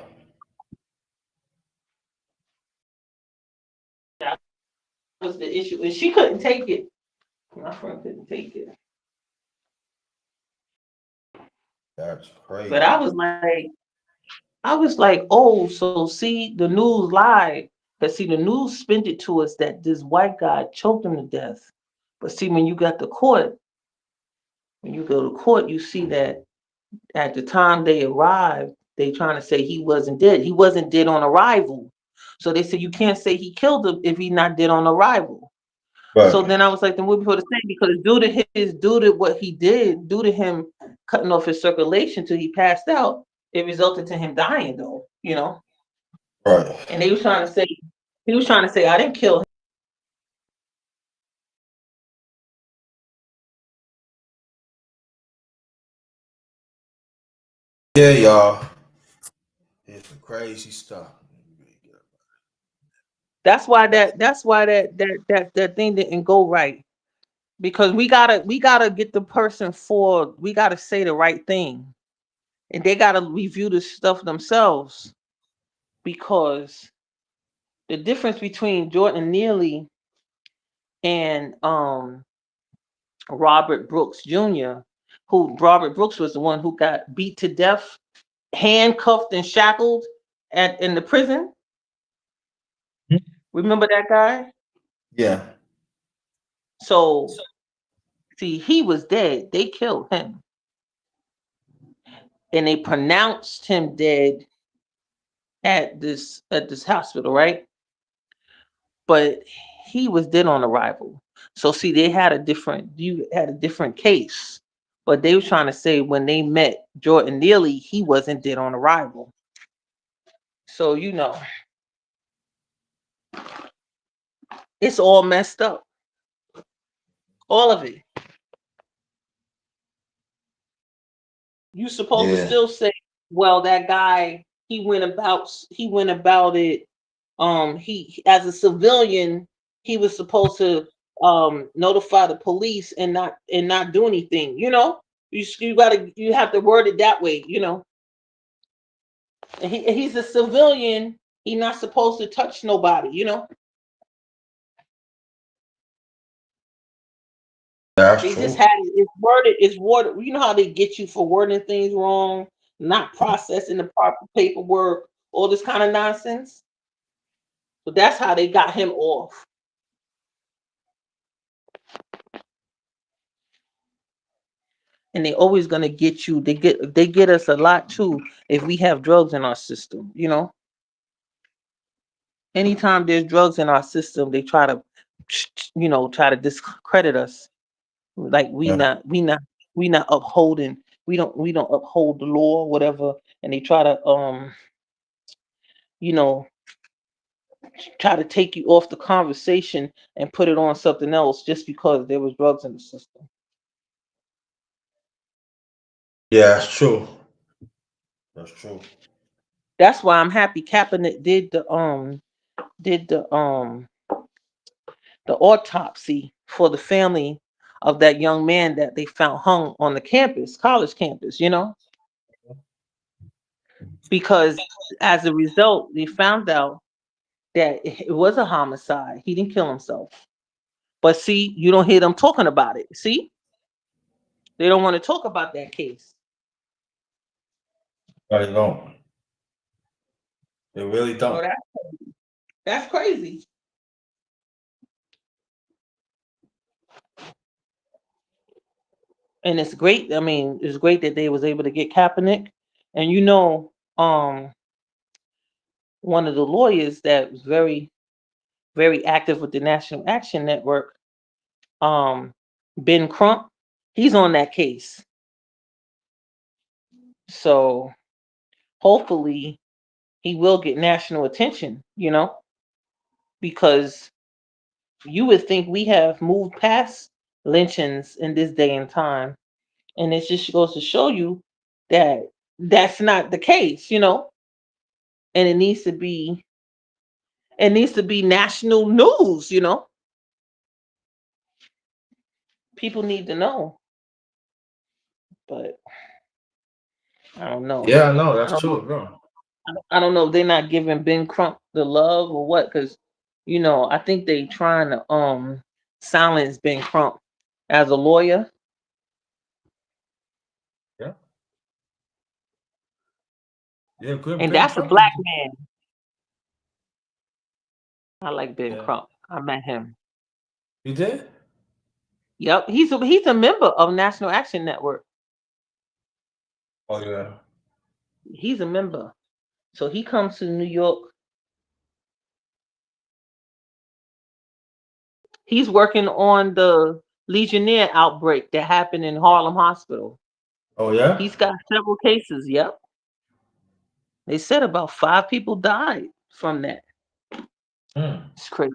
That was the issue. And she couldn't take it. My friend couldn't take it. That's But crazy. I was like, oh, so see, the news lied. But see, the news spent it to us that this white guy choked him to death. But see, when you go to court, you see that at the time they arrived, they trying to say he wasn't dead. He wasn't dead on arrival. So they said you can't say he killed him if he not dead on arrival. So But then I was like, then what we supposed to say? Because due to what he did, due to him cutting off his circulation till he passed out, it resulted to him dying though. right. And he was trying to say, I didn't kill him. Yeah, y'all. It's some crazy stuff. That's why that thing didn't go right. Because we gotta get the person for we gotta say the right thing. And they gotta review the stuff themselves because the difference between Jordan Neely and Robert Brooks Jr., who Robert Brooks was the one who got beat to death, handcuffed and shackled in the prison. Remember that guy? Yeah. So see, he was dead. They killed him. And they pronounced him dead at this hospital, right? But he was dead on arrival. So see, you had a different case. But they were trying to say when they met Jordan Neely, he wasn't dead on arrival. So it's all messed up. All of it. You supposed to Yeah. still say, well, that guy, he went about it. He as a civilian, he was supposed to notify the police and not do anything. You have to word it that way. And he's a civilian. He's not supposed to touch nobody. That's They just true. had it's worded. You know how they get you for wording things wrong, not processing the proper paperwork, all this kind of nonsense. So that's how they got him off. And they always gonna get you. They get us a lot too if we have drugs in our system. Anytime there's drugs in our system, they try to discredit us. Like Yeah. we not upholding. We don't uphold the law, whatever. And they try to you know try to take you off the conversation and put it on something else just because there was drugs in the system. Yeah, that's true. That's true. That's why I'm happy Kaepernick did the autopsy for the family of that young man that they found hung on the campus, college campus, because as a result, they found out that it was a homicide. He didn't kill himself. But see, you don't hear them talking about it. See, they don't want to talk about that case. I don't. They really So don't. that's crazy. And it's great. I mean, it's great that they was able to get Kaepernick. And one of the lawyers that was very, very active with the National Action Network, um, Ben Crump, he's on that case. So hopefully he will get national attention, because you would think we have moved past lynchings in this day and time. And it just goes to show you that that's not the case, and it needs to be national news, people need to know. But I don't know. Yeah, no, I that's don't know. true, bro. I don't know if they're not giving Ben Crump the love or what, because I think they trying to silence Ben Crump as a lawyer, Yeah. Yeah, good and Ben that's a Trump is black man. I like Ben yeah. Crump. I met him. You did? Yep, he's a member of National Action Network. Oh yeah. He's a member, so he comes to New York. He's working on the Legionnaire outbreak that happened in Harlem Hospital. Oh yeah? He's got several cases. Yep, they said about 5 people died from that. Hmm. It's crazy.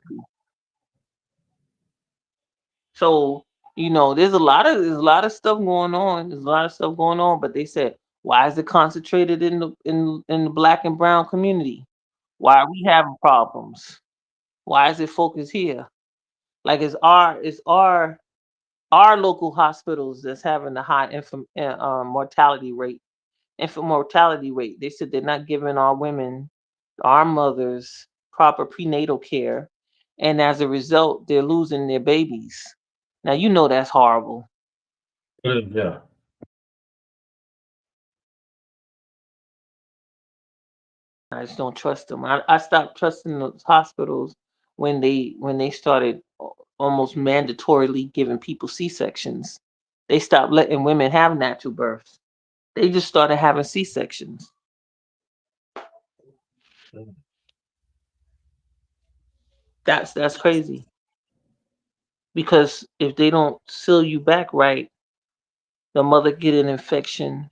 So there's a lot of stuff going on. There's a lot of stuff going on, but they said, why is it concentrated in the black and brown community? Why are we having problems? Why is it focused here? Like it's our local hospitals that's having the high mortality rate. Infant mortality rate. They said they're not giving our women, our mothers, proper prenatal care, and as a result, they're losing their babies. Now that's horrible. Good, yeah. I just don't trust them. I stopped trusting those hospitals when they started almost mandatorily giving people C-sections. They stopped letting women have natural births. They just started having C-sections. Mm. That's crazy, because if they don't seal you back right, the mother get an infection,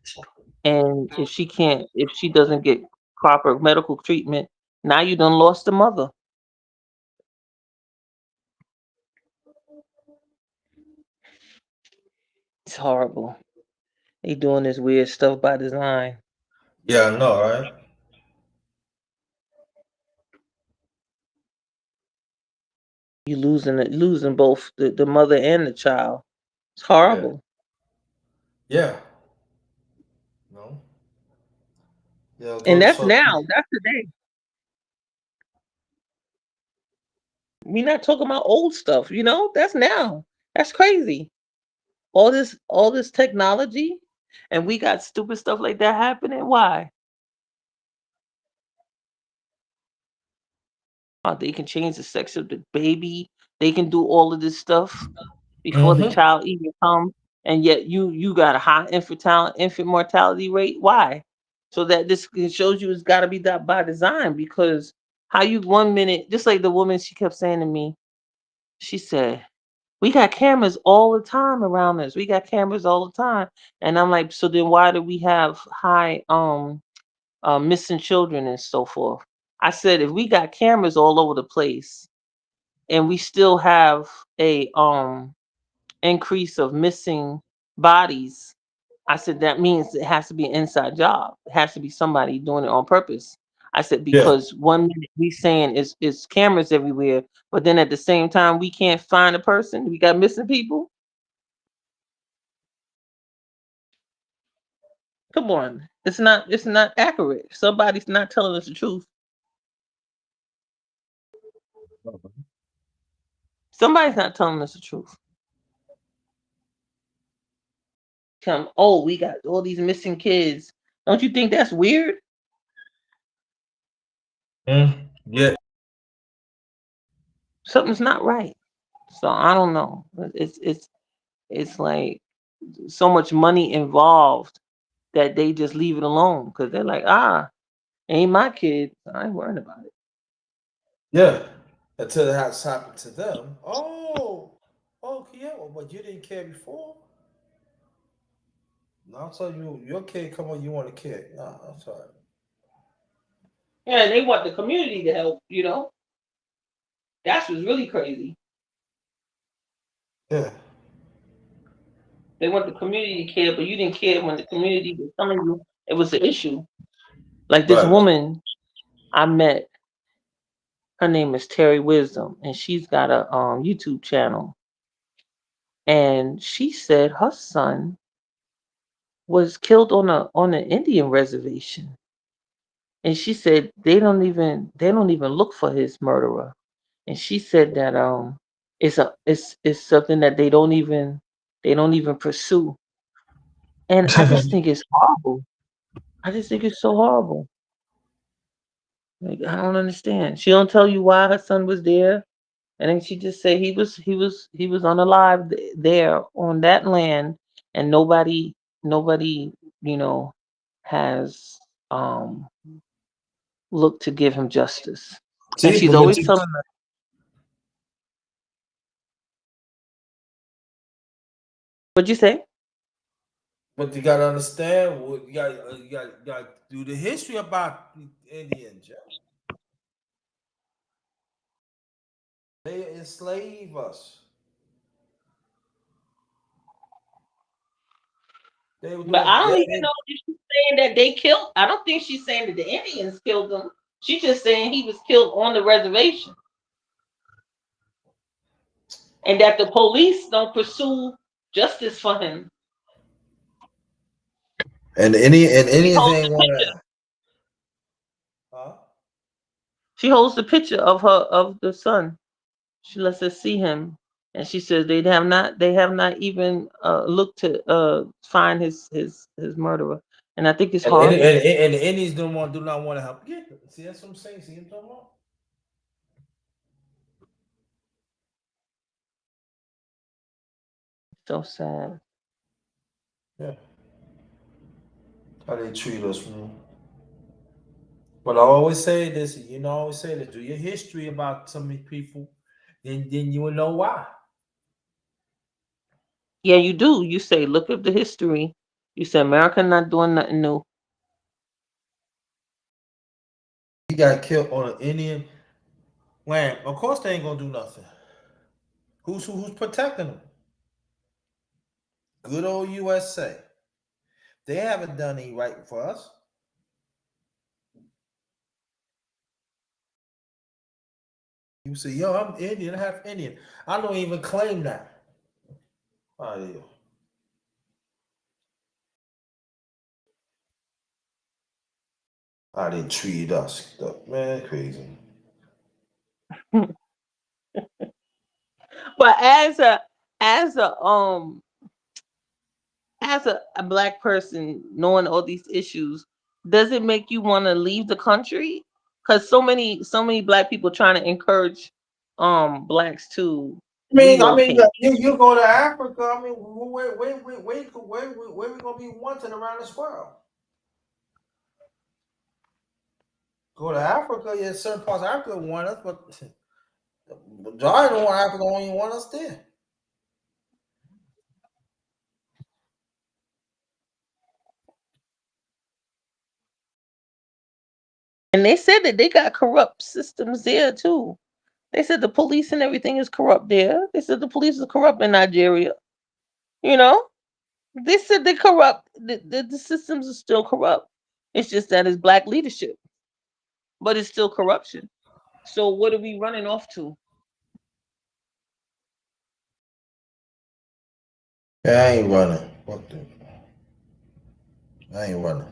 and if she doesn't get proper medical treatment, now you done lost the mother. It's horrible. They doing this weird stuff by design. Yeah, I know, right? You losing both the mother and the child. It's Yeah. horrible. Yeah. No. Yeah, And those that's so now. That's today. We not talking about old stuff, That's now. That's crazy. All this technology, and we got stupid stuff like that happening. Why? They can change the sex of the baby. They can do all of this stuff before the mm-hmm. child even comes, and yet you got a high infant mortality rate. Why? So that this it shows you it's got to be that by design, because how you 1 minute, just like the woman, she kept saying to me, she said, we got cameras all the time around us. We got cameras all the time. And I'm like, so then why do we have high missing children and so forth? I said, if we got cameras all over the place and we still have a increase of missing bodies, I said that means it has to be an inside job. It has to be somebody doing it on purpose. I said Yeah. because one minute we saying it's cameras everywhere, but then at the same time we can't find a person. We got missing people. Come on, it's not accurate. Somebody's not telling us the truth. Somebody's not telling us the truth. Come, oh, we got all these missing kids. Don't you think that's weird? Yeah. Something's not right. So I don't know. It's like so much money involved that they just leave it alone because they're like, ain't my kid. I ain't worrying about it. Yeah. Until it has happened to them. Oh, yeah. Well, but you didn't care before. No, I'll tell you, your kid come on, you want a kid. No, I'm sorry. Yeah, and they want the community to help. That's what's really crazy. Yeah. They want the community to care, but you didn't care when the community was telling you it was an issue. Like this Right. woman I met, her name is Terry Wisdom, and she's got a YouTube channel. And she said her son was killed on an Indian reservation. And she said they don't even look for his murderer. And she said that it's something that they don't even pursue. And I just think it's horrible. I just think it's so horrible. Like I don't understand. She don't tell you why her son was there, and then she just say he was unalive there on that land, and nobody you know has um looked to give him justice. And See, she's but always you, telling us, what'd you say? but you gotta understand. You got to do the history about the Indians. Yeah. They enslave us. They were But doing. I don't even know if she's saying that they killed. I don't think she's saying that the Indians killed him. She's just saying he was killed on the reservation, and that the police don't pursue justice for him. And She Indians holds ain't the want picture. to. Huh? She holds the picture of the son. She lets us see him, and she says they have not even looked to find his murderer. And I think it's horrible. And the Indians do not want to help. Yeah, see that's what I'm saying. See what I'm talking about? So sad. Yeah, how they treat us, man. But I always say this, I always say this: do your history about some of these people, then you will know why. Yeah, you do. You say, look at the history. You say America not doing nothing new. He got killed on an Indian land. Of course, they ain't gonna do nothing. Who's protecting them? Good old USA. They haven't done any right for us. You say, yo, I'm Indian, half Indian. I don't even claim that. Oh, yeah. I didn't treat us. Man, crazy. But as a as a black person knowing all these issues, does it make you want to leave the country? Because so many black people trying to encourage blacks to I mean, relocate. you go to Africa. I mean, where we gonna be wanted around this world? Go to Africa, yeah, certain parts of Africa want us, but the majority of Africa don't even want us there. And they said that they got corrupt systems there too. They said the police and everything is corrupt there. They said the police is corrupt in Nigeria. You know, they said they corrupt. The systems are still corrupt. It's just that it's black leadership, but it's still corruption. So what are we running off to? Yeah, I ain't running. What the? I ain't running.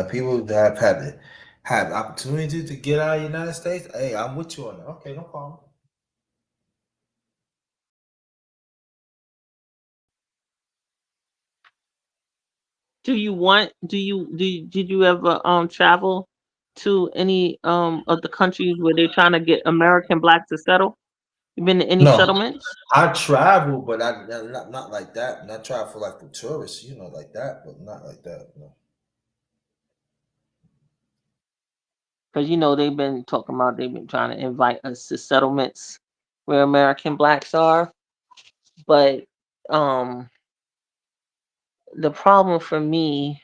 People that have had to have opportunity to get out of the United States. Hey, I'm with you on that. Okay, no problem. Do you want? Did you ever travel to any of the countries where they're trying to get American blacks to settle? You been to any No, settlements? I travel, but I not like that. Not travel for like for tourists, like that, but not like that. No. Because they've been talking about they've been trying to invite us to settlements where American blacks are, but um the problem for me,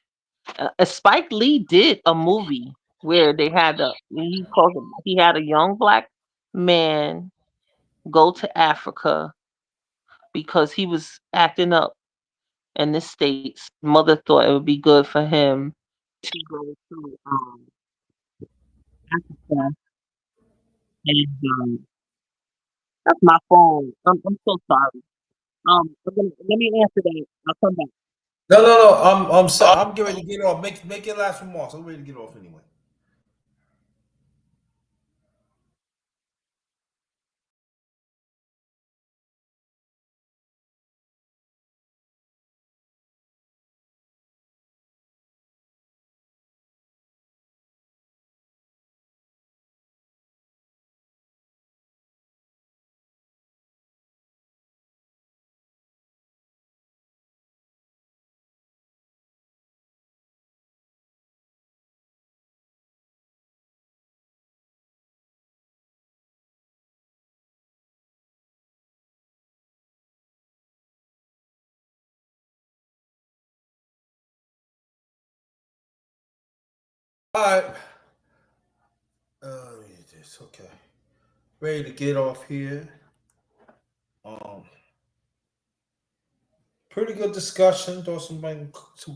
Spike Lee did a movie where he had a young black man go to Africa because he was acting up in the States. Mother thought it would be good for him to go to Africa. And that's my phone. I'm so sorry. Let me answer that. I'll come back. No, no, no. I'm getting ready to get off. Make your last remarks. I'm ready to get off anyway. All right. It's okay. Ready to get off here. Um, Pretty good discussion. Though some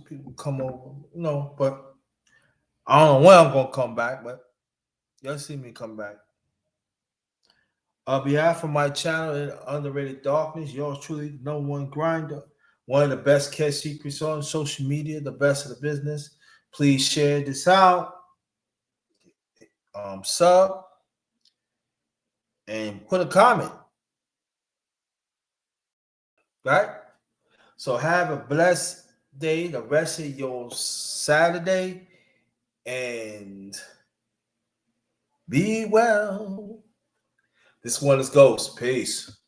people come over, but I don't know when I'm gonna come back. But you'll see me come back. On behalf of my channel in Underrated Darkness, yours truly, no one grinder, one of the best kept secrets on social media, the best of the business. Please share this out, sub, and put a comment. Right. So have a blessed day, the rest of your Saturday, and be well. This one is Ghost. Peace.